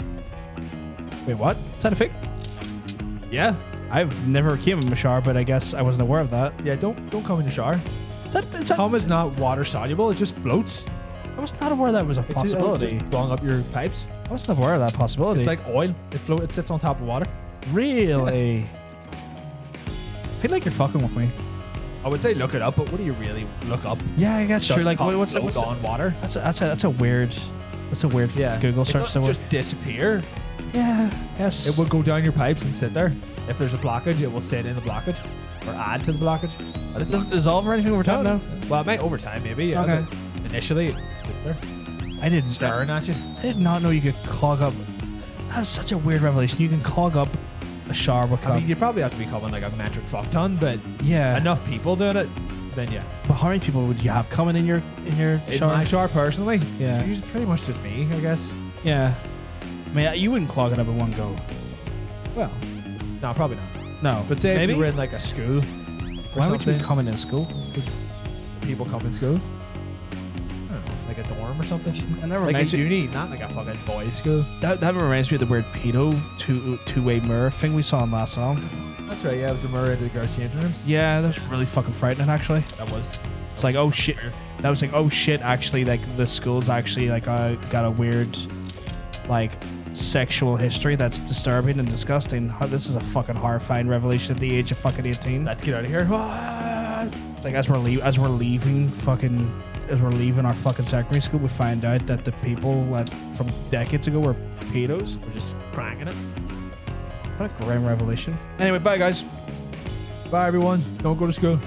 Wait, what? Is that a thing? Yeah. I've never came in the shower, but I guess I wasn't aware of that. Yeah, don't come in the shower. Is that cum is not water soluble. It just floats. I was not aware that was a possibility. Just blowing up your pipes. I wasn't aware of that possibility. It's like oil. It sits on top of water. Really? Yeah. I feel like you're fucking with me. I would say look it up, but what do you really look up? Yeah, I guess true. Like, what's on water? That's a weird Google search. It doesn't just disappear. Yeah, yes. It will go down your pipes and sit there. If there's a blockage, it will sit in the blockage or add to the blockage. It doesn't dissolve or anything over time, no? Well, it might over time, maybe. Yeah, okay. Initially, it's there. I didn't staring at you. I did not know you could clog up. That's such a weird revelation. You can clog up a shower with cum. I mean, you probably have to become like a metric fuck ton, but yeah, enough people doing it, then yeah. But how many people would you have coming in your shower? In my shower personally? Yeah, it's pretty much just me, I guess. Yeah. I mean, you wouldn't clog it up in one go. Well, no, probably not. No. But say maybe? if you were in like a school, or Why would you be something, coming in school? people come in schools. I don't know, like a dorm or something. And that Like reminds a me. uni, not like a fucking boys' school. That reminds me of the weird pedo two-way mirror thing we saw in last song. That's right. Yeah, it was a mirror into the girls' changing rooms. Yeah, that was really fucking frightening. Actually, That was. it's like, oh shit. That was like, oh shit. Actually, like the school's actually like got a weird, like, sexual history that's disturbing and disgusting. This is a fucking horrifying revelation at the age of fucking 18. Let's get out of here. It's like as we're leaving our fucking secondary school, we find out that the people that from decades ago were pedos. We're just cranking it. What a grim revelation. Anyway, bye guys. Bye, everyone. Don't go to school.